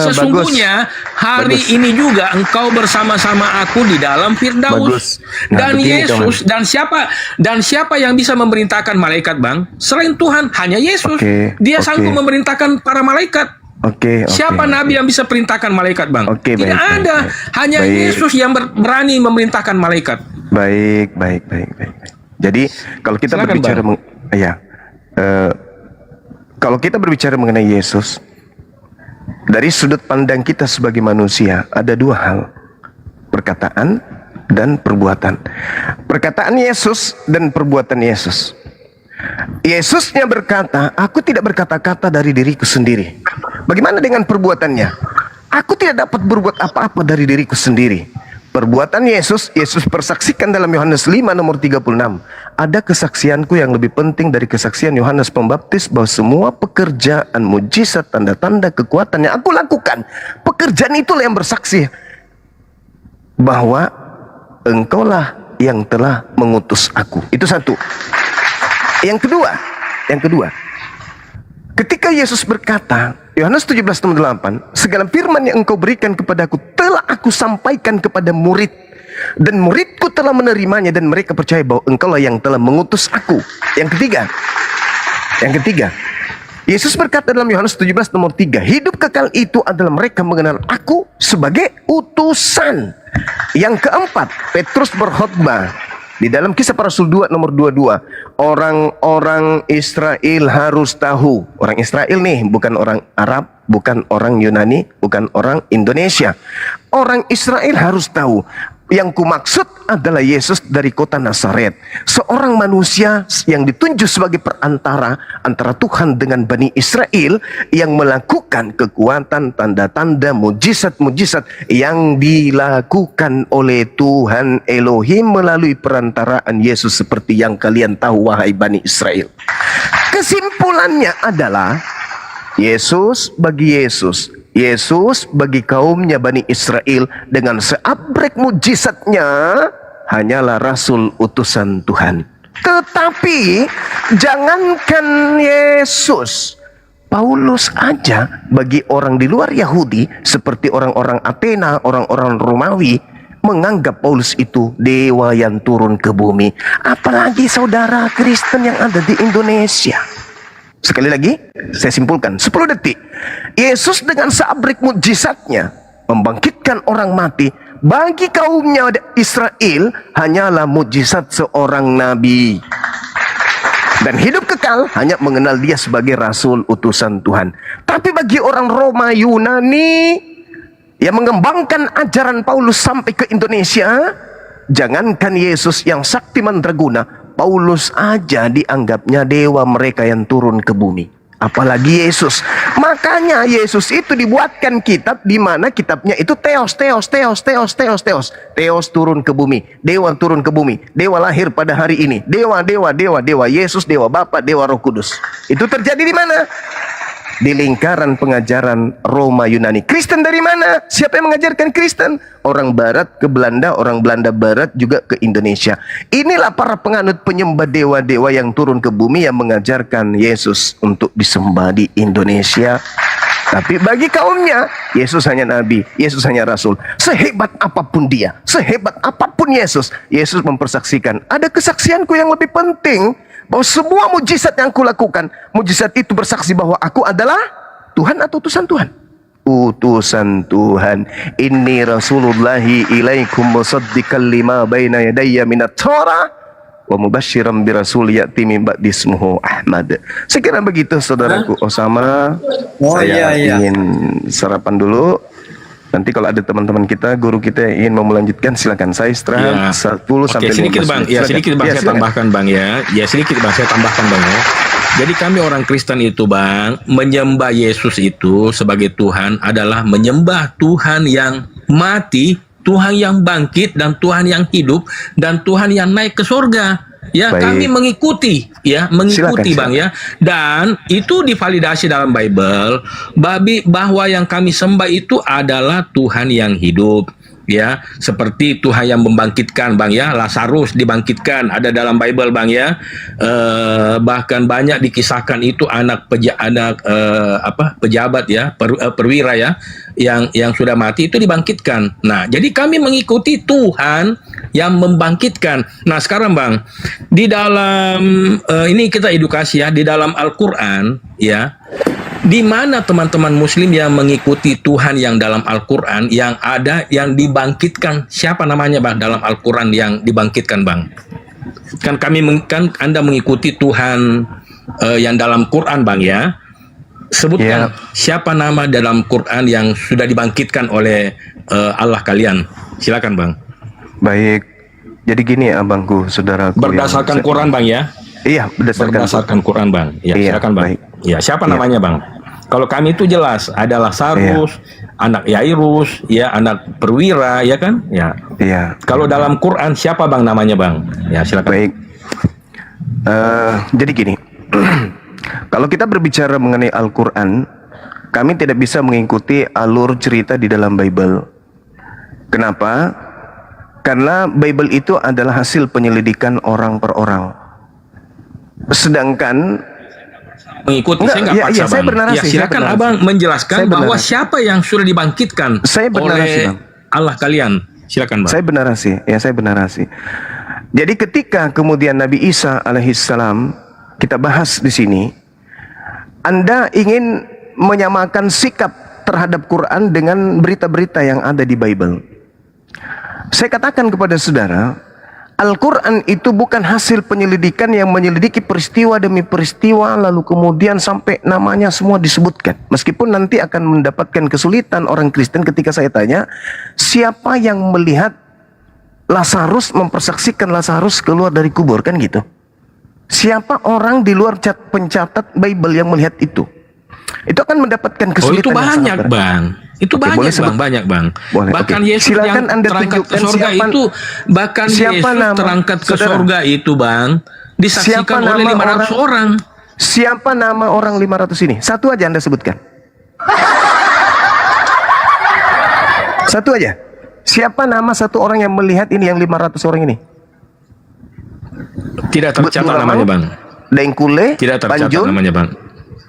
Sesungguhnya hari Bagus. ini juga engkau bersama-sama aku di dalam Bagus. Firdaus. Nah, Dan begini, Yesus dan siapa yang bisa memerintahkan malaikat Bang? Selain Tuhan, hanya Yesus. Oke, Dia oke. sanggup memerintahkan para malaikat. Oke. Siapa nabi yang bisa perintahkan malaikat, Bang? Oke, Tidak baik, ada. baik, baik. Hanya Baik. Yesus yang berani memerintahkan malaikat. Baik. Jadi kalau kita Silakan, berbicara kalau kita berbicara mengenai Yesus dari sudut pandang kita sebagai manusia ada dua hal, perkataan dan perbuatan. Perkataan Yesus dan perbuatan Yesus. Yesusnya berkata, aku tidak berkata-kata dari diriku sendiri. Bagaimana dengan perbuatannya? Aku tidak dapat berbuat apa-apa dari diriku sendiri. Perbuatan Yesus persaksikan dalam Yohanes 5 nomor 36. Ada kesaksianku yang lebih penting dari kesaksian Yohanes Pembaptis bahwa semua pekerjaan, mujizat, tanda-tanda, kekuatan yang aku lakukan, pekerjaan itulah yang bersaksi bahwa engkaulah yang telah mengutus aku. Itu satu. Yang kedua, ketika Yesus berkata, Yohanes 17 nomor 8, segala firman yang engkau berikan kepadaku telah aku sampaikan kepada murid, dan muridku telah menerimanya dan mereka percaya bahwa engkaulah yang telah mengutus aku. Yang ketiga, Yesus berkata dalam Yohanes 17 nomor 3, hidup kekal itu adalah mereka mengenal aku sebagai utusan. Yang keempat, Petrus berkhotbah di dalam Kisah Para Rasul 2 nomor 22. Orang-orang Israel harus tahu. Orang Israel nih, bukan orang Arab, bukan orang Yunani, bukan orang Indonesia. Orang Israel harus tahu. Yang kumaksud adalah Yesus dari kota Nazaret, seorang manusia yang ditunjuk sebagai perantara antara Tuhan dengan Bani Israel, yang melakukan kekuatan, tanda-tanda, mujizat-mujizat yang dilakukan oleh Tuhan Elohim melalui perantaraan Yesus, seperti yang kalian tahu wahai Bani Israel. Kesimpulannya adalah Yesus bagi kaumnya Bani Israel dengan seabrek mujizatnya hanyalah rasul utusan Tuhan. Tetapi jangankan Yesus, Paulus aja bagi orang di luar Yahudi seperti orang-orang Athena, orang-orang Romawi menganggap Paulus itu dewa yang turun ke bumi. Apalagi saudara Kristen yang ada di Indonesia. Sekali lagi, saya simpulkan 10 detik. Yesus dengan seabrek mujizatnya membangkitkan orang mati, bagi kaumnya Israel hanyalah mujizat seorang nabi. Dan hidup kekal hanya mengenal dia sebagai rasul utusan Tuhan. Tapi bagi orang Roma, Yunani yang mengembangkan ajaran Paulus sampai ke Indonesia, jangankan Yesus yang sakti mandraguna, Paulus aja dianggapnya dewa mereka yang turun ke bumi. Apalagi Yesus. Makanya Yesus itu dibuatkan kitab di mana kitabnya itu Theos. Theos turun ke bumi, dewa turun ke bumi, dewa lahir pada hari ini, dewa, Yesus, dewa Bapa, dewa Roh Kudus. Itu terjadi di mana? Di lingkaran pengajaran Roma Yunani. Kristen dari mana? Siapa yang mengajarkan Kristen? Orang Barat ke Belanda, orang Belanda Barat juga ke Indonesia. Inilah para penganut penyembah dewa-dewa yang turun ke bumi yang mengajarkan Yesus untuk disembah di Indonesia. Tapi bagi kaumnya, Yesus hanya nabi, Yesus hanya rasul. Sehebat apapun dia, sehebat apapun Yesus, Yesus mempersaksikan, ada kesaksianku yang lebih penting, bahwa semua mujizat yang aku lakukan, mujizat itu bersaksi bahwa aku adalah Tuhan atau utusan Tuhan. Utusan Tuhan. Inni rasulullahi ilaikum musaddiqan lima baina yadayya minat Torah wa mubasyiran bi rasul ya'ti min ba'di ismuhu Ahmad. Sekiranya begitu saudaraku Osama. Saya ingin sarapan dulu. Nanti kalau ada teman-teman kita, guru kita yang ingin mau melanjutkan, silakan. Saya istirahat 10 sampai 15 sedikit bang, menit. sedikit bang, saya tambahkan bang sedikit bang, saya tambahkan bang ya. Jadi kami orang Kristen itu bang, menyembah Yesus itu sebagai Tuhan adalah menyembah Tuhan yang mati, Tuhan yang bangkit, dan Tuhan yang hidup, dan Tuhan yang naik ke surga. Ya, baik. Kami mengikuti silakan, bang ya, dan itu divalidasi dalam Bible bahwa yang kami sembah itu adalah Tuhan yang hidup, ya, seperti Tuhan yang membangkitkan bang ya, Lazarus dibangkitkan ada dalam Bible bang ya, bahkan banyak dikisahkan itu anak pejabat ya, perwira ya, yang sudah mati itu dibangkitkan. Nah, jadi kami mengikuti Tuhan yang membangkitkan. Nah, sekarang bang, di dalam ini kita edukasi ya, di dalam Al-Quran ya, di mana teman-teman Muslim yang mengikuti Tuhan yang dalam Al-Quran, yang ada yang dibangkitkan, siapa namanya bang dalam Al-Quran yang dibangkitkan bang? Kan Anda mengikuti Tuhan yang dalam Quran bang ya. Sebutkan siapa nama dalam Quran yang sudah dibangkitkan oleh Allah kalian. Silakan bang. Baik, jadi gini abangku, saudaraku. Berdasarkan Quran bang ya? Iya, berdasarkan Quran bang. Ya, iya, silakan bang. Baik. Ya, siapa namanya bang? Kalau kami itu jelas ada Lazarus, anak Yairus, ya, anak perwira, ya kan? Ya. Iya. Kalau dalam Quran siapa bang namanya bang? Ya, silakan. Baik. Jadi gini, kalau kita berbicara mengenai Al-Quran, kami tidak bisa mengikuti alur cerita di dalam Bible. Kenapa? Karena Bible itu adalah hasil penyelidikan orang per orang. Sedangkan mengikuti, saya nggak paksa bang. Ya, silakan abang menjelaskan bahwa siapa yang sudah dibangkitkan oleh Allah kalian. Silakan bang. Saya bernarasi. Jadi ketika kemudian Nabi Isa alaihissalam kita bahas di sini, Anda ingin menyamakan sikap terhadap Quran dengan berita-berita yang ada di Bible. Saya katakan kepada saudara, Al-Quran itu bukan hasil penyelidikan yang menyelidiki peristiwa demi peristiwa lalu kemudian sampai namanya semua disebutkan. Meskipun nanti akan mendapatkan kesulitan orang Kristen ketika saya tanya, siapa yang melihat Lazarus, mempersaksikan Lazarus keluar dari kubur, kan gitu. Siapa orang di luar pencatat Bible yang melihat itu? Itu akan mendapatkan kesulitan. Itu banyak, Bang. Itu Oke, banyak, boleh banyak, Bang. Boleh, Bahkan oke. Yesus Silakan yang Anda terangkat ke tunjukkan surga itu, bahkan Yesus terangkat ke surga itu, Bang, disaksikan oleh 500 orang. Siapa nama orang 500 ini? Satu aja Anda sebutkan. Satu aja. Siapa nama satu orang yang melihat ini, yang 500 orang ini? Tidak tercatat namanya, Bang. Dengkule, Tidak tercatat Panjun, namanya, Bang.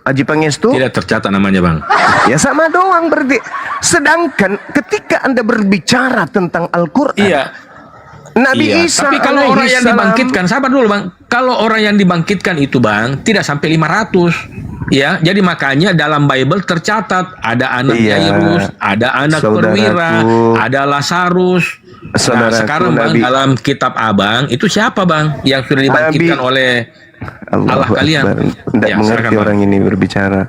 Aji Pangestu. Tidak tercatat namanya, Bang. Ya sama doang berarti. Sedangkan ketika Anda berbicara tentang Al-Quran, Iya. Nabi Iya, Isa tapi kalau alaihi orang yang salam- dibangkitkan, sabar dulu, Bang. Kalau orang yang dibangkitkan itu, Bang, tidak sampai 500. Ya, jadi makanya dalam Bible tercatat ada anak Iya. Yairus, ada anak Saudaraku. perwira, ada Lazarus. Nah, Saudaraku, sekarang Bang, Nabi- dalam kitab Abang itu siapa, Bang, yang sudah dibangkitkan oleh Allah kalian? Tidak Ya, mengerti silakan, Bang. orang ini berbicara.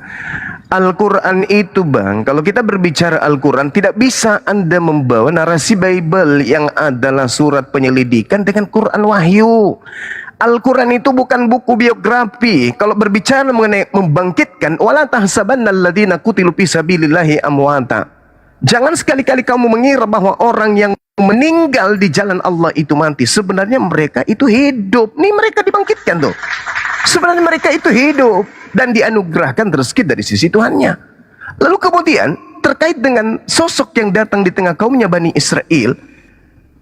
Al-Quran itu, Bang, kalau kita berbicara Al-Quran, tidak bisa Anda membawa narasi Bible yang adalah surat penyelidikan dengan Quran wahyu. Al-Quran itu bukan buku biografi. Kalau berbicara mengenai membangkitkan, wala tahsabanna alladziina qutilu fi sabilillahi amwata. Jangan sekali-kali kamu mengira bahwa orang yang meninggal di jalan Allah itu mati. Sebenarnya mereka itu hidup. Nih mereka dibangkitkan tuh. Sebenarnya mereka itu hidup dan dianugerahkan rezeki dari sisi Tuhannya. Lalu kemudian terkait dengan sosok yang datang di tengah kaumnya Bani Israel,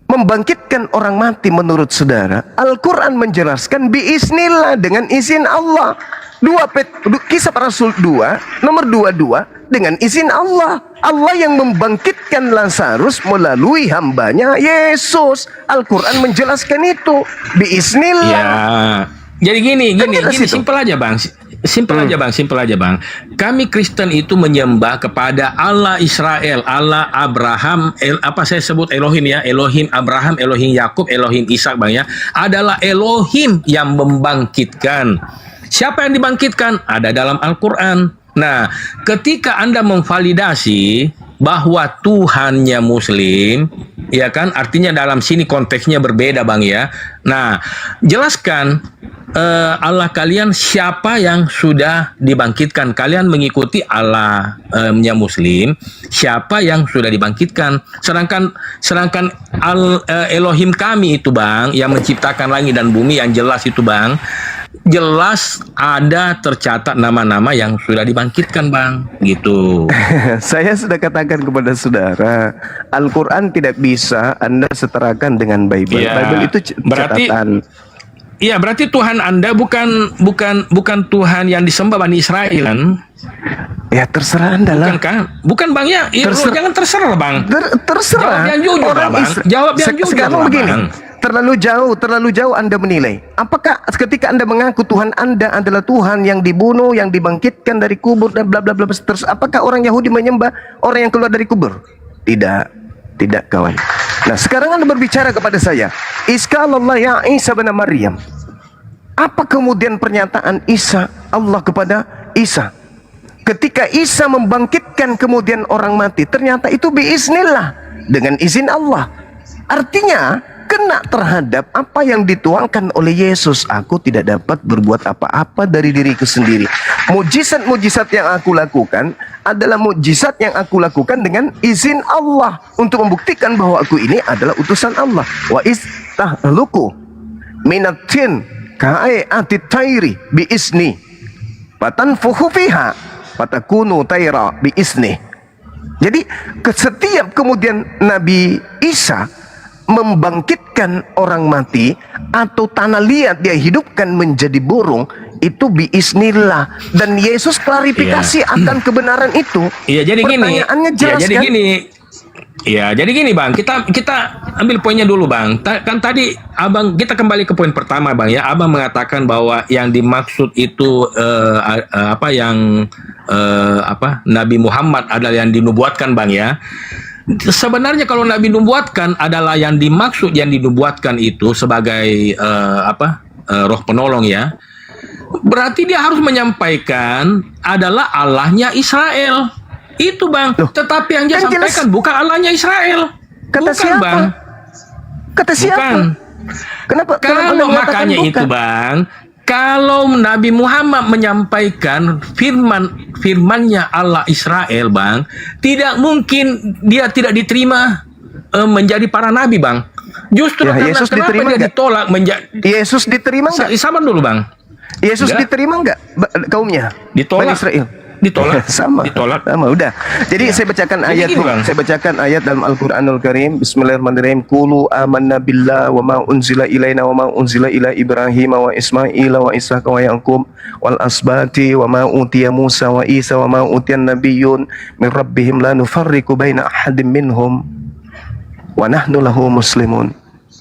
membangkitkan orang mati menurut saudara, Al-Quran menjelaskan biiznillah, dengan izin Allah. Kisah Para Rasul 2 nomor 22, dengan izin Allah. Allah yang membangkitkan Lazarus melalui hambanya Yesus. Al-Quran menjelaskan itu biiznillah. Ya. Jadi gini, jelas itu. simpel aja, Bang. Simpel aja, Bang. Kami Kristen itu menyembah kepada Allah Israel, Allah Abraham, apa saya sebut Elohim ya, Elohim Abraham, Elohim Yakub, Elohim Ishak, Bang ya. Adalah Elohim yang membangkitkan. Siapa yang dibangkitkan? Ada dalam Al-Quran. Nah, ketika Anda memvalidasi bahwa Tuhannya Muslim, ya kan, artinya dalam sini konteksnya berbeda, Bang ya. Nah, jelaskan Allah kalian siapa yang sudah dibangkitkan. Kalian mengikuti Allahnya Muslim, siapa yang sudah dibangkitkan. Sedangkan Elohim kami itu, Bang, yang menciptakan langit dan bumi, yang jelas itu, Bang, jelas ada tercatat nama-nama yang sudah dibangkitkan, Bang, gitu. Saya sudah katakan kepada saudara, Al-Quran tidak bisa Anda setarakan dengan Bible. Ya, Bible itu catatan. Iya, berarti Tuhan Anda bukan Tuhan yang disembah Bani Israel, kan? Ya terserah Anda lah. Bukan kan? Bukan, Bang ya. Lo jangan terserah, Bang. Terserah. Jawab yang jujur, Bang. Jawab yang jujur, Sekarang Bang. begini. Terlalu jauh Anda menilai. Apakah ketika Anda mengaku Tuhan Anda adalah Tuhan yang dibunuh, yang dibangkitkan dari kubur dan bla bla bla, terus apakah orang Yahudi menyembah orang yang keluar dari kubur? Tidak kawan. Nah, sekarang Anda berbicara kepada saya, Iskalallah ya Isa bin Maryam. Apa kemudian pernyataan Isa, Allah kepada Isa? Ketika Isa membangkitkan kemudian orang mati, ternyata itu biiznillah, dengan izin Allah. Artinya kena terhadap apa yang dituangkan oleh Yesus. Aku tidak dapat berbuat apa-apa dari diriku sendiri. Mujizat-mujizat yang aku lakukan adalah mujizat yang aku lakukan dengan izin Allah, untuk membuktikan bahwa aku ini adalah utusan Allah. Wa istahluku minatin ka'ayatit tairi bi isni fatanfuhu fiha fatakunu taira bi isni. Jadi setiap kemudian Nabi Isa membangkitkan orang mati atau tanah liat dia hidupkan menjadi burung, itu biiznillah, dan Yesus klarifikasi akan kebenaran itu. Iya, jadi gini. Pertanyaannya jelas, jadi kan? gini. Ya, jadi gini Bang, kita ambil poinnya dulu Bang. Kan tadi Abang, kita kembali ke poin pertama Bang ya. Abang mengatakan bahwa yang dimaksud itu Nabi Muhammad adalah yang dinubuatkan Bang ya. Sebenarnya kalau Nabi nubuatkan adalah yang dimaksud, yang dinubuatkan itu sebagai roh penolong ya. Berarti dia harus menyampaikan adalah Allahnya Israel. Itu Bang. Tetapi yang dia sampaikan bukan Allahnya Israel. Kata bukan siapa? Bang. Kata siapa? Bukan. Kenapa? Kalau makanya itu Bang, kalau Nabi Muhammad menyampaikan firmannya Allah Israel Bang, tidak mungkin dia tidak diterima menjadi para nabi Bang. Justru Ya, karena Yesus kenapa diterima dia nggak? ditolak Yesus diterima nggak? Sabar dulu Bang. Yesus Enggak. diterima nggak kaumnya? Ditolak. Bani Israel. Ditolak. Sama. Ditolak. Sama, udah. Jadi saya bacakan Jadi ayat gini, Bang. saya bacakan ayat dalam Al-Qur'anul Karim. Bismillahirrahmanirrahim. Qulu amanna billah wa ma unzila ilaina wa ma unzila ila Ibrahim wa Ismail wa Ishaq wa Yaqub wal asbati wa ma utiya Musa wa Isa wa ma utiyan nabiyyun min rabbihim la nufarriqu baina ahadin minhum wa nahnu lahu muslimun.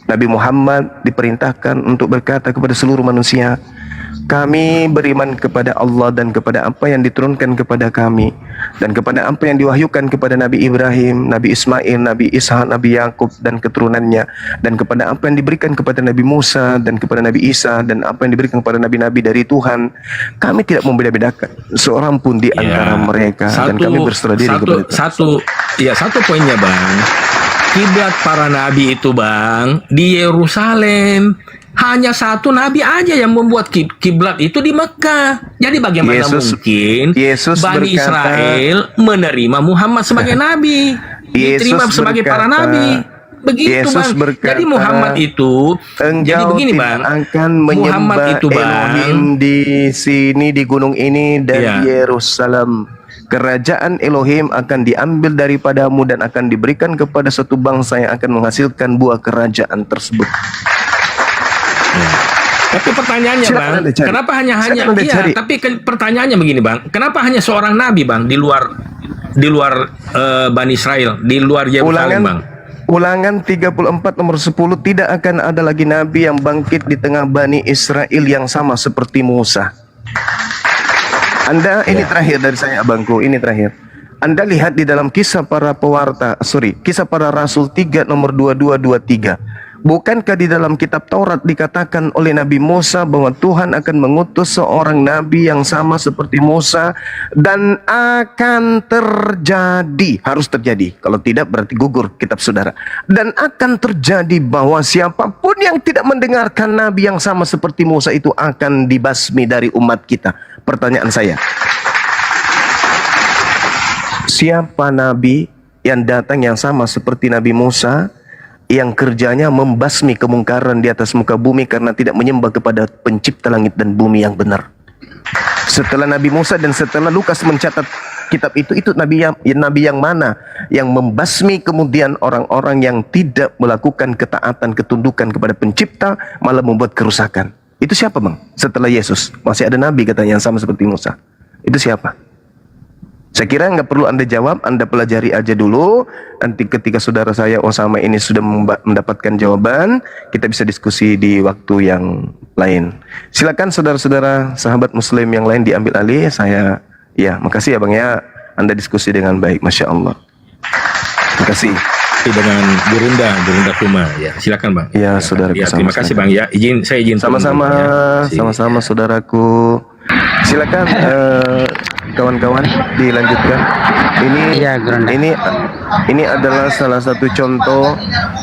Nabi Muhammad diperintahkan untuk berkata kepada seluruh manusia, kami beriman kepada Allah dan kepada apa yang diturunkan kepada kami dan kepada apa yang diwahyukan kepada Nabi Ibrahim, Nabi Ismail, Nabi Ishak, Nabi Yakub dan keturunannya, dan kepada apa yang diberikan kepada Nabi Musa dan kepada Nabi Isa dan apa yang diberikan kepada nabi-nabi dari Tuhan. Kami tidak membeda-bedakan seorang pun di antara mereka dan kami berserah diri kepada Tuhan. Satu poinnya Bang. Kiblat para nabi itu Bang di Yerusalem. Hanya satu nabi aja yang membuat kiblat itu di Mekah. Jadi bagaimana mungkin Bani Israel menerima Muhammad sebagai nabi, diterima sebagai para nabi? Begitu Yesus Bang. berkata, jadi Muhammad itu jadi begini Bang. Akan Muhammad menyembah itu Bang Elohim di sini di gunung ini dan Yerusalem. Kerajaan Elohim akan diambil daripadamu dan akan diberikan kepada satu bangsa yang akan menghasilkan buah kerajaan tersebut. Tapi pertanyaannya Bang, kenapa hanya tapi pertanyaannya begini Bang, kenapa hanya seorang nabi Bang di luar Bani Israel, di luar Yerusalem Bang? Ulangan 34 nomor 10, tidak akan ada lagi nabi yang bangkit di tengah Bani Israel yang sama seperti Musa. Anda, ini terakhir dari saya abangku, ini terakhir. Anda lihat di dalam kisah para kisah para rasul 3 nomor 22-23. Bukankah di dalam kitab Taurat dikatakan oleh Nabi Musa bahwa Tuhan akan mengutus seorang nabi yang sama seperti Musa dan akan terjadi, harus terjadi, kalau tidak berarti gugur kitab saudara, dan akan terjadi bahwa siapapun yang tidak mendengarkan nabi yang sama seperti Musa itu akan dibasmi dari umat kita. Pertanyaan saya, siapa nabi yang datang yang sama seperti Nabi Musa yang kerjanya membasmi kemungkaran di atas muka bumi karena tidak menyembah kepada pencipta langit dan bumi yang benar? Setelah Nabi Musa dan setelah Lukas mencatat kitab itu nabi yang mana yang membasmi kemudian orang-orang yang tidak melakukan ketaatan ketundukan kepada pencipta malah membuat kerusakan? Itu siapa Bang? Setelah Yesus masih ada nabi katanya yang sama seperti Musa. Itu siapa? Saya kira nggak perlu Anda jawab, Anda pelajari aja dulu. Nanti ketika saudara saya Osama ini sudah mendapatkan jawaban, kita bisa diskusi di waktu yang lain. Silakan saudara-saudara, sahabat Muslim yang lain diambil alih. Makasih ya Bang ya. Anda diskusi dengan baik, Masya Allah. Makasih. Dengan Burunda Kuma ya. Silakan Bang. Ya, saudaraku. Terima kasih Bang ya. Saya izin sama-sama, sama-sama saudaraku. Silakan kawan-kawan dilanjutkan. Ini adalah salah satu contoh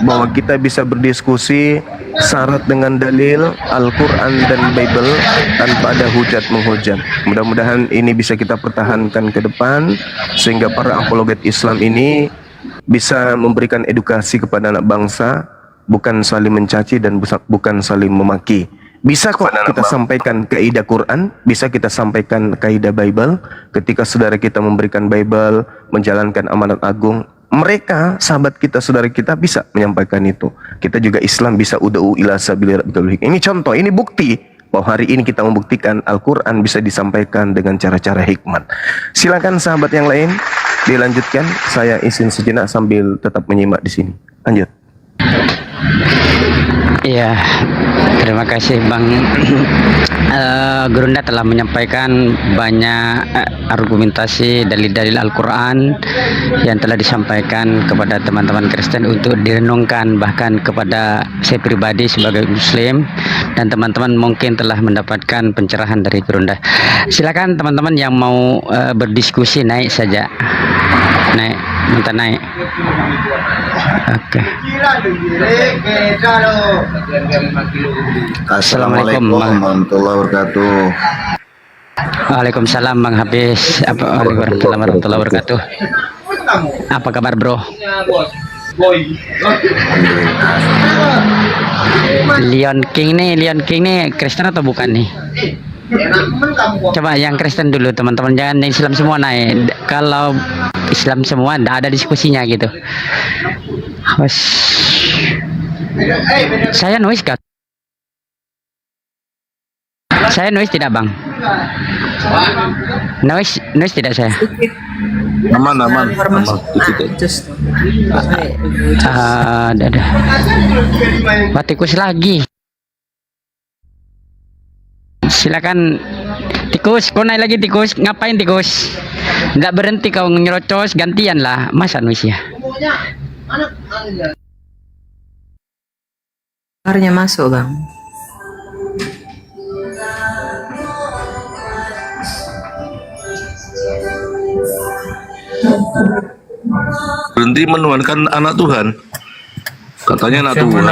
bahwa kita bisa berdiskusi syarat dengan dalil Al-Quran dan Bible tanpa ada hujat menghujat. Mudah-mudahan ini bisa kita pertahankan ke depan sehingga para apologet Islam ini bisa memberikan edukasi kepada anak bangsa, bukan saling mencaci dan bukan saling memaki. Bisa kok kita sampaikan kaidah Quran, bisa kita sampaikan kaidah Bible. Ketika saudara kita memberikan Bible, menjalankan amanat agung, mereka, sahabat kita, saudara kita bisa menyampaikan itu. Kita juga Islam bisa ud'u ila sabili rabbikal hikmah. Ini contoh, ini bukti bahwa hari ini kita membuktikan Al-Quran bisa disampaikan dengan cara-cara hikmat. Silakan sahabat yang lain. Dilanjutkan, saya izin sejenak sambil tetap menyimak di sini. Lanjut. Iya, terima kasih Bang. Gurunda telah menyampaikan banyak argumentasi dalil-dalil Al-Quran yang telah disampaikan kepada teman-teman Kristen untuk direnungkan, bahkan kepada saya pribadi sebagai Muslim, dan teman-teman mungkin telah mendapatkan pencerahan dari Gurunda. Silakan teman-teman yang mau berdiskusi naik saja, minta naik. Oke. Assalamualaikum warahmatullahi wabarakatuh. Waalaikumsalam Bang Habis. Waalaikumsalam warahmatullahi wabarakatuh. Apa kabar bro? Leon King nih Kristen atau bukan nih? Coba yang Kristen dulu teman-teman, jangan yang Islam semua naik. Kalau Islam semua tidak ada diskusinya gitu. Saya noise kan? Saya noise tidak Bang? Noise tidak saya? Aman. Ada. Tikus lagi. Silakan tikus, kau naik lagi tikus. Ngapain tikus? Nggak berhenti kau nyerocos, gantian lah. Masa noise ya? Kamarnya masuk Bang. Berhenti menuhankan anak Tuhan. Katanya anak Tuhan.